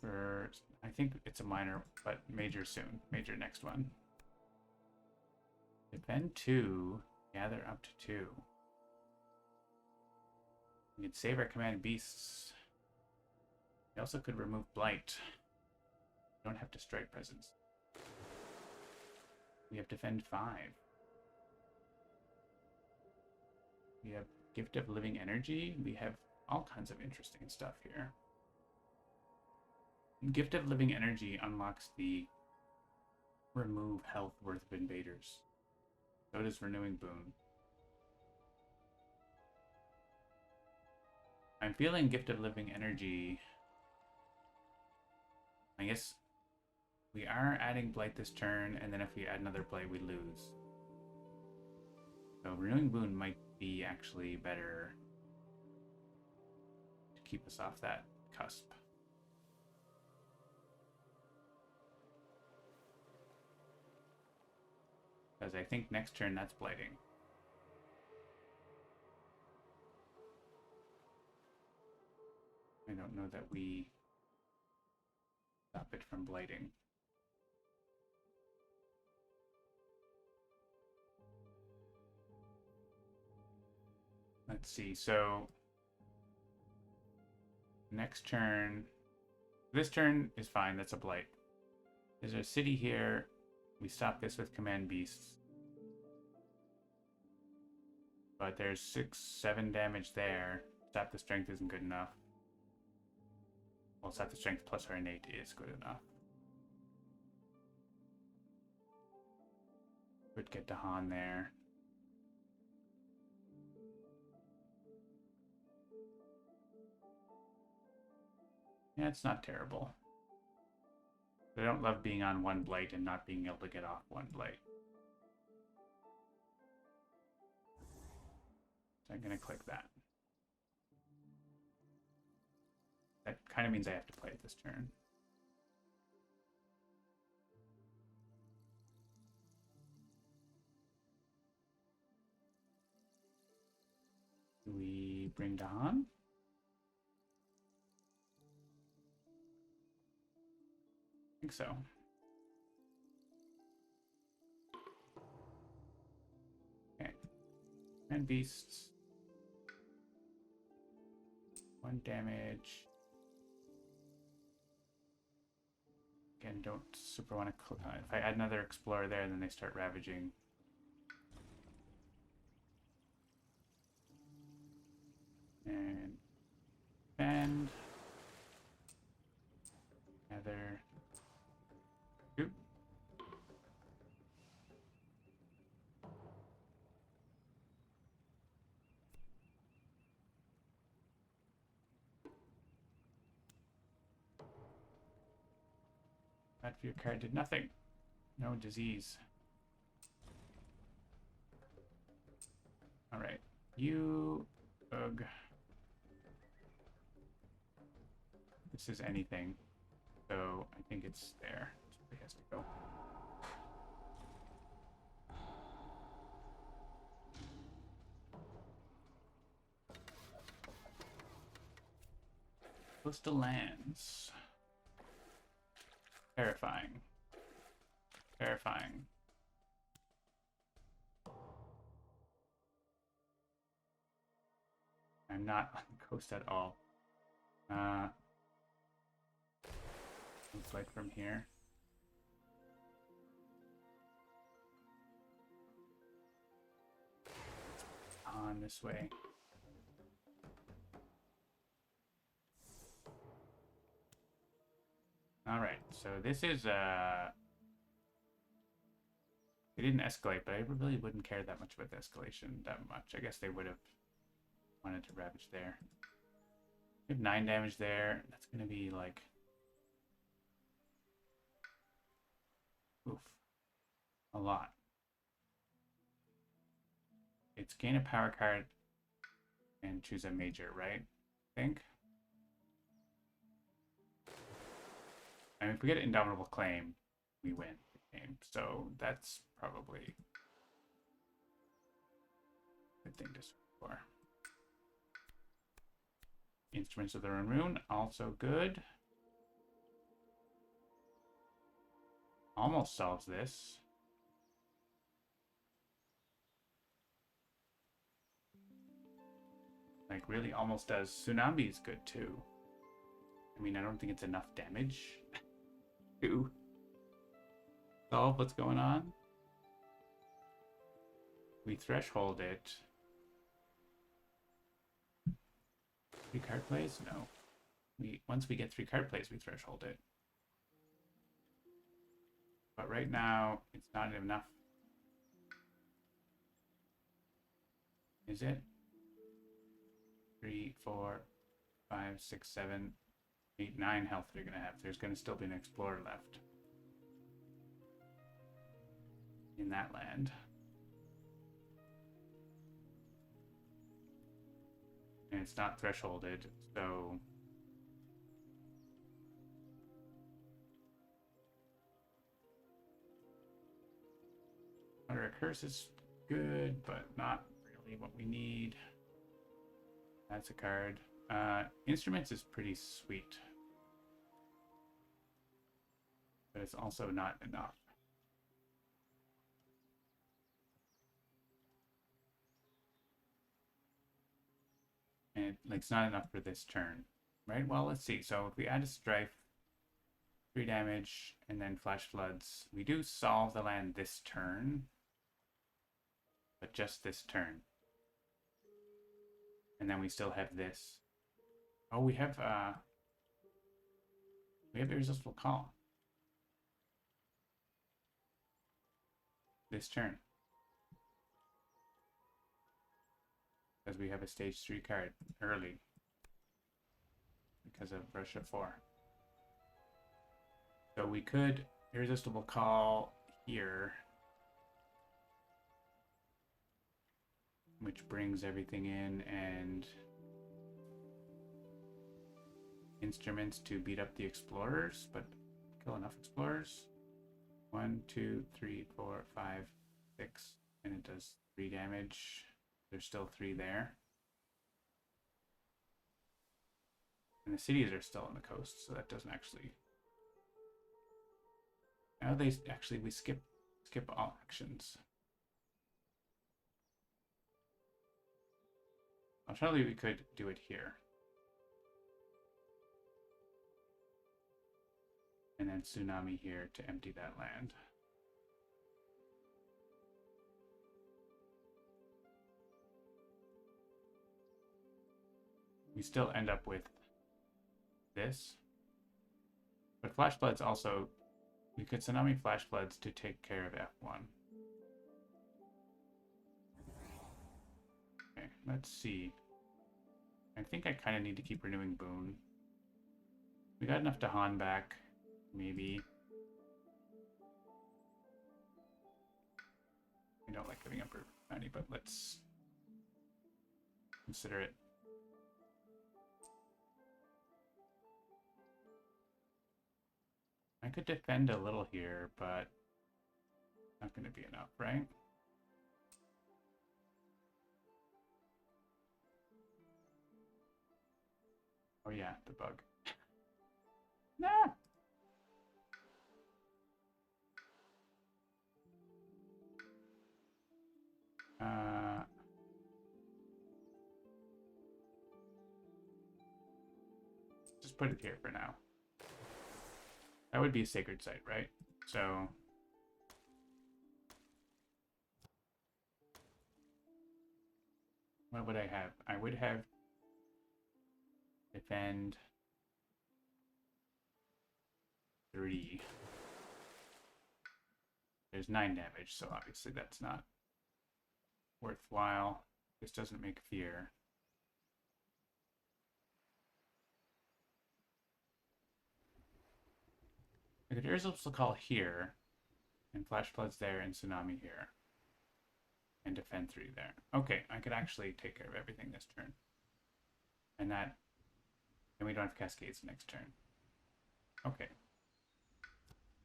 I think it's a minor, but major soon. Major next one. Defend 2, gather up to 2. We could save our command beasts. We also could remove blight. We don't have to strike presence. We have defend 5. We have gift of living energy. We have all kinds of interesting stuff here. Gift of living energy unlocks the remove health worth of invaders. So does renewing boon. I'm feeling gift of living energy. I guess we are adding blight this turn, and then if we add another blight, we lose. So renewing boon might be actually better to keep us off that cusp. Because I think next turn that's blighting. I don't know that we stop it from blighting. Let's see, so next turn, this turn is fine, that's a blight. There's a city here, we stop this with command beasts. But there's 6-7 damage there. Sap the strength isn't good enough. Well, sap the strength plus our innate is good enough. Could get to Han there. Yeah, it's not terrible. I don't love being on one blight and not being able to get off one blight. So I'm going to click that. That kind of means I have to play it this turn. Do we bring Dahan? I think so. Okay. And beasts. 1 damage. Again, don't super want to... if I add another explorer there, then they start ravaging. And bend. Another. Oop. That for your card did nothing. No disease. Alright. You... Ugh. This is anything. So I think it's there. It has to go. Coastal lands. Terrifying. Terrifying. I'm not on the coast at all. Looks like from here. On this way. Alright, so this is, it didn't escalate, but I really wouldn't care that much about the escalation that much. I guess they would have wanted to ravage there. We have 9 damage there. That's going to be like... oof. A lot. It's gain a power card and choose a major, right? I think. I mean, if we get Indomitable Claim, we win the game. So that's probably a good thing to search for. Instruments of the Rune, also good. Almost solves this. Like, really almost does. Tsunami is good, too. I mean, I don't think it's enough damage to solve what's going on. We threshold it. 3 card plays? No. Once we get 3 card plays, we threshold it. But right now, it's not enough. Is it? 3, 4, 5, 6, 7, 8, 9 health they're going to have. There's going to still be an explorer left in that land. And it's not thresholded, so Under a Curse is good, but not really what we need. That's a card. Instruments is pretty sweet, but it's also not enough. And it's not enough for this turn, right? Well, let's see. So if we add a Strife, 3 damage, and then Flash Floods, we do solve the land this turn, but just this turn. And then we still have this. Oh, we have Irresistible Call this turn, because we have a stage 3 card early because of Russia 4. So we could Irresistible Call here, which brings everything in, and instruments to beat up the explorers, but kill enough explorers. 1, 2, 3, 4, 5, 6, and it does 3 damage. There's still 3 there. And the cities are still on the coast, so that doesn't actually. Now we skip all actions. Alternatively, we could do it here. And then Tsunami here to empty that land. We still end up with this. But Flash Floods also, we could Tsunami Flash Floods to take care of F1. Okay, let's see. I think I kind of need to keep renewing Boon. We got enough to Han back, maybe. I don't like giving up money, but let's consider it. I could defend a little here, but not going to be enough, right? Oh yeah, the bug. Nah. Just put it here for now. That would be a sacred site, right? So what would I have? I would have defend 3. There's 9 damage, so obviously that's not worthwhile. This doesn't make fear. I could Irresistible Call here, and Flash Floods there, and Tsunami here, and defend 3 there. Okay, I could actually take care of everything this turn. And that, and we don't have Cascades next turn. Okay.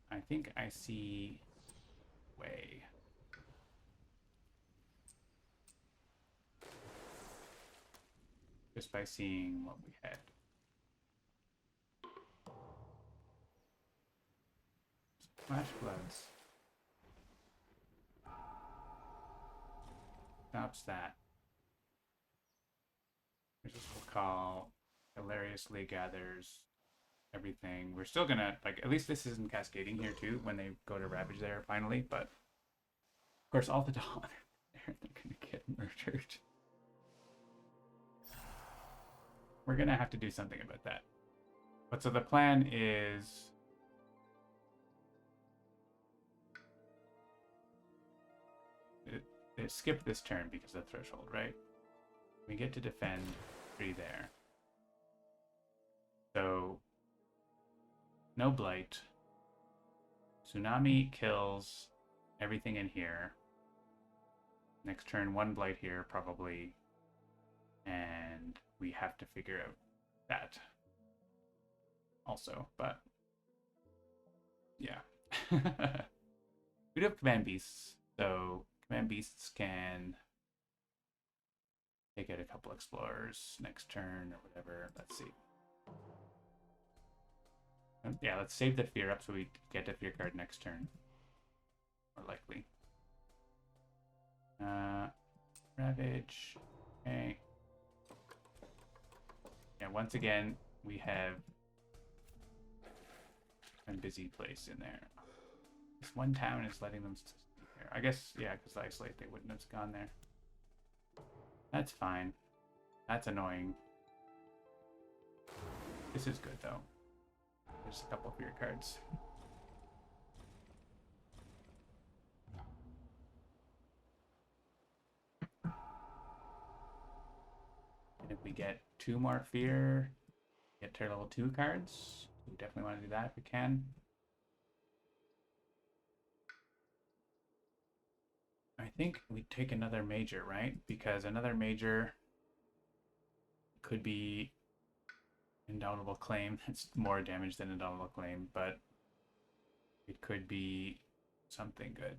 I think I see way. Just by seeing what we had. Flash Floods. Stops that. Irresistible Call. Hilariously gathers everything. We're still gonna, like, at least this isn't cascading here too when they go to Ravage there finally, but of course Alta Dawn They're gonna get murdered. We're gonna have to do something about that. But so the plan is they skip this turn because of the threshold, right? We get to defend 3 there. So no blight. Tsunami kills everything in here. Next turn, 1 blight here, probably. And we have to figure out that also, but yeah. We do have command beasts, so command beasts can take out a couple explorers next turn or whatever. Let's see. Yeah, let's save the fear up so we get a fear card next turn. More likely. Ravage. Okay. Yeah, once again, we have a busy place in there. This one town is letting them stay there. I guess, yeah, because isolate, they wouldn't have gone there. That's fine. That's annoying. This is good, though. There's a couple of fear cards. And if we get 2 more fear, get tier level 2 cards. We definitely want to do that if we can. I think we take another major, right? Because another major could be Indomitable Claim. It's more damage than Indomitable Claim, but it could be something good.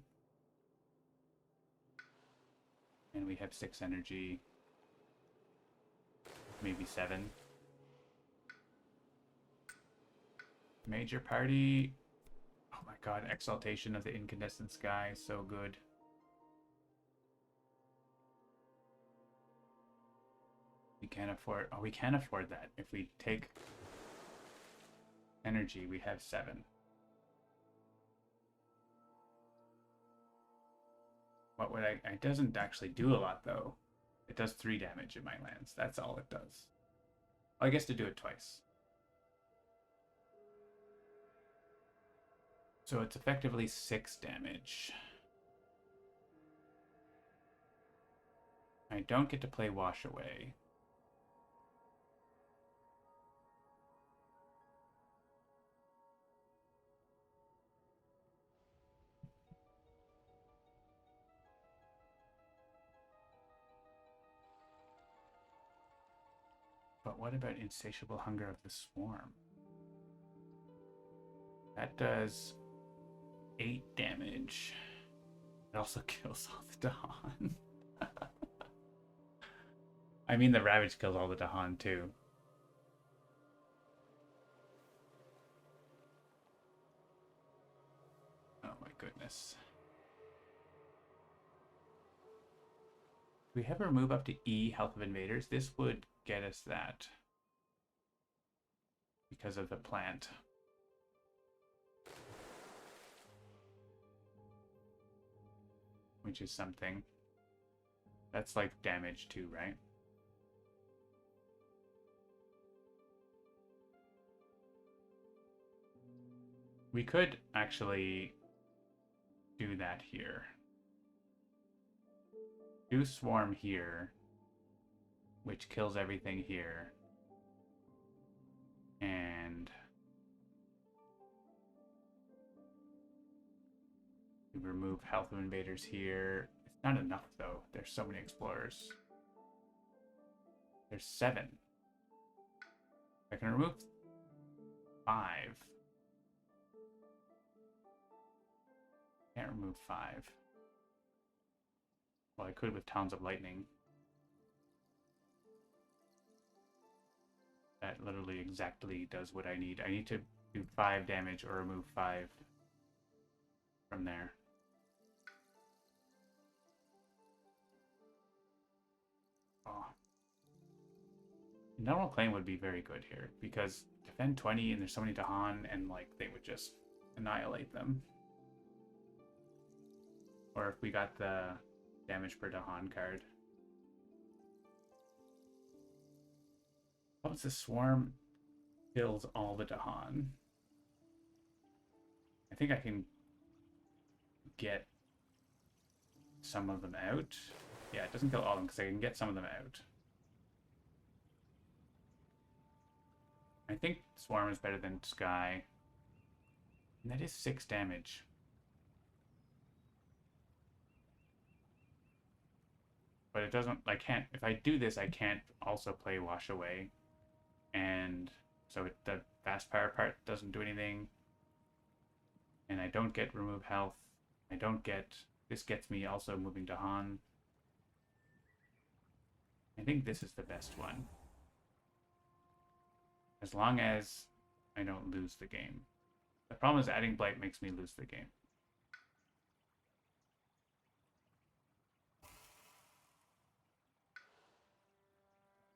And we have 6 energy. Maybe 7. Major party. Oh my god, Exaltation of the Incandescent Sky. So good. We can't afford... Oh, we can afford that. If we take energy, we have 7. What would I... It doesn't actually do a lot, though. It does 3 damage in my lands. That's all it does. Well, I guess to do it twice. So it's effectively 6 damage. I don't get to play Wash Away. But what about Insatiable Hunger of the Swarm? That does 8 damage. It also kills all the Dahan. I mean, the Ravage kills all the Dahan too. Oh my goodness. We have a remove up to E, Health of Invaders. This would get us that because of the plant. Which is something. That's like damage too, right? We could actually do that here. Do Swarm here, which kills everything here. And we remove Health of Invaders here. It's not enough, though. There's so many Explorers. There's 7. I can remove 5. Can't remove 5. Well, I could with Towns of Lightning. That literally exactly does what I need. I need to do 5 damage or remove 5 from there. Oh. Normal Claim would be very good here because defend 20 and there's so many Dahan and like they would just annihilate them. Or if we got the damage per Dahan card. Once the swarm kills all the Dahan, I think I can get some of them out. Yeah, it doesn't kill all of them because I can get some of them out. I think Swarm is better than Sky. And that is 6 damage. But it doesn't, I can't, if I do this, I can't also play Wash Away. And so the fast power part doesn't do anything. And I don't get remove health. I don't get, this gets me also moving to Han. I think this is the best one. As long as I don't lose the game. The problem is adding Blight makes me lose the game.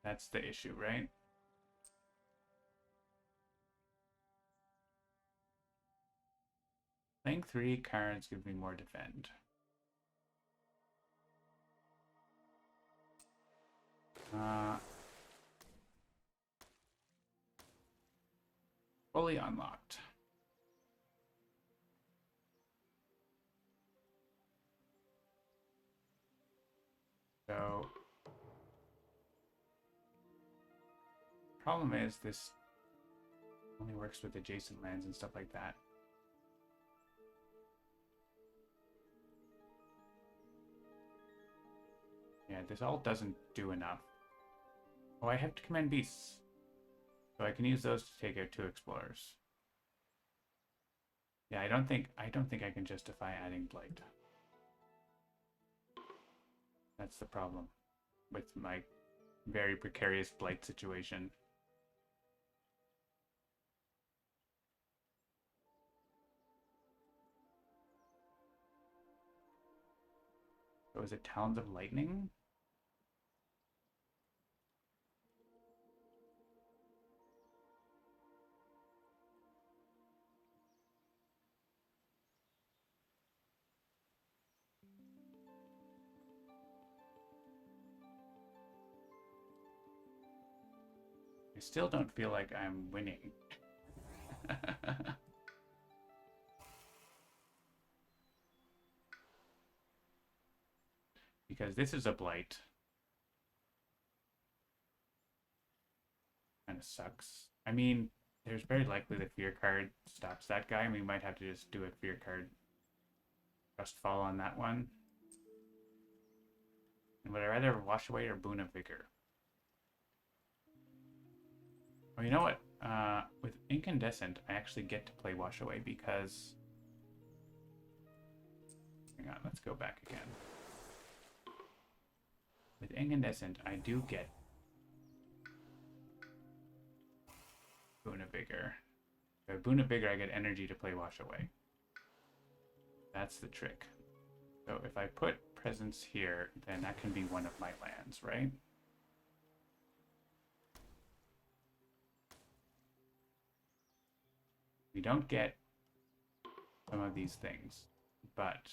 That's the issue, right? Playing 3 cards gives me more defend. Fully unlocked. So, problem is this only works with adjacent lands and stuff like that. Yeah, this all doesn't do enough. Oh, I have to command beasts. So I can use those to take out 2 explorers. Yeah, I don't think I can justify adding Blight. That's the problem with my very precarious Blight situation. So is it Talons of Lightning? I still don't feel like I'm winning. Because this is a Blight. Kind of sucks. I mean, there's very likely the Fear card stops that guy, and we might have to just do a Fear card Trust Fall on that one. And would I rather Wash Away or Boon of Vigor? Well, you know what? With Incandescent, I actually get to play Wash Away because... Hang on, let's go back again. With Incandescent, I do get Boon of Vigor. With Boon of Vigor, I get energy to play Wash Away. That's the trick. So if I put Presence here, then that can be one of my lands, right? We don't get some of these things, but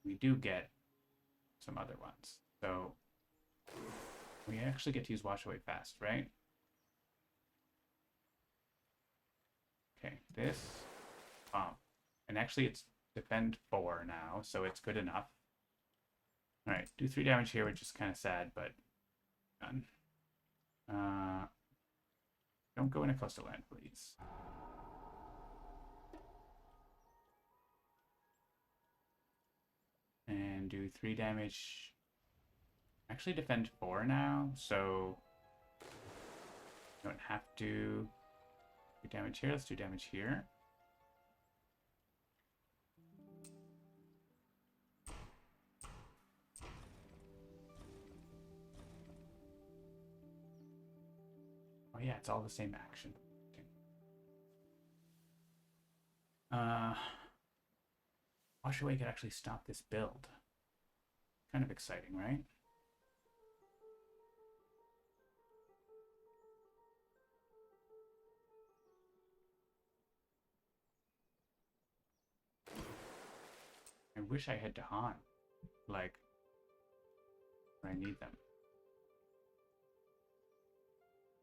we do get some other ones. So we actually get to use Wash Away fast, right? Okay, this, and actually it's defend 4 now, so it's good enough. All right, do 3 damage here, which is kind of sad, but done. Don't go in a coastal land, please. And do 3 damage. Actually defend 4 now, so you don't have to do damage here. Let's do damage here. Oh yeah, it's all the same action. Okay. Wash Away could actually stop this build. Kind of exciting, right? I wish I had Dahan. like where I need them.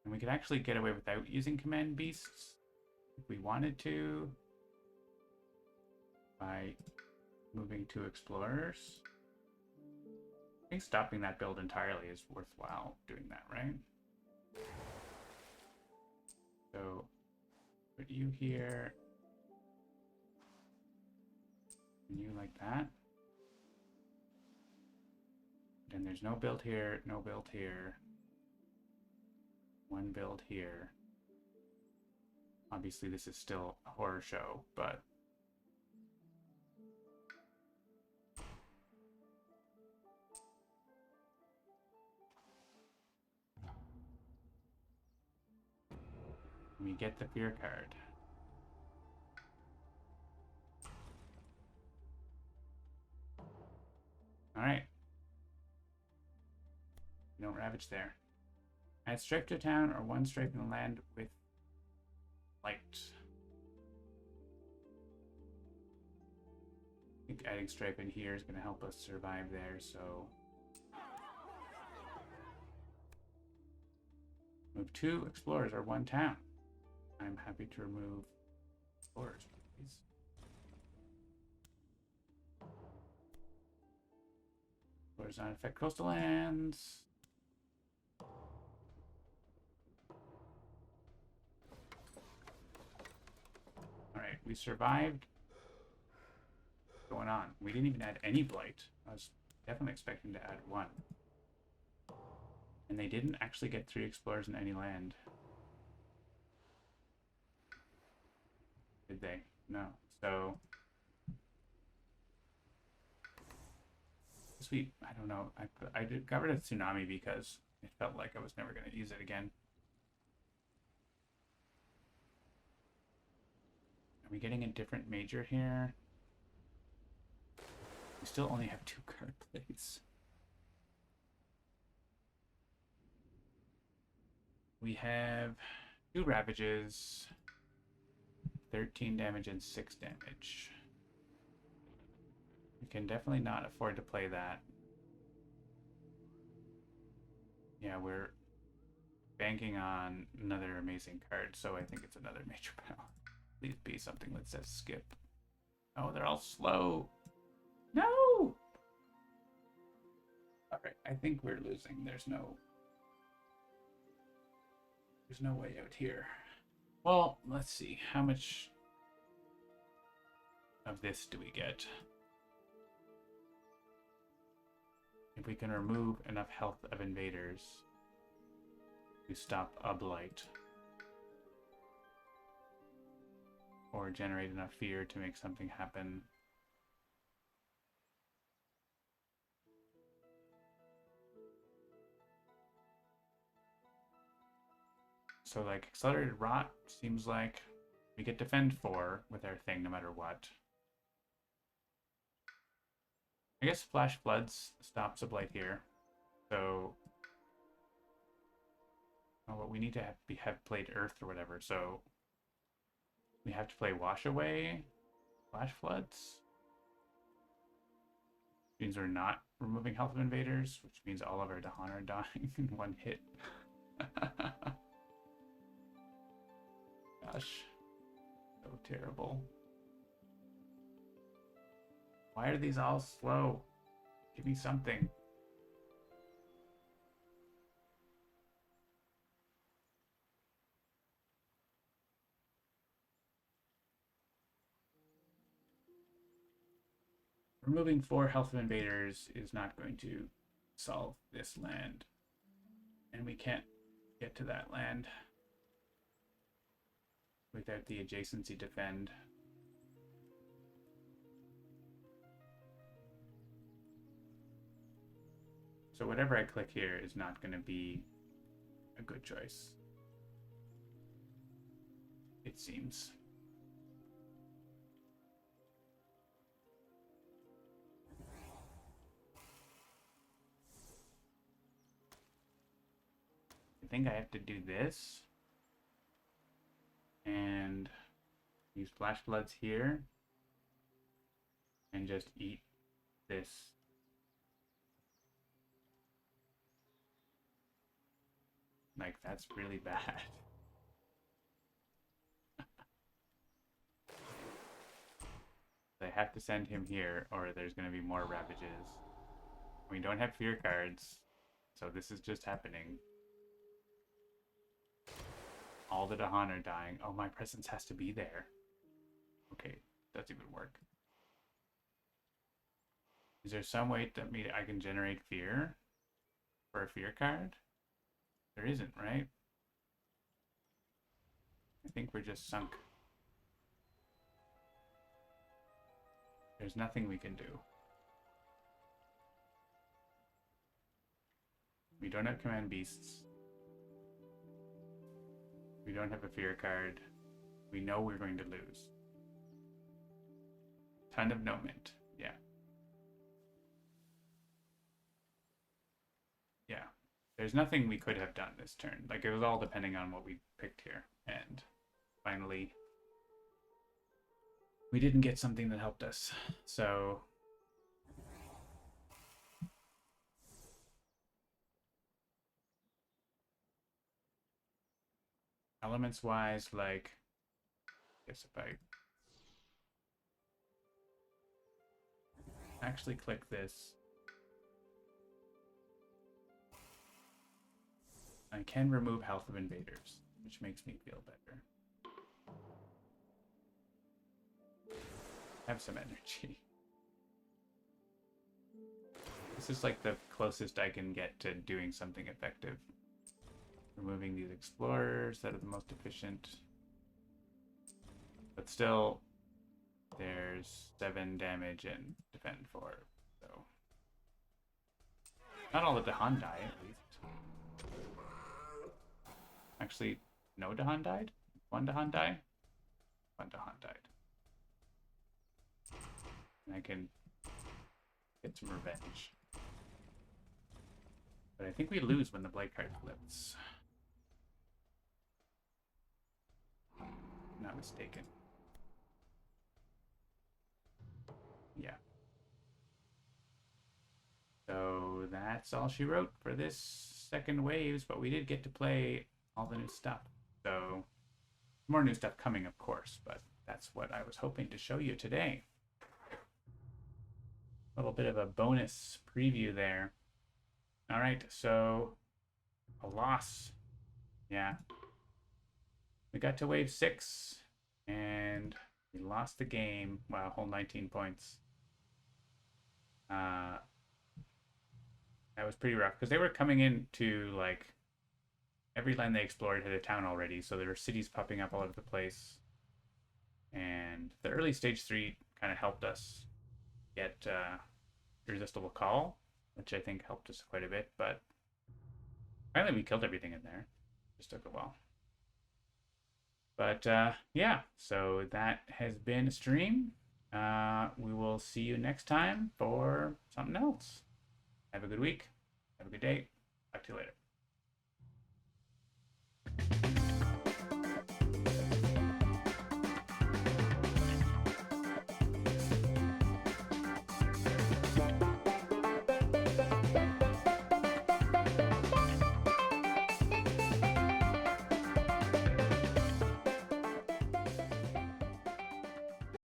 And we could actually get away without using command beasts if we wanted to by moving to explorers. I think stopping that build entirely is worthwhile doing that, right? So put you here. And you like that. And there's no build here, no build here. One build here. Obviously this is still a horror show, but we get the fear card. Alright. No ravage there. Add stripe to a town or one stripe in the land with light. I think adding stripe in here is going to help us survive there, so move 2 explorers or 1 town. I'm happy to remove explorers, please. Explorers not affect coastal lands. Alright, we survived. What's going on? We didn't even add any blight. I was definitely expecting to add 1. And they didn't actually get 3 explorers in any land. Did they? No. So sweet. I don't know. I got rid of Tsunami because it felt like I was never going to use it again. Are we getting a different major here? We still only have 2 card plays. We have 2 ravages, 13 damage and 6 damage. We can definitely not afford to play that. Yeah, we're banking on another amazing card, so I think it's another major power. Please be something that says skip. Oh, they're all slow. No! Alright, I think we're losing. There's no way out here. Well, let's see. How much of this do we get? If we can remove enough health of invaders to stop a blight. Or generate enough fear to make something happen. So like Accelerated Rot seems like we get Defend 4 with our thing no matter what. I guess Flash Floods stops a blight here. So but we need to have played Earth or whatever, so we have to play Wash Away, Flash Floods. Which means we're not removing health of invaders, which means all of our Dahan are dying in 1 hit. Gosh, so terrible. Why are these all slow? Give me something. Removing 4 health of invaders is not going to solve this land. And we can't get to that land without the adjacency defend. So whatever I click here is not going to be a good choice, it seems. I think I have to do this and use Flash Floods here and just eat this Like, that's really bad. They have to send him here, or there's going to be more ravages. We don't have fear cards, so this is just happening. All the Dahan are dying. Oh, my presence has to be there. Okay, doesn't even work. Is there some way that I can generate fear for a fear card? There isn't, right? I think we're just sunk. There's nothing we can do. We don't have command beasts. We don't have a fear card. We know we're going to lose. Ton of no mint. Yeah. Yeah. There's nothing we could have done this turn. Like, it was all depending on what we picked here. And finally, we didn't get something that helped us. So elements wise, like, I guess if I actually click this, I can remove health of invaders, which makes me feel better. Have some energy. This is like the closest I can get to doing something effective. Removing these explorers that are the most efficient. But still, there's 7 damage and defend 4. So not all of the Dahan die, at least. Actually, no Dahan died? 1 Dahan died? 1 Dahan died. And I can get some revenge. But I think we lose when the Blight card flips. Not mistaken. Yeah. So that's all she wrote for this second waves, but we did get to play all the new stuff. So more new stuff coming, of course, but that's what I was hoping to show you today. A little bit of a bonus preview there. All right, so a loss. Yeah. We got to wave 6 and we lost the game. Wow, whole 19 points. That was pretty rough because they were coming into like every land they explored had a town already, so there were cities popping up all over the place. And the early stage 3 kind of helped us get Irresistible Call, which I think helped us quite a bit, but finally we killed everything in there. Just took a while. But yeah, so that has been a stream. We will see you next time for something else. Have a good week. Have a good day. Talk to you later.